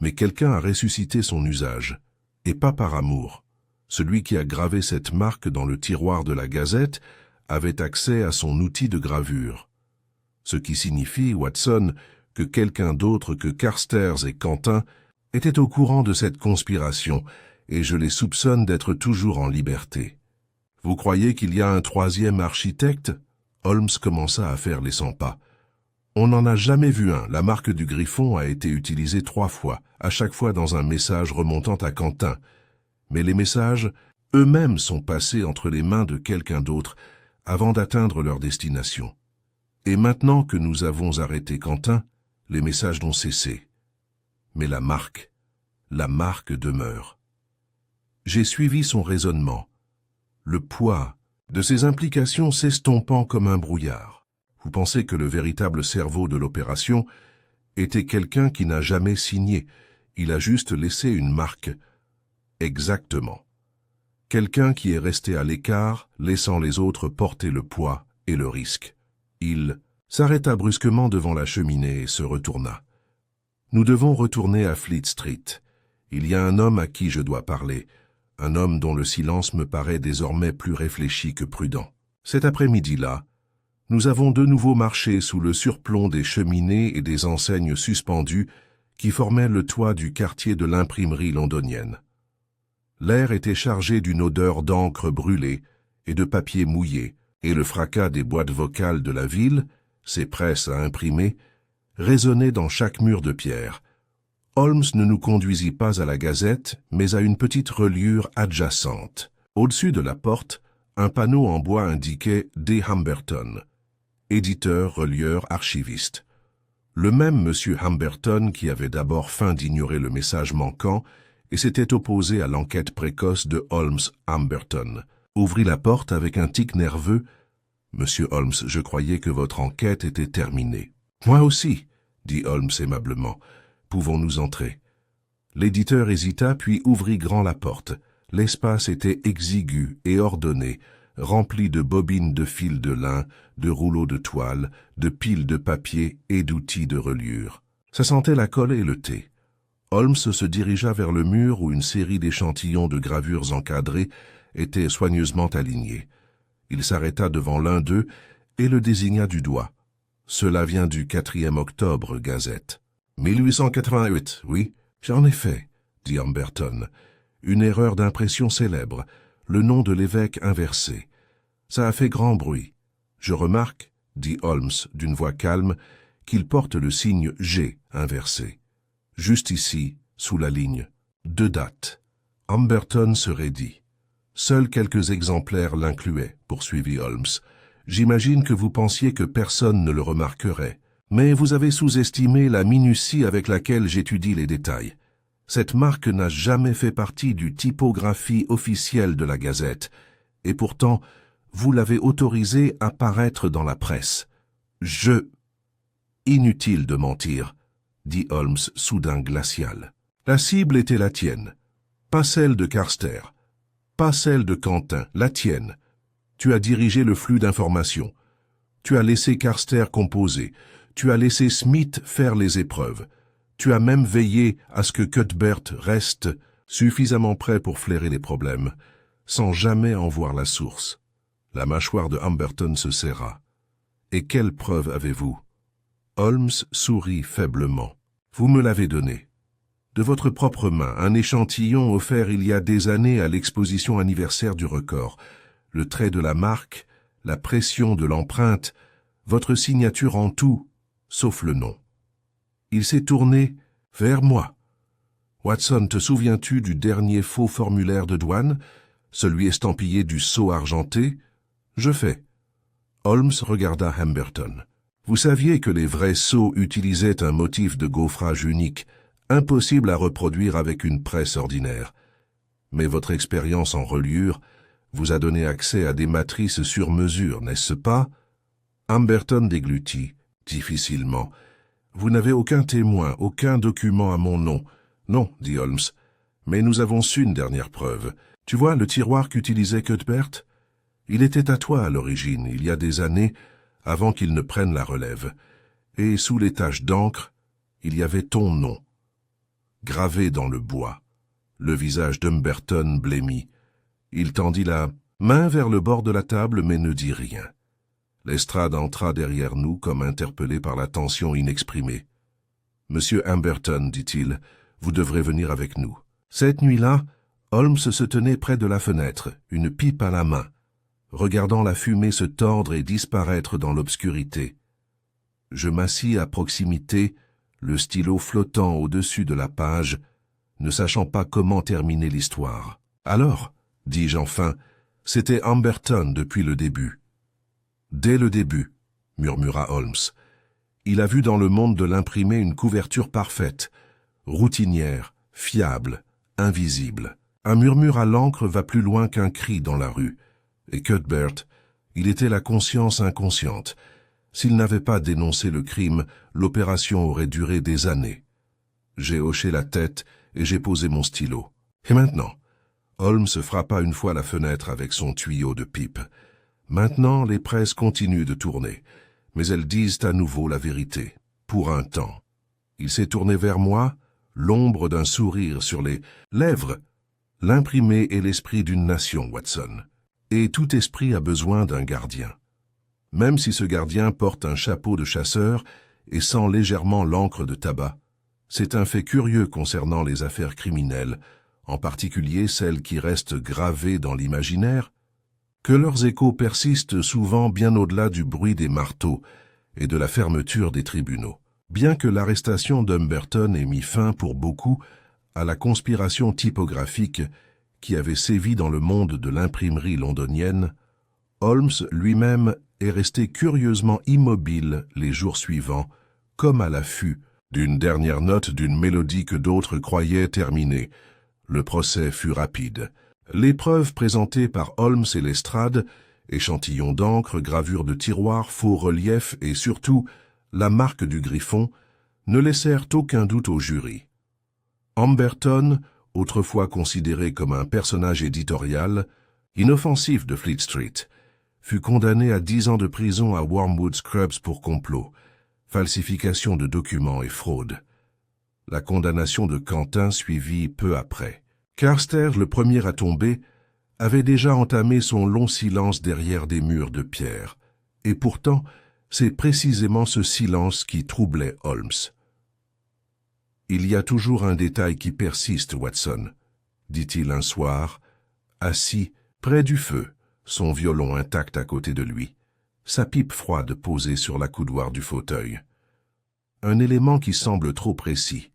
mais quelqu'un a ressuscité son usage, et pas par amour. Celui qui a gravé cette marque dans le tiroir de la Gazette avait accès à son outil de gravure. Ce qui signifie, Watson, que quelqu'un d'autre que Carstairs et Quentin était au courant de cette conspiration, et je les soupçonne d'être toujours en liberté. Vous croyez qu'il y a un troisième architecte? Holmes commença à faire les 100 pas. On n'en a jamais vu un. La marque du griffon a été utilisée 3 fois, à chaque fois dans un message remontant à Quentin. Mais les messages, eux-mêmes, sont passés entre les mains de quelqu'un d'autre avant d'atteindre leur destination. Et maintenant que nous avons arrêté Quentin, les messages ont cessé. Mais la marque demeure. J'ai suivi son raisonnement. Le poids de ses implications s'estompant comme un brouillard. Vous pensez que le véritable cerveau de l'opération était quelqu'un qui n'a jamais signé. Il a juste laissé une marque. Exactement. Quelqu'un qui est resté à l'écart, laissant les autres porter le poids et le risque. Il s'arrêta brusquement devant la cheminée et se retourna. Nous devons retourner à Fleet Street. Il y a un homme à qui je dois parler, un homme dont le silence me paraît désormais plus réfléchi que prudent. Cet après-midi-là, nous avons de nouveau marché sous le surplomb des cheminées et des enseignes suspendues qui formaient le toit du quartier de l'imprimerie londonienne. L'air était chargé d'une odeur d'encre brûlée et de papier mouillé, et le fracas des boîtes vocales de la ville, ses presses à imprimer, résonnait dans chaque mur de pierre. Holmes ne nous conduisit pas à la Gazette, mais à une petite reliure adjacente. Au-dessus de la porte, un panneau en bois indiquait « D. Humberton », éditeur, relieur, archiviste. Le même monsieur Humberton qui avait d'abord feint d'ignorer le message manquant et s'était opposé à l'enquête précoce de Holmes Humberton, ouvrit la porte avec un tic nerveux. « Monsieur Holmes, je croyais que votre enquête était terminée. »« Moi aussi, » dit Holmes aimablement. « Pouvons-nous entrer ?» L'éditeur hésita puis ouvrit grand la porte. L'espace était exigu et ordonné, rempli de bobines de fil de lin, de rouleaux de toile, de piles de papier et d'outils de reliure. Ça sentait la colle et le thé. Holmes se dirigea vers le mur où une série d'échantillons de gravures encadrées étaient soigneusement alignés. Il s'arrêta devant l'un d'eux et le désigna du doigt. « Cela vient du 4e octobre, Gazette. »« 1888, oui, j'en ai fait, » dit Humberton. « Une erreur d'impression célèbre, le nom de l'évêque inversé. Ça a fait grand bruit. Je remarque, » dit Holmes d'une voix calme, « qu'il porte le signe G inversé. Juste ici, sous la ligne. 2 dates. » Humberton se raidit. « Seuls quelques exemplaires l'incluaient, » poursuivit Holmes. « J'imagine que vous pensiez que personne ne le remarquerait. Mais vous avez sous-estimé la minutie avec laquelle j'étudie les détails. Cette marque n'a jamais fait partie du typographie officielle de la Gazette, et pourtant, vous l'avez autorisée à paraître dans la presse. Inutile de mentir, dit Holmes soudain glacial. La cible était la tienne, pas celle de Carster, pas celle de Quentin, la tienne. Tu as dirigé le flux d'informations. Tu as laissé Carster composer. Tu as laissé Smith faire les épreuves. Tu as même veillé à ce que Cuthbert reste suffisamment prêt pour flairer les problèmes, sans jamais en voir la source. La mâchoire de Humberton se serra. Et quelle preuve avez-vous? Holmes sourit faiblement. Vous me l'avez donné. De votre propre main, un échantillon offert il y a des années à l'exposition anniversaire du record. Le trait de la marque, la pression de l'empreinte, votre signature en tout, sauf le nom. Il s'est tourné vers moi. Watson, te souviens-tu du dernier faux formulaire de douane, celui estampillé du sceau argenté? Je fais. Holmes regarda Humberton. Vous saviez que les vrais sceaux utilisaient un motif de gaufrage unique, impossible à reproduire avec une presse ordinaire. Mais votre expérience en reliure vous a donné accès à des matrices sur mesure, n'est-ce pas? Humberton déglutit, difficilement. Vous n'avez aucun témoin, aucun document à mon nom. Non, dit Holmes, mais nous avons su une dernière preuve. Tu vois le tiroir qu'utilisait Cuthbert? Il était à toi à l'origine, il y a des années, avant qu'il ne prenne la relève. Et sous les taches d'encre, il y avait ton nom, gravé dans le bois. Le visage d'Humberton blêmit. Il tendit la main vers le bord de la table, mais ne dit rien. Lestrade entra derrière nous, comme interpellé par la tension inexprimée. « Monsieur Humberton, dit-il, vous devrez venir avec nous. » Cette nuit-là, Holmes se tenait près de la fenêtre, une pipe à la main, regardant la fumée se tordre et disparaître dans l'obscurité. Je m'assis à proximité, le stylo flottant au-dessus de la page, ne sachant pas comment terminer l'histoire. « Alors, dis-je enfin, c'était Humberton depuis le début. »« Dès le début, » murmura Holmes. Il a vu dans le monde de l'imprimé une couverture parfaite, routinière, fiable, invisible. Un murmure à l'encre va plus loin qu'un cri dans la rue. Et Cuthbert, il était la conscience inconsciente. S'il n'avait pas dénoncé le crime, l'opération aurait duré des années. J'ai hoché la tête et j'ai posé mon stylo. Et maintenant? Holmes frappa une fois la fenêtre avec son tuyau de pipe. Maintenant, les presses continuent de tourner, mais elles disent à nouveau la vérité, pour un temps. Il s'est tourné vers moi, l'ombre d'un sourire sur les lèvres. L'imprimé est l'esprit d'une nation, Watson. Et tout esprit a besoin d'un gardien. Même si ce gardien porte un chapeau de chasseur et sent légèrement l'encre de tabac. C'est un fait curieux concernant les affaires criminelles, en particulier celles qui restent gravées dans l'imaginaire, que leurs échos persistent souvent bien au-delà du bruit des marteaux et de la fermeture des tribunaux. Bien que l'arrestation d'Humberton ait mis fin pour beaucoup à la conspiration typographique qui avait sévi dans le monde de l'imprimerie londonienne, Holmes lui-même est resté curieusement immobile les jours suivants, comme à l'affût d'une dernière note d'une mélodie que d'autres croyaient terminée. Le procès fut rapide. Les preuves présentées par Holmes et Lestrade, échantillons d'encre, gravures de tiroirs, faux reliefs et surtout la marque du griffon, ne laissèrent aucun doute au jury. Humberton, autrefois considéré comme un personnage éditorial, inoffensif de Fleet Street, fut condamné à 10 ans de prison à Wormwood Scrubs pour complot, falsification de documents et fraude. La condamnation de Quentin suivit peu après. Carster, le premier à tomber, avait déjà entamé son long silence derrière des murs de pierre, et pourtant, c'est précisément ce silence qui troublait Holmes. « Il y a toujours un détail qui persiste, Watson, » dit-il un soir, assis près du feu, son violon intact à côté de lui, sa pipe froide posée sur l'accoudoir du fauteuil. Un élément qui semble trop précis.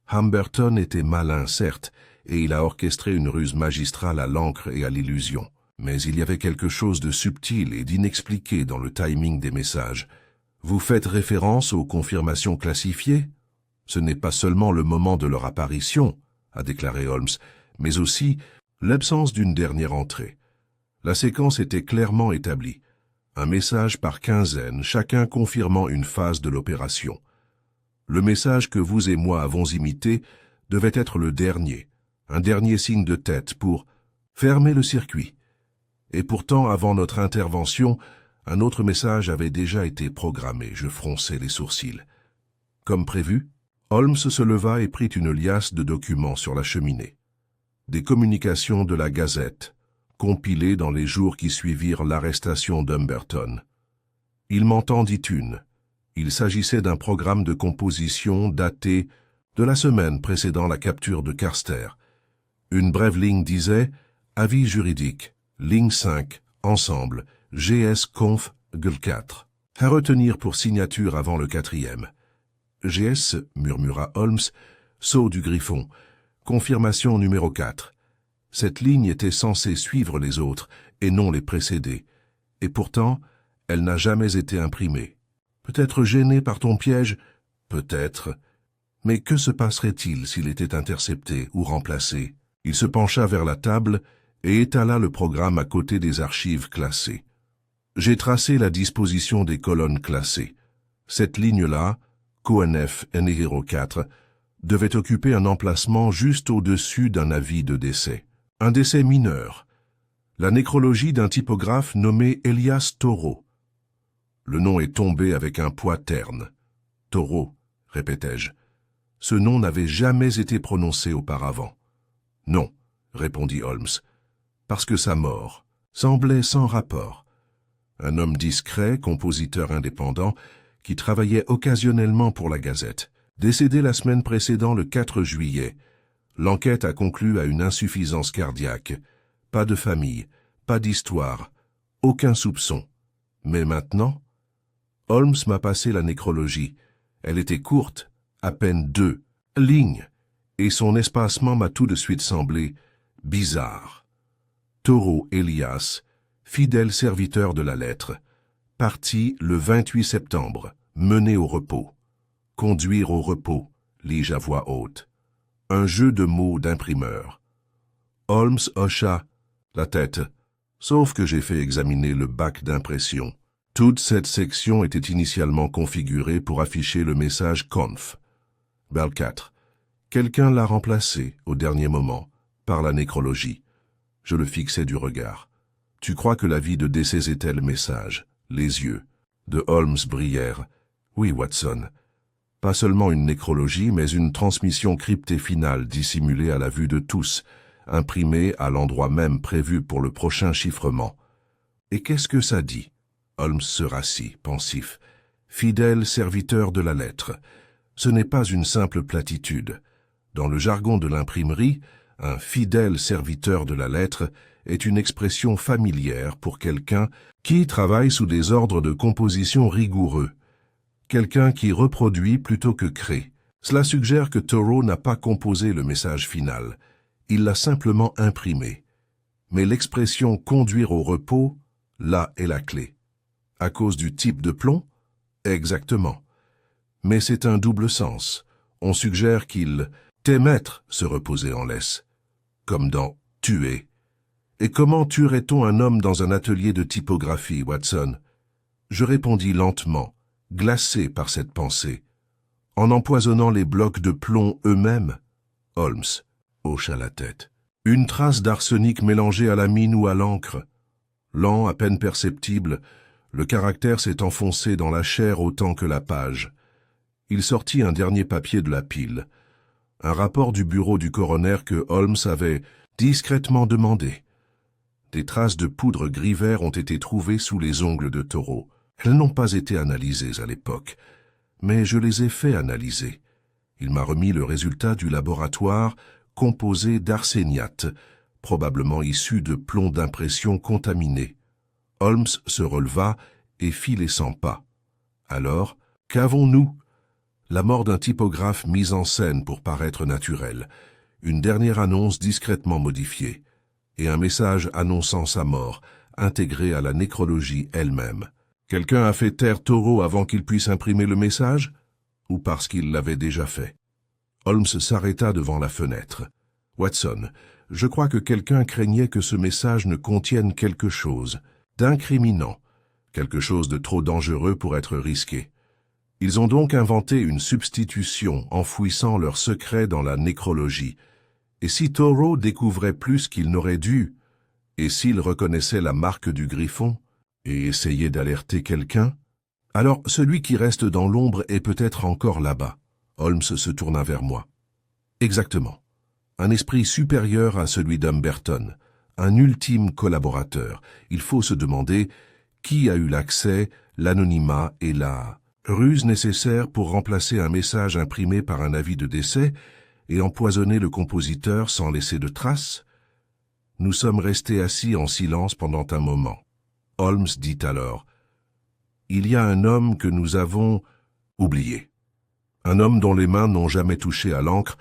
Humberton était malin, certes, et il a orchestré une ruse magistrale à l'encre et à l'illusion. Mais il y avait quelque chose de subtil et d'inexpliqué dans le timing des messages. Vous faites référence aux confirmations classifiées? Ce n'est pas seulement le moment de leur apparition, a déclaré Holmes, mais aussi l'absence d'une dernière entrée. La séquence était clairement établie. Un message par quinzaine, chacun confirmant une phase de l'opération. Le message que vous et moi avons imité devait être le dernier, un dernier signe de tête pour fermer le circuit. Et pourtant, avant notre intervention, un autre message avait déjà été programmé. Je fronçai les sourcils. Comme prévu, Holmes se leva et prit une liasse de documents sur la cheminée. Des communications de la Gazette, compilées dans les jours qui suivirent l'arrestation d'Humberton. Il m'en tendit une. Il s'agissait d'un programme de composition daté de la semaine précédant la capture de Carster. Une brève ligne disait « Avis juridique, ligne 5, ensemble, GS Conf GL4. À retenir pour signature avant le 4e. » GS, murmura Holmes, saut du Griffon. Confirmation numéro 4. Cette ligne était censée suivre les autres et non les précéder. Et pourtant, elle n'a jamais été imprimée. Peut-être gêné par ton piège? Peut-être. Mais que se passerait-il s'il était intercepté ou remplacé? Il se pencha vers la table et étala le programme à côté des archives classées. J'ai tracé la disposition des colonnes classées. Cette ligne-là, CONF N04, devait occuper un emplacement juste au-dessus d'un avis de décès. Un décès mineur. La nécrologie d'un typographe nommé Elias Taureau. Le nom est tombé avec un poids terne. Taureau, répétai-je. Ce nom n'avait jamais été prononcé auparavant. Non, répondit Holmes, parce que sa mort semblait sans rapport. Un homme discret, compositeur indépendant, qui travaillait occasionnellement pour la Gazette. Décédé la semaine précédant le 4 juillet, l'enquête a conclu à une insuffisance cardiaque. Pas de famille, pas d'histoire, aucun soupçon. Mais maintenant, Holmes m'a passé la nécrologie. Elle était courte, à peine 2 lignes, et son espacement m'a tout de suite semblé bizarre. Taureau Elias, fidèle serviteur de la lettre, parti le 28 septembre, mené au repos. Conduire au repos, lis-je à voix haute. Un jeu de mots d'imprimeur. Holmes hocha la tête, sauf que j'ai fait examiner le bac d'impression. Toute cette section était initialement configurée pour afficher le message conf. BL4. Quelqu'un l'a remplacé, au dernier moment, par la nécrologie. Je le fixai du regard. Tu crois que la vie de décès était le message? Les yeux de Holmes brillèrent. Oui, Watson. Pas seulement une nécrologie, mais une transmission cryptée finale dissimulée à la vue de tous, imprimée à l'endroit même prévu pour le prochain chiffrement. Et qu'est-ce que ça dit? Holmes se rassit, pensif. Fidèle serviteur de la lettre. Ce n'est pas une simple platitude. Dans le jargon de l'imprimerie, un fidèle serviteur de la lettre est une expression familière pour quelqu'un qui travaille sous des ordres de composition rigoureux. Quelqu'un qui reproduit plutôt que crée. Cela suggère que Taureau n'a pas composé le message final. Il l'a simplement imprimé. Mais l'expression « conduire au repos », là est la clé. À cause du type de plomb? Exactement. Mais c'est un double sens. On suggère qu'il t'émettre se reposer en laisse. Comme dans « tuer ». Et comment tuerait-on un homme dans un atelier de typographie, Watson? Je répondis lentement, glacé par cette pensée. En empoisonnant les blocs de plomb eux-mêmes? Holmes hocha la tête. Une trace d'arsenic mélangée à la mine ou à l'encre. Lent, à peine perceptible, le caractère s'est enfoncé dans la chair autant que la page. Il sortit un dernier papier de la pile. Un rapport du bureau du coroner que Holmes avait discrètement demandé. Des traces de poudre gris-vert ont été trouvées sous les ongles de Taureau. Elles n'ont pas été analysées à l'époque, mais je les ai fait analyser. Il m'a remis le résultat du laboratoire composé d'arséniate, probablement issu de plomb d'impression contaminé. Holmes se releva et fit les 100 pas. Alors, qu'avons-nous? La mort d'un typographe mise en scène pour paraître naturelle, une dernière annonce discrètement modifiée, et un message annonçant sa mort, intégré à la nécrologie elle-même. Quelqu'un a fait taire Taureau avant qu'il puisse imprimer le message? Ou parce qu'il l'avait déjà fait? Holmes s'arrêta devant la fenêtre. « Watson, je crois que quelqu'un craignait que ce message ne contienne quelque chose d'incriminant, quelque chose de trop dangereux pour être risqué. Ils ont donc inventé une substitution, enfouissant leur secret dans la nécrologie. Et si Toro découvrait plus qu'il n'aurait dû, et s'il reconnaissait la marque du griffon, et essayait d'alerter quelqu'un, alors celui qui reste dans l'ombre est peut-être encore là-bas. Holmes se tourna vers moi. Exactement. Un esprit supérieur à celui d'Umberton, un ultime collaborateur. Il faut se demander qui a eu l'accès, l'anonymat et la ruse nécessaire pour remplacer un message imprimé par un avis de décès et empoisonner le compositeur sans laisser de traces. Nous sommes restés assis en silence pendant un moment. Holmes dit alors « Il y a un homme que nous avons oublié. Un homme dont les mains n'ont jamais touché à l'encre,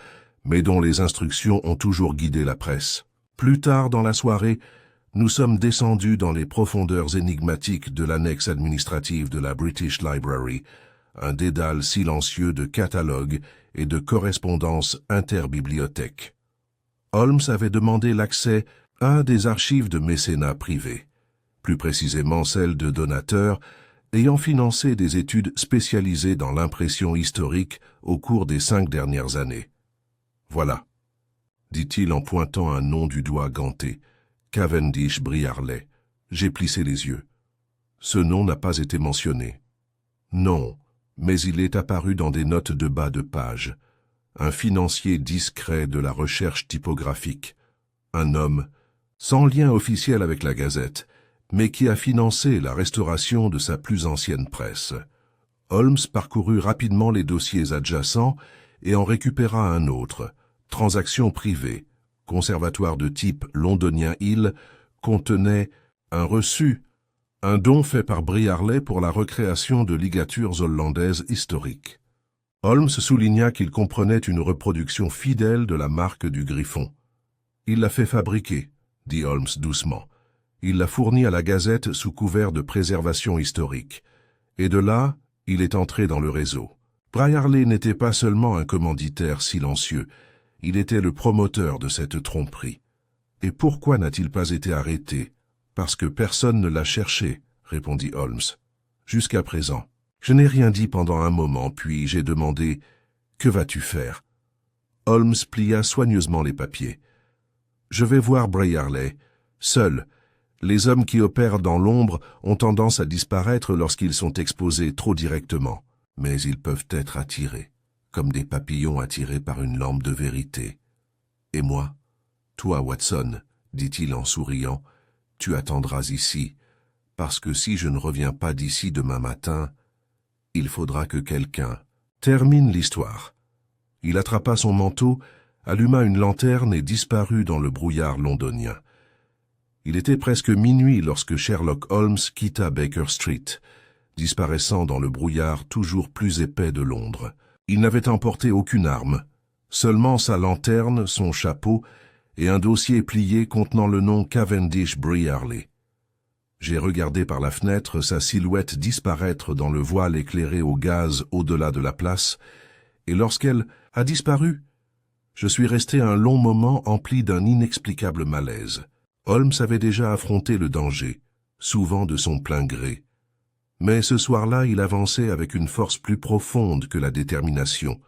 mais dont les instructions ont toujours guidé la presse. Plus tard dans la soirée, nous sommes descendus dans les profondeurs énigmatiques de l'annexe administrative de la British Library, un dédale silencieux de catalogues et de correspondances interbibliothèques. Holmes avait demandé l'accès à un des archives de mécénat privés, plus précisément celles de donateurs ayant financé des études spécialisées dans l'impression historique au cours des 5 dernières années. Voilà, dit-il en pointant un nom du doigt ganté, Cavendish Briarley. J'ai plissé les yeux. Ce nom n'a pas été mentionné. Non, mais il est apparu dans des notes de bas de page. Un financier discret de la recherche typographique. Un homme, sans lien officiel avec la Gazette, mais qui a financé la restauration de sa plus ancienne presse. Holmes parcourut rapidement les dossiers adjacents et en récupéra un autre. Transaction privée, conservatoire de type londonien Hill, contenait un reçu, un don fait par Briarley pour la recréation de ligatures hollandaises historiques. Holmes souligna qu'il comprenait une reproduction fidèle de la marque du griffon. Il l'a fait fabriquer, dit Holmes doucement. Il l'a fourni à la Gazette sous couvert de préservation historique. Et de là, il est entré dans le réseau. Briarley n'était pas seulement un commanditaire silencieux, il était le promoteur de cette tromperie. Et pourquoi n'a-t-il pas été arrêté? Parce que personne ne l'a cherché, répondit Holmes. Jusqu'à présent. Je n'ai rien dit pendant un moment, puis j'ai demandé « Que vas-tu faire ?» Holmes plia soigneusement les papiers. « Je vais voir Briarley. Seul. Les hommes qui opèrent dans l'ombre ont tendance à disparaître lorsqu'ils sont exposés trop directement, mais ils peuvent être attirés, comme des papillons attirés par une lampe de vérité. Et moi, toi, Watson, dit-il en souriant, tu attendras ici, parce que si je ne reviens pas d'ici demain matin, il faudra que quelqu'un termine l'histoire. » Il attrapa son manteau, alluma une lanterne et disparut dans le brouillard londonien. Il était presque minuit lorsque Sherlock Holmes quitta Baker Street, disparaissant dans le brouillard toujours plus épais de Londres. Il n'avait emporté aucune arme, seulement sa lanterne, son chapeau et un dossier plié contenant le nom Cavendish Briarley. J'ai regardé par la fenêtre sa silhouette disparaître dans le voile éclairé au gaz au-delà de la place, et lorsqu'elle a disparu, je suis resté un long moment empli d'un inexplicable malaise. Holmes avait déjà affronté le danger, souvent de son plein gré. Mais ce soir-là, il avançait avec une force plus profonde que la détermination,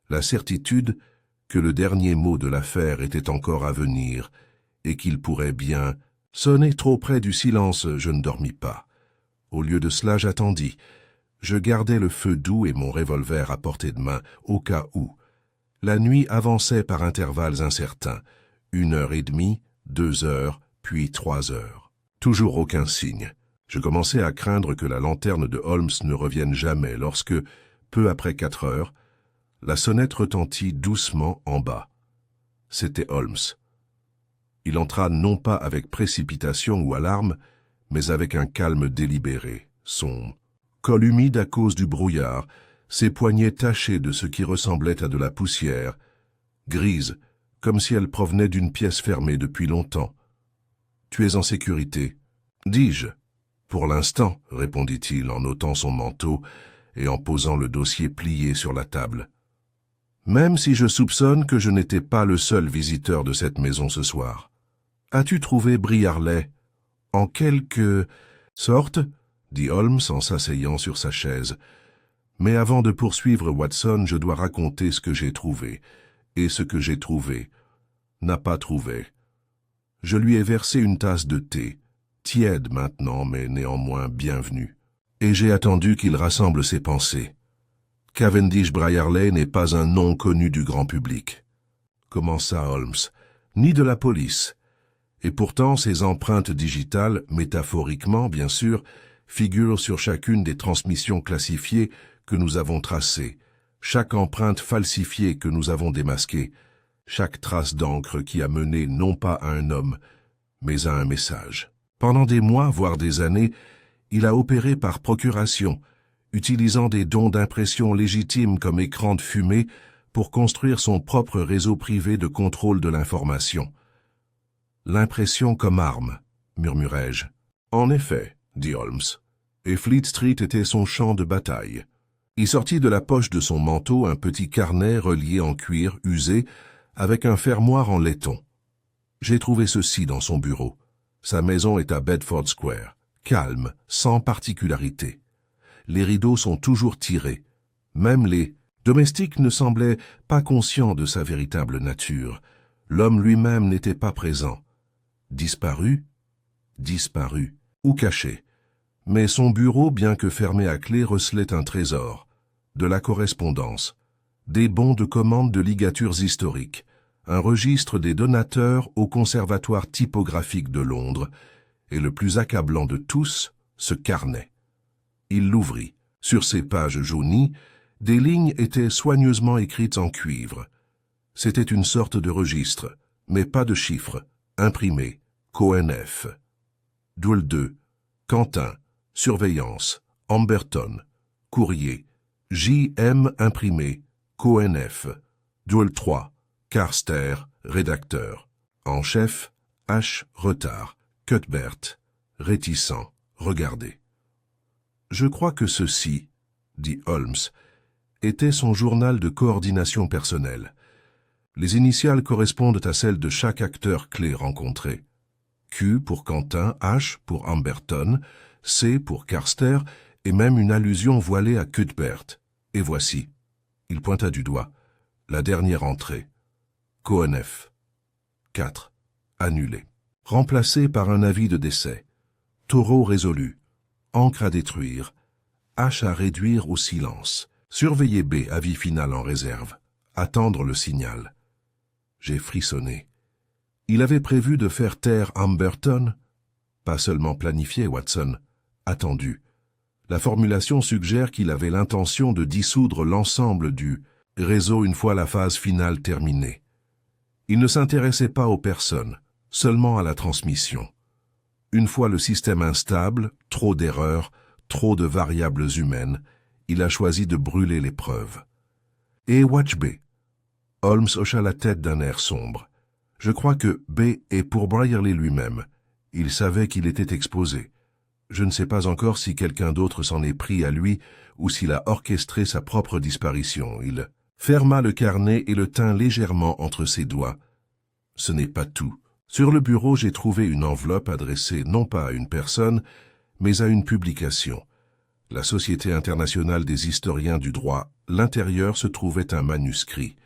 la certitude que le dernier mot de l'affaire était encore à venir, et qu'il pourrait bien sonner. Trop près du silence, je ne dormis pas. Au lieu de cela, j'attendis. Je gardais le feu doux et mon revolver à portée de main, au cas où. La nuit avançait par intervalles incertains, 1h30, 2 heures, puis 3 heures. Toujours aucun signe. Je commençais à craindre que la lanterne de Holmes ne revienne jamais lorsque, peu après 4 heures, la sonnette retentit doucement en bas. C'était Holmes. Il entra non pas avec précipitation ou alarme, mais avec un calme délibéré. Son col humide à cause du brouillard, ses poignets tachés de ce qui ressemblait à de la poussière, grise, comme si elle provenait d'une pièce fermée depuis longtemps. « Tu es en sécurité ?» dis-je. « Pour l'instant, » répondit-il en ôtant son manteau et en posant le dossier plié sur la table. « Même si je soupçonne que je n'étais pas le seul visiteur de cette maison ce soir. As-tu trouvé Briarley? En quelque sorte, dit Holmes en s'asseyant sur sa chaise. Mais avant de poursuivre Watson, je dois raconter ce que j'ai trouvé. Et ce que j'ai trouvé n'a pas trouvé. Je lui ai versé une tasse de thé, tiède maintenant, mais néanmoins bienvenue. Et j'ai attendu qu'il rassemble ses pensées. Cavendish Brierley n'est pas un nom connu du grand public. Comment ça, Holmes? Ni de la police. Et pourtant, ses empreintes digitales, métaphoriquement bien sûr, figurent sur chacune des transmissions classifiées que nous avons tracées, chaque empreinte falsifiée que nous avons démasquée, chaque trace d'encre qui a mené non pas à un homme, mais à un message. Pendant des mois, voire des années, il a opéré par procuration, utilisant des dons d'impression légitimes comme écran de fumée pour construire son propre réseau privé de contrôle de l'information. L'impression comme arme, murmurai-je. En effet, dit Holmes, et Fleet Street était son champ de bataille. Il sortit de la poche de son manteau un petit carnet relié en cuir usé avec un fermoir en laiton. J'ai trouvé ceci dans son bureau. Sa maison est à Bedford Square, calme, sans particularité. Les rideaux sont toujours tirés. Même les domestiques ne semblaient pas conscients de sa véritable nature. L'homme lui-même n'était pas présent. Disparu? Disparu. Ou caché. Mais son bureau, bien que fermé à clé, recelait un trésor. De la correspondance. Des bons de commande de ligatures historiques. Un registre des donateurs au Conservatoire typographique de Londres. Et le plus accablant de tous, ce carnet. Il l'ouvrit. Sur ces pages jaunies, des lignes étaient soigneusement écrites en cuivre. C'était une sorte de registre, mais pas de chiffres. Imprimé. Cohen-F. Double 2. Quentin. Surveillance. Amberton. Courrier. J.M. imprimé. Cohen-F. Double 3. Carster. Rédacteur. En chef. H. Retard. Cuthbert. Réticent. Regardez. Je crois que ceci, dit Holmes, était son journal de coordination personnelle. Les initiales correspondent à celles de chaque acteur clé rencontré. Q pour Quentin, H pour Amberton, C pour Carster, et même une allusion voilée à Cuthbert. Et voici, il pointa du doigt, la dernière entrée. Cohen-F. 4. Annulé. Remplacé par un avis de décès. Taureau résolu. Encre à détruire. H à réduire au silence. Surveiller B, avis final en réserve. Attendre le signal. J'ai frissonné. Il avait prévu de faire taire Amberton? Pas seulement planifié, Watson. Attendu. La formulation suggère qu'il avait l'intention de dissoudre l'ensemble du réseau une fois la phase finale terminée. Il ne s'intéressait pas aux personnes, seulement à la transmission. Une fois le système instable, trop d'erreurs, trop de variables humaines, il a choisi de brûler les preuves. Et Watch B. Holmes hocha la tête d'un air sombre. Je crois que B est pour Brierley lui-même. Il savait qu'il était exposé. Je ne sais pas encore si quelqu'un d'autre s'en est pris à lui ou s'il a orchestré sa propre disparition. Il ferma le carnet et le tint légèrement entre ses doigts. Ce n'est pas tout. Sur le bureau, j'ai trouvé une enveloppe adressée non pas à une personne, mais à une publication. La Société internationale des historiens du droit. L'intérieur se trouvait un manuscrit.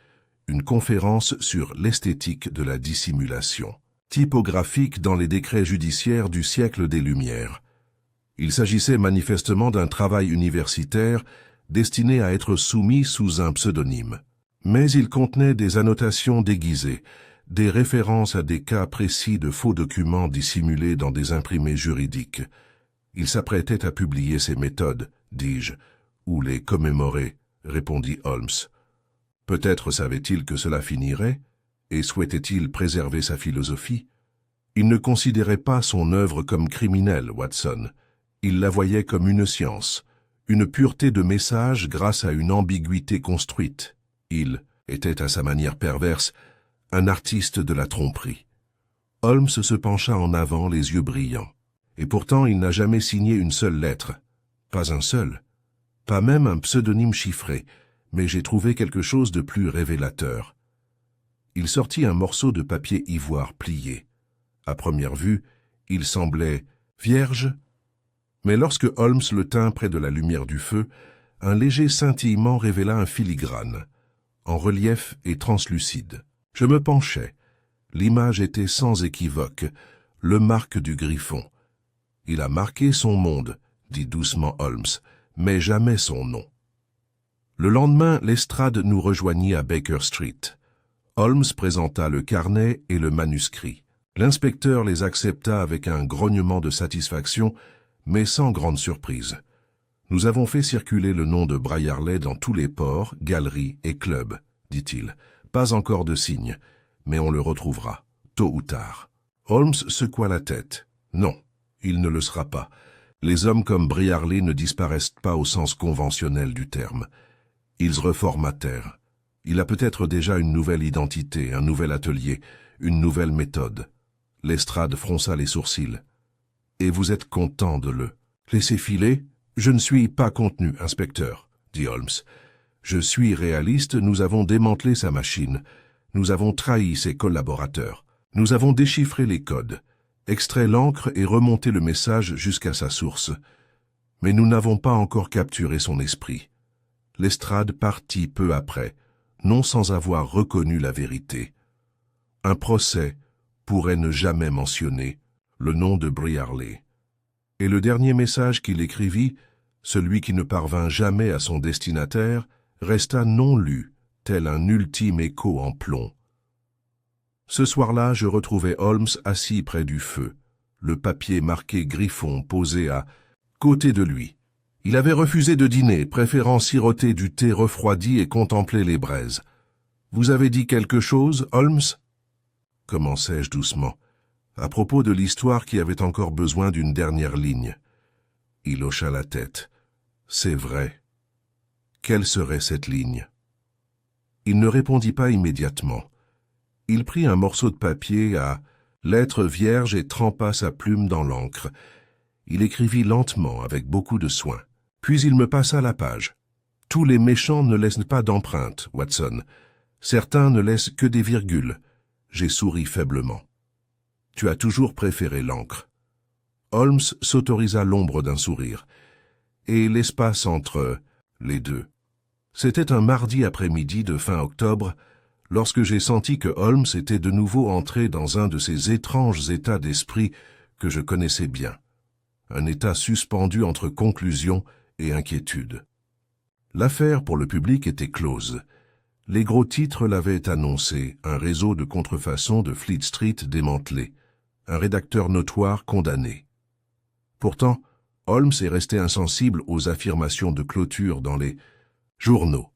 Une conférence sur l'esthétique de la dissimulation. Typographique dans les décrets judiciaires du siècle des Lumières. Il s'agissait manifestement d'un travail universitaire destiné à être soumis sous un pseudonyme. Mais il contenait des annotations déguisées, des références à des cas précis de faux documents dissimulés dans des imprimés juridiques. Il s'apprêtait à publier ses méthodes, dis-je, ou les commémorer, répondit Holmes. Peut-être savait-il que cela finirait, et souhaitait-il préserver sa philosophie? Il ne considérait pas son œuvre comme criminelle, Watson. Il la voyait comme une science, une pureté de message grâce à une ambiguïté construite. Il était, à sa manière perverse, un artiste de la tromperie. Holmes se pencha en avant, les yeux brillants. Et pourtant, il n'a jamais signé une seule lettre. Pas un seul. Pas même un pseudonyme chiffré. Mais j'ai trouvé quelque chose de plus révélateur. Il sortit un morceau de papier ivoire plié. À première vue, il semblait vierge. Mais lorsque Holmes le tint près de la lumière du feu, Un léger scintillement révéla un filigrane, en relief et translucide. Je me penchai. L'image était sans équivoque, le marque du griffon. Il a marqué son monde, dit doucement Holmes, mais jamais son nom. Le lendemain, Lestrade nous rejoignit à Baker Street. Holmes présenta le carnet et le manuscrit. L'inspecteur les accepta avec un grognement de satisfaction, mais sans grande surprise. Nous avons fait circuler le nom de Brierley dans tous les ports, galeries et clubs, dit-il. Pas encore de signe, mais on le retrouvera, tôt ou tard. Holmes secoua la tête. Non, il ne le sera pas. Les hommes comme Brierley ne disparaissent pas au sens conventionnel du terme. Ils reformatèrent. Il a peut-être déjà une nouvelle identité, un nouvel atelier, une nouvelle méthode. Lestrade fronça les sourcils. Et vous êtes content de le laisser filer? Je ne suis pas contenu, inspecteur, dit Holmes. Je suis réaliste, nous avons démantelé sa machine. Nous avons trahi ses collaborateurs. Nous avons déchiffré les codes, extrait l'encre et remonté le message jusqu'à sa source. Mais nous n'avons pas encore capturé son esprit. Lestrade partit peu après, non sans avoir reconnu la vérité. Un procès pourrait ne jamais mentionner le nom de Brierley. Et le dernier message qu'il écrivit, celui qui ne parvint jamais à son destinataire, resta non lu, tel un ultime écho en plomb. Ce soir-là, je retrouvai Holmes assis près du feu, le papier marqué Griffon posé à côté de lui. Il avait refusé de dîner, préférant siroter du thé refroidi et contempler les braises. « Vous avez dit quelque chose, Holmes » commençai-je doucement, à propos de l'histoire qui avait encore besoin d'une dernière ligne. Il hocha la tête. « C'est vrai. Quelle serait cette ligne ?» Il ne répondit pas immédiatement. Il prit un morceau de papier à lettres vierges et trempa sa plume dans l'encre. Il écrivit lentement, avec beaucoup de soin. Puis il me passa la page. « Tous les méchants ne laissent pas d'empreinte, Watson. Certains ne laissent que des virgules. » J'ai souri faiblement. « Tu as toujours préféré l'encre. » Holmes s'autorisa l'ombre d'un sourire. Et l'espace entre les deux. C'était un mardi après-midi de fin octobre, lorsque j'ai senti que Holmes était de nouveau entré dans un de ces étranges états d'esprit que je connaissais bien. Un état suspendu entre conclusion et inquiétude. L'affaire pour le public était close. Les gros titres l'avaient annoncé, un réseau de contrefaçon de Fleet Street démantelé, un rédacteur notoire condamné. Pourtant, Holmes est resté insensible aux affirmations de clôture dans les journaux.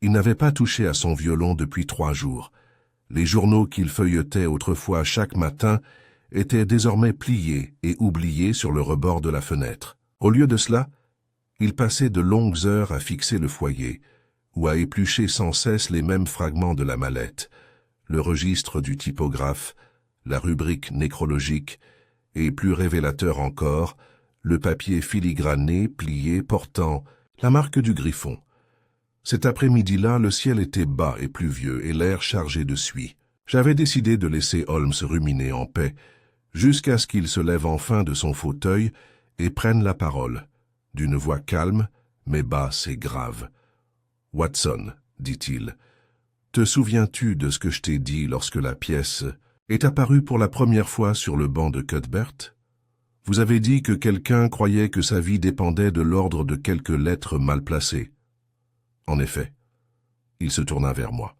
Il n'avait pas touché à son violon depuis 3 jours. Les journaux qu'il feuilletait autrefois chaque matin étaient désormais pliés et oubliés sur le rebord de la fenêtre. Au lieu de cela, il passait de longues heures à fixer le foyer, ou à éplucher sans cesse les mêmes fragments de la mallette, le registre du typographe, la rubrique nécrologique, et plus révélateur encore, le papier filigrané, plié, portant la marque du griffon. Cet après-midi-là, le ciel était bas et pluvieux et l'air chargé de suie. J'avais décidé de laisser Holmes ruminer en paix, jusqu'à ce qu'il se lève enfin de son fauteuil et prenne la parole, d'une voix calme, mais basse et grave. « Watson, dit-il, te souviens-tu de ce que je t'ai dit lorsque la pièce est apparue pour la première fois sur le banc de Cuthbert? Vous avez dit que quelqu'un croyait que sa vie dépendait de l'ordre de quelques lettres mal placées. En effet, il se tourna vers moi,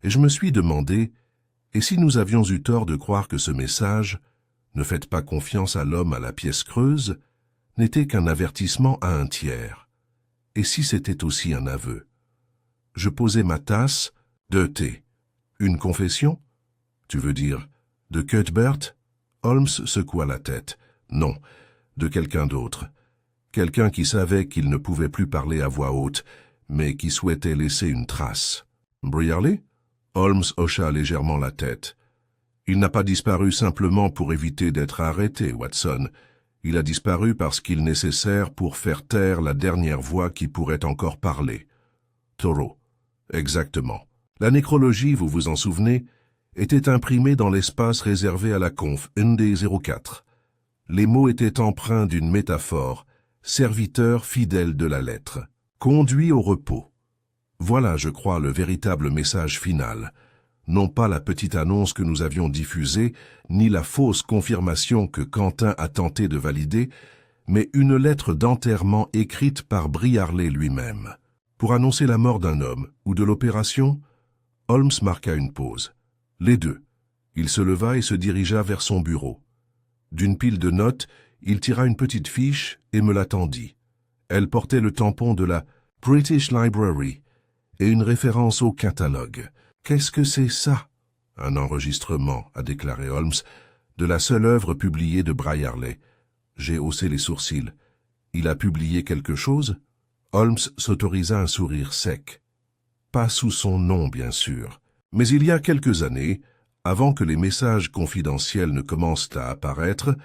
et je me suis demandé, et si nous avions eu tort de croire que ce message, ne faites pas confiance à l'homme à la pièce creuse, n'était qu'un avertissement à un tiers, et si c'était aussi un aveu? Je posai ma tasse de thé. Une confession? Tu veux dire de Cuthbert? Holmes secoua la tête. Non, de quelqu'un d'autre. Quelqu'un qui savait qu'il ne pouvait plus parler à voix haute, mais qui souhaitait laisser une trace. Brierley? Holmes hocha légèrement la tête. Il n'a pas disparu simplement pour éviter d'être arrêté, Watson. Il a disparu parce qu'il est nécessaire pour faire taire la dernière voix qui pourrait encore parler. Thoreau. Exactement. La nécrologie, vous vous en souvenez, était imprimée dans l'espace réservé à la conf ND04. Les mots étaient empreints d'une métaphore, serviteur fidèle de la lettre. Conduit au repos. Voilà, je crois, le véritable message final. Non pas la petite annonce que nous avions diffusée, ni la fausse confirmation que Quentin a tenté de valider, mais une lettre d'enterrement écrite par Briarley lui-même. Pour annoncer la mort d'un homme ou de l'opération, Holmes marqua une pause. Les deux. Il se leva et se dirigea vers son bureau. D'une pile de notes, il tira une petite fiche et me la tendit. Elle portait le tampon de la British Library et une référence au catalogue. « Qu'est-ce que c'est ça ?» « Un enregistrement, a déclaré Holmes, de la seule œuvre publiée de Briarley. J'ai haussé les sourcils. Il a publié quelque chose ? Holmes s'autorisa un sourire sec. Pas sous son nom, bien sûr. Mais il y a quelques années, avant que les messages confidentiels ne commencent à apparaître,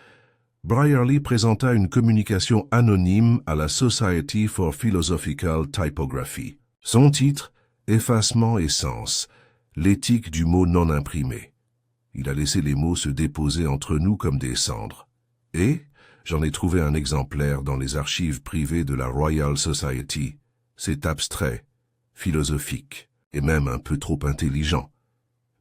Briarley présenta une communication anonyme à la Society for Philosophical Typography. Son titre, Effacement et sens, l'éthique du mot non imprimé. Il a laissé les mots se déposer entre nous comme des cendres. Et j'en ai trouvé un exemplaire dans les archives privées de la Royal Society. C'est abstrait, philosophique, et même un peu trop intelligent.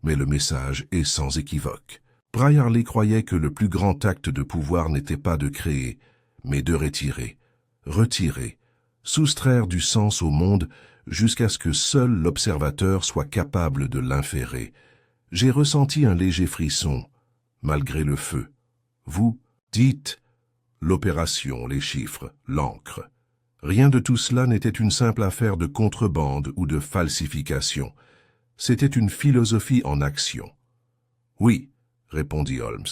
Mais le message est sans équivoque. Briarley croyait que le plus grand acte de pouvoir n'était pas de créer, mais de retirer, soustraire du sens au monde jusqu'à ce que seul l'observateur soit capable de l'inférer. J'ai ressenti un léger frisson, malgré le feu. Vous dites l'opération, les chiffres, l'encre. Rien de tout cela n'était une simple affaire de contrebande ou de falsification. C'était une philosophie en action. Oui, répondit Holmes.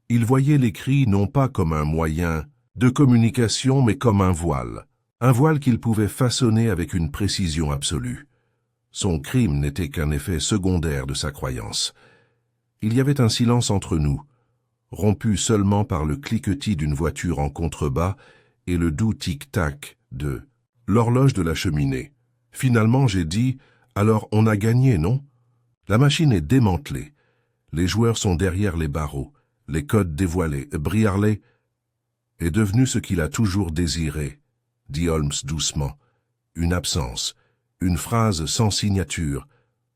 Il voyait l'écrit non pas comme un moyen de communication, mais comme un voile qu'il pouvait façonner avec une précision absolue. Son crime n'était qu'un effet secondaire de sa croyance. Il y avait un silence entre nous, rompu seulement par le cliquetis d'une voiture en contrebas et le doux tic-tac de l'horloge de la cheminée. Finalement, j'ai dit « Alors on a gagné, non ?» La machine est démantelée. Les joueurs sont derrière les barreaux, les codes dévoilés. Briarley est devenu ce qu'il a toujours désiré, dit Holmes doucement. Une absence, une phrase sans signature,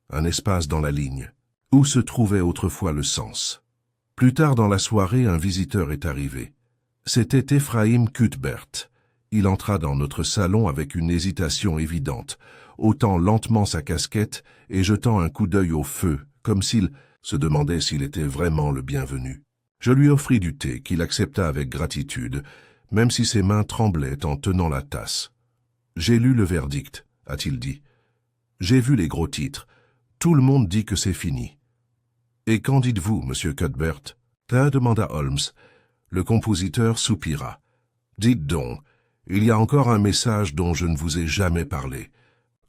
un espace dans la ligne. Où se trouvait autrefois le sens? Plus tard dans la soirée, un visiteur est arrivé. C'était Ephraim Cuthbert. Il entra dans notre salon avec une hésitation évidente, ôtant lentement sa casquette et jetant un coup d'œil au feu, comme s'il se demandait s'il était vraiment le bienvenu. Je lui offris du thé, qu'il accepta avec gratitude, même si ses mains tremblaient en tenant la tasse. « J'ai lu le verdict », a-t-il dit. « J'ai vu les gros titres. Tout le monde dit que c'est fini. »« Et qu'en dites-vous, monsieur Cuthbert ?» demanda Holmes. Le compositeur soupira. « Dites donc, il y a encore un message dont je ne vous ai jamais parlé. »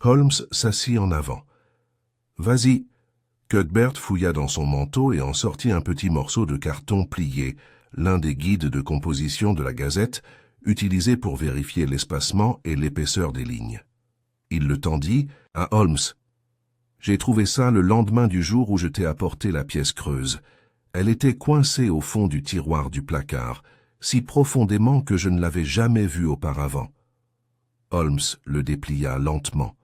Holmes s'assit en avant. « Vas-y. » Cuthbert fouilla dans son manteau et en sortit un petit morceau de carton plié, l'un des guides de composition de la Gazette, utilisé pour vérifier l'espacement et l'épaisseur des lignes. Il le tendit à Holmes. « J'ai trouvé ça le lendemain du jour où je t'ai apporté la pièce creuse. Elle était coincée au fond du tiroir du placard, si profondément que je ne l'avais jamais vue auparavant. » Holmes le déplia lentement.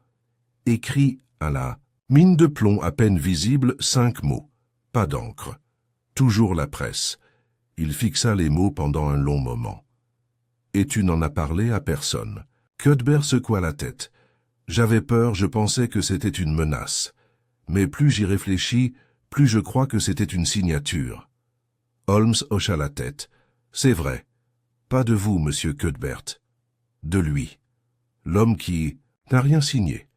Écrit à la mine de plomb à peine visible, 5 mots. Pas d'encre. Toujours la presse. Il fixa les mots pendant un long moment. « Et tu n'en as parlé à personne. » Cuthbert secoua la tête. « J'avais peur, je pensais que c'était une menace. Mais plus j'y réfléchis, plus je crois que c'était une signature. » Holmes hocha la tête. « C'est vrai. Pas de vous, monsieur Cuthbert. De lui. L'homme qui n'a rien signé. »«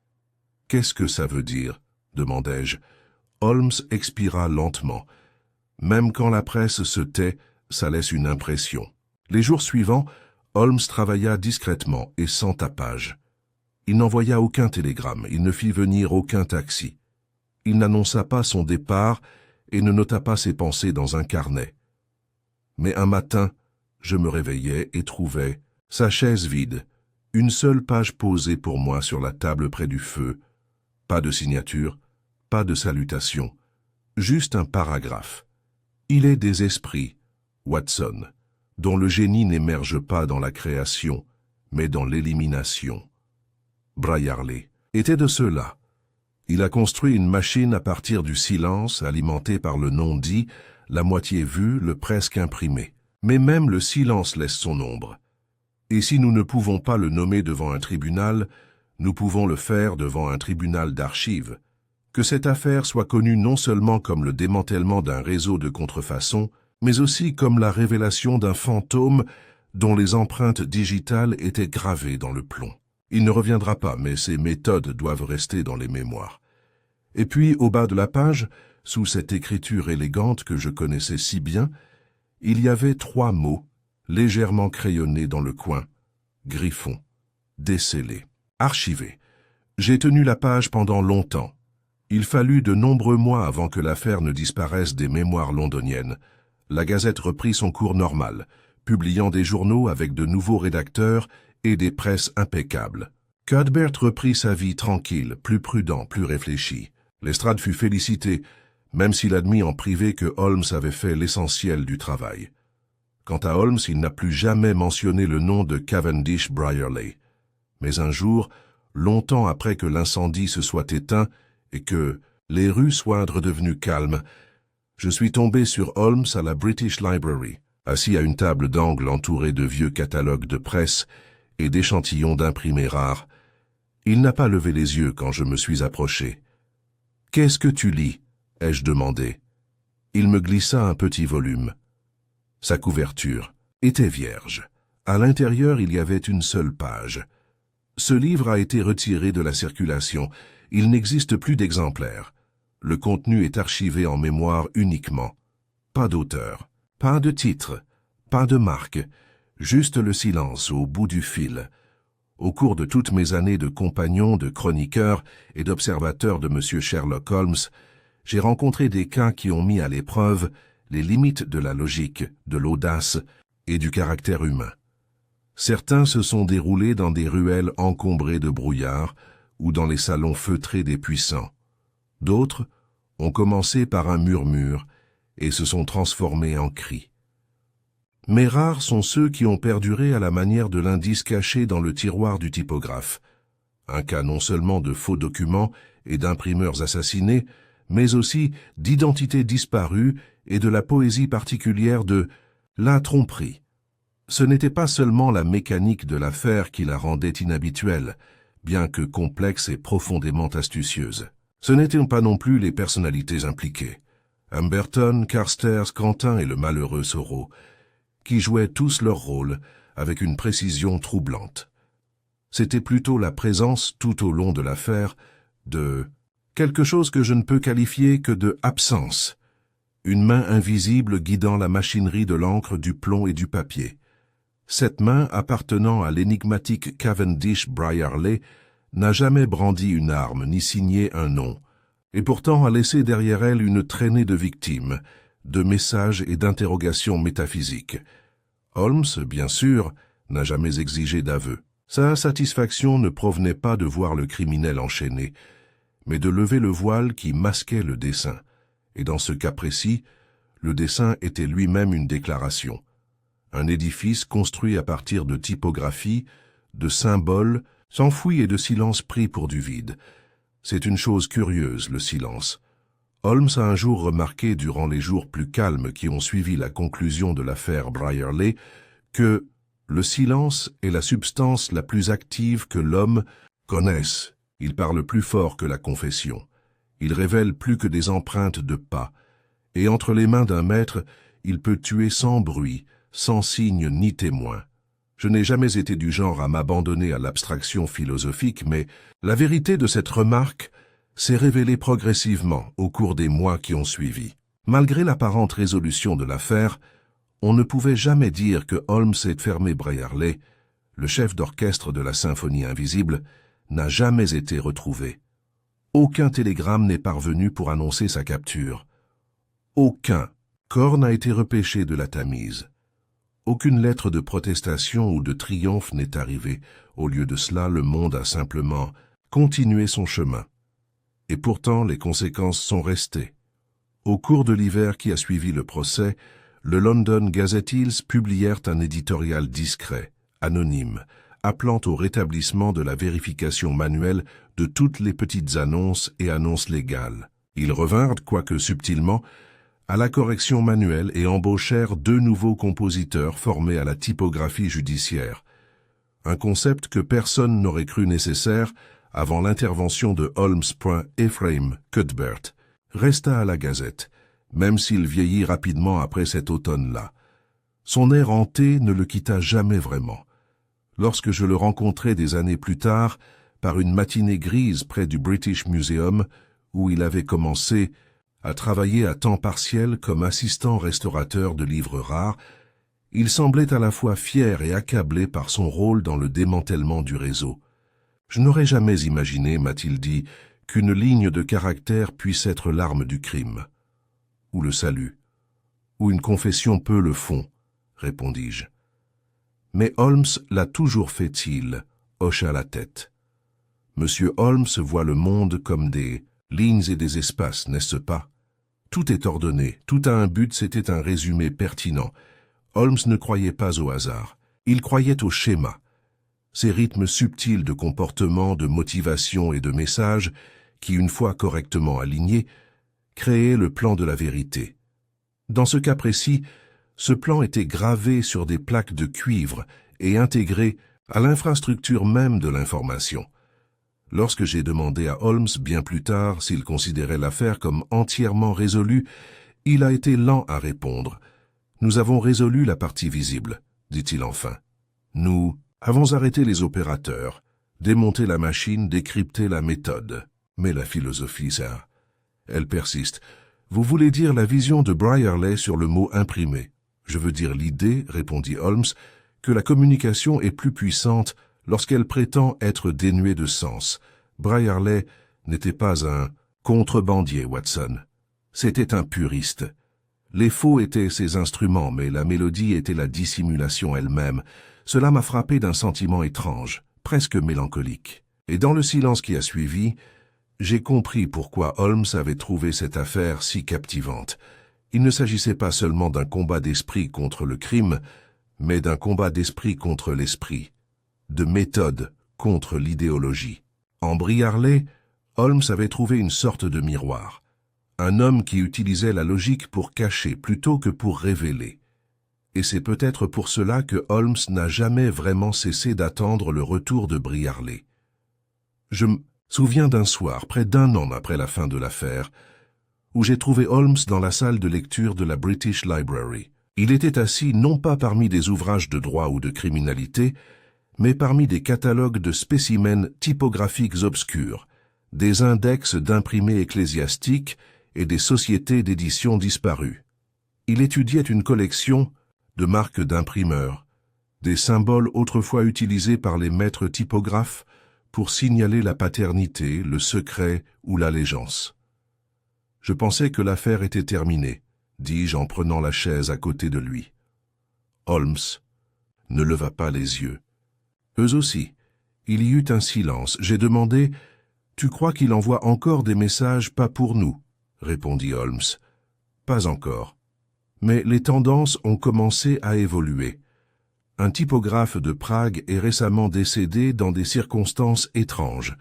Qu'est-ce que ça veut dire ?» demandai-je. Holmes expira lentement. Même quand la presse se tait, ça laisse une impression. Les jours suivants, Holmes travailla discrètement et sans tapage. Il n'envoya aucun télégramme, il ne fit venir aucun taxi. Il n'annonça pas son départ et ne nota pas ses pensées dans un carnet. Mais un matin, je me réveillai et trouvai sa chaise vide, une seule page posée pour moi sur la table près du feu. Pas de signature, pas de salutation, juste un paragraphe. Il est des esprits, Watson, dont le génie n'émerge pas dans la création, mais dans l'élimination. Brierley, était de ceux-là. Il a construit une machine à partir du silence, alimentée par le non-dit, la moitié vue, le presque imprimé. Mais même le silence laisse son ombre. Et si nous ne pouvons pas le nommer devant un tribunal, nous pouvons le faire devant un tribunal d'archives. Que cette affaire soit connue non seulement comme le démantèlement d'un réseau de contrefaçon, mais aussi comme la révélation d'un fantôme dont les empreintes digitales étaient gravées dans le plomb. Il ne reviendra pas, mais ses méthodes doivent rester dans les mémoires. Et puis, au bas de la page, sous cette écriture élégante que je connaissais si bien, il y avait 3 mots, légèrement crayonnés dans le coin. Griffon, décellé, archivé. J'ai tenu la page pendant longtemps. Il fallut de nombreux mois avant que l'affaire ne disparaisse des mémoires londoniennes. La Gazette reprit son cours normal, publiant des journaux avec de nouveaux rédacteurs et des presses impeccables. Cuthbert reprit sa vie tranquille, plus prudent, plus réfléchi. Lestrade fut félicité, même s'il admit en privé que Holmes avait fait l'essentiel du travail. Quant à Holmes, il n'a plus jamais mentionné le nom de Cavendish Brierley. Mais un jour, longtemps après que l'incendie se soit éteint et que les rues soient redevenues calmes, je suis tombé sur Holmes à la British Library, assis à une table d'angle entourée de vieux catalogues de presse et d'échantillons d'imprimés rares. Il n'a pas levé les yeux quand je me suis approché. « Qu'est-ce que tu lis ?» ai-je demandé. Il me glissa un petit volume. Sa couverture était vierge. À l'intérieur, il y avait une seule page. Ce livre a été retiré de la circulation. Il n'existe plus d'exemplaires. Le contenu est archivé en mémoire uniquement. Pas d'auteur, pas de titre, pas de marque, juste le silence au bout du fil. Au cours de toutes mes années de compagnon, de chroniqueur et d'observateur de M. Sherlock Holmes, j'ai rencontré des cas qui ont mis à l'épreuve les limites de la logique, de l'audace et du caractère humain. Certains se sont déroulés dans des ruelles encombrées de brouillard ou dans les salons feutrés des puissants. D'autres ont commencé par un murmure et se sont transformés en cris. Mais rares sont ceux qui ont perduré à la manière de l'indice caché dans le tiroir du typographe. Un cas non seulement de faux documents et d'imprimeurs assassinés, mais aussi d'identités disparues et de la poésie particulière de la tromperie. Ce n'était pas seulement la mécanique de l'affaire qui la rendait inhabituelle, bien que complexe et profondément astucieuse. Ce n'étaient pas non plus les personnalités impliquées. Humberton, Carstairs, Quentin et le malheureux Soro, qui jouaient tous leur rôle avec une précision troublante. C'était plutôt la présence tout au long de l'affaire de quelque chose que je ne peux qualifier que de absence, une main invisible guidant la machinerie de l'encre, du plomb et du papier. Cette main, appartenant à l'énigmatique Cavendish Brierley, n'a jamais brandi une arme ni signé un nom, et pourtant a laissé derrière elle une traînée de victimes, de messages et d'interrogations métaphysiques. Holmes, bien sûr, n'a jamais exigé d'aveu. Sa satisfaction ne provenait pas de voir le criminel enchaîné, mais de lever le voile qui masquait le dessin. Et dans ce cas précis, le dessin était lui-même une déclaration. Un édifice construit à partir de typographies, de symboles, s'enfouit et de silence pris pour du vide. C'est une chose curieuse, le silence. Holmes a un jour remarqué, durant les jours plus calmes qui ont suivi la conclusion de l'affaire Brierley, que le silence est la substance la plus active que l'homme connaisse. Il parle plus fort que la confession. Il révèle plus que des empreintes de pas. Et entre les mains d'un maître, il peut tuer sans bruit, sans signe ni témoin. Je n'ai jamais été du genre à m'abandonner à l'abstraction philosophique, mais la vérité de cette remarque s'est révélée progressivement au cours des mois qui ont suivi. Malgré l'apparente résolution de l'affaire, on ne pouvait jamais dire que Holmes ait fermé Brierley. Le chef d'orchestre de la Symphonie invisible n'a jamais été retrouvé. Aucun télégramme n'est parvenu pour annoncer sa capture. Aucun corps n'a été repêché de la Tamise. Aucune lettre de protestation ou de triomphe n'est arrivée. Au lieu de cela, le monde a simplement continué son chemin. Et pourtant, les conséquences sont restées. Au cours de l'hiver qui a suivi le procès, le London Gazette Hills publièrent un éditorial discret, anonyme, appelant au rétablissement de la vérification manuelle de toutes les petites annonces et annonces légales. Ils revinrent, quoique subtilement, à la correction manuelle et embauchèrent 2 nouveaux compositeurs formés à la typographie judiciaire. Un concept que personne n'aurait cru nécessaire avant l'intervention de Holmes. Ephraim Cuthbert resta à la Gazette, même s'il vieillit rapidement après cet automne-là. Son air hanté ne le quitta jamais vraiment. Lorsque je le rencontrai des années plus tard, par une matinée grise près du British Museum, où il avait commencé à travailler à temps partiel comme assistant restaurateur de livres rares, il semblait à la fois fier et accablé par son rôle dans le démantèlement du réseau. « Je n'aurais jamais imaginé, m'a-t-il dit, qu'une ligne de caractère puisse être l'arme du crime. Ou le salut. Ou une confession peut le fond, répondis-je. Mais Holmes l'a toujours fait-il, hocha la tête. Monsieur Holmes voit le monde comme des lignes et des espaces, n'est-ce pas? Tout est ordonné, tout a un but, c'était un résumé pertinent. Holmes ne croyait pas au hasard, il croyait au schéma. Ces rythmes subtils de comportement, de motivation et de message, qui, une fois correctement alignés, créaient le plan de la vérité. Dans ce cas précis, ce plan était gravé sur des plaques de cuivre et intégré à l'infrastructure même de l'information. Lorsque j'ai demandé à Holmes bien plus tard s'il considérait l'affaire comme entièrement résolue, il a été lent à répondre. « Nous avons résolu la partie visible, dit-il enfin. Nous avons arrêté les opérateurs, démonté la machine, décrypté la méthode. Mais la philosophie, ça, elle persiste. Vous voulez dire la vision de Brierley sur le mot imprimé. Je veux dire l'idée, répondit Holmes, que la communication est plus puissante lorsqu'elle prétend être dénuée de sens. Brierley n'était pas un contrebandier, Watson. C'était un puriste. Les faux étaient ses instruments, mais la mélodie était la dissimulation elle-même. Cela m'a frappé d'un sentiment étrange, presque mélancolique. Et dans le silence qui a suivi, j'ai compris pourquoi Holmes avait trouvé cette affaire si captivante. Il ne s'agissait pas seulement d'un combat d'esprit contre le crime, mais d'un combat d'esprit contre l'esprit, de méthode contre l'idéologie. En Brierley, Holmes avait trouvé une sorte de miroir, un homme qui utilisait la logique pour cacher plutôt que pour révéler. Et c'est peut-être pour cela que Holmes n'a jamais vraiment cessé d'attendre le retour de Brierley. Je me souviens d'un soir, près d'1 an après la fin de l'affaire, où j'ai trouvé Holmes dans la salle de lecture de la British Library. Il était assis non pas parmi des ouvrages de droit ou de criminalité, mais parmi des catalogues de spécimens typographiques obscurs, des index d'imprimés ecclésiastiques et des sociétés d'édition disparues. Il étudiait une collection de marques d'imprimeurs, des symboles autrefois utilisés par les maîtres typographes pour signaler la paternité, le secret ou l'allégeance. Je pensais que l'affaire était terminée, dis-je en prenant la chaise à côté de lui. Holmes ne leva pas les yeux. Eux aussi. Il y eut un silence. J'ai demandé « Tu crois qu'il envoie encore des messages pas pour nous ?» répondit Holmes. « Pas encore. Mais les tendances ont commencé à évoluer. Un typographe de Prague est récemment décédé dans des circonstances étranges.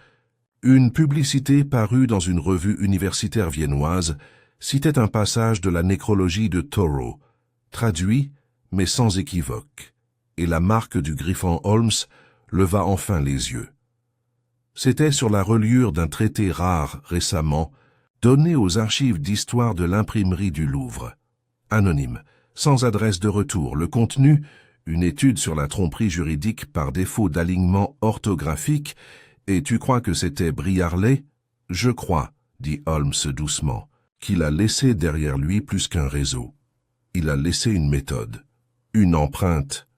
Une publicité parue dans une revue universitaire viennoise citait un passage de la nécrologie de Thoreau, traduit mais sans équivoque, et la marque du griffon Holmes leva enfin les yeux. C'était sur la reliure d'un traité rare récemment, donné aux archives d'histoire de l'imprimerie du Louvre. Anonyme, sans adresse de retour, le contenu, une étude sur la tromperie juridique par défaut d'alignement orthographique, et tu crois que c'était Brierley? Je crois, dit Holmes doucement, qu'il a laissé derrière lui plus qu'un réseau. Il a laissé une méthode, une empreinte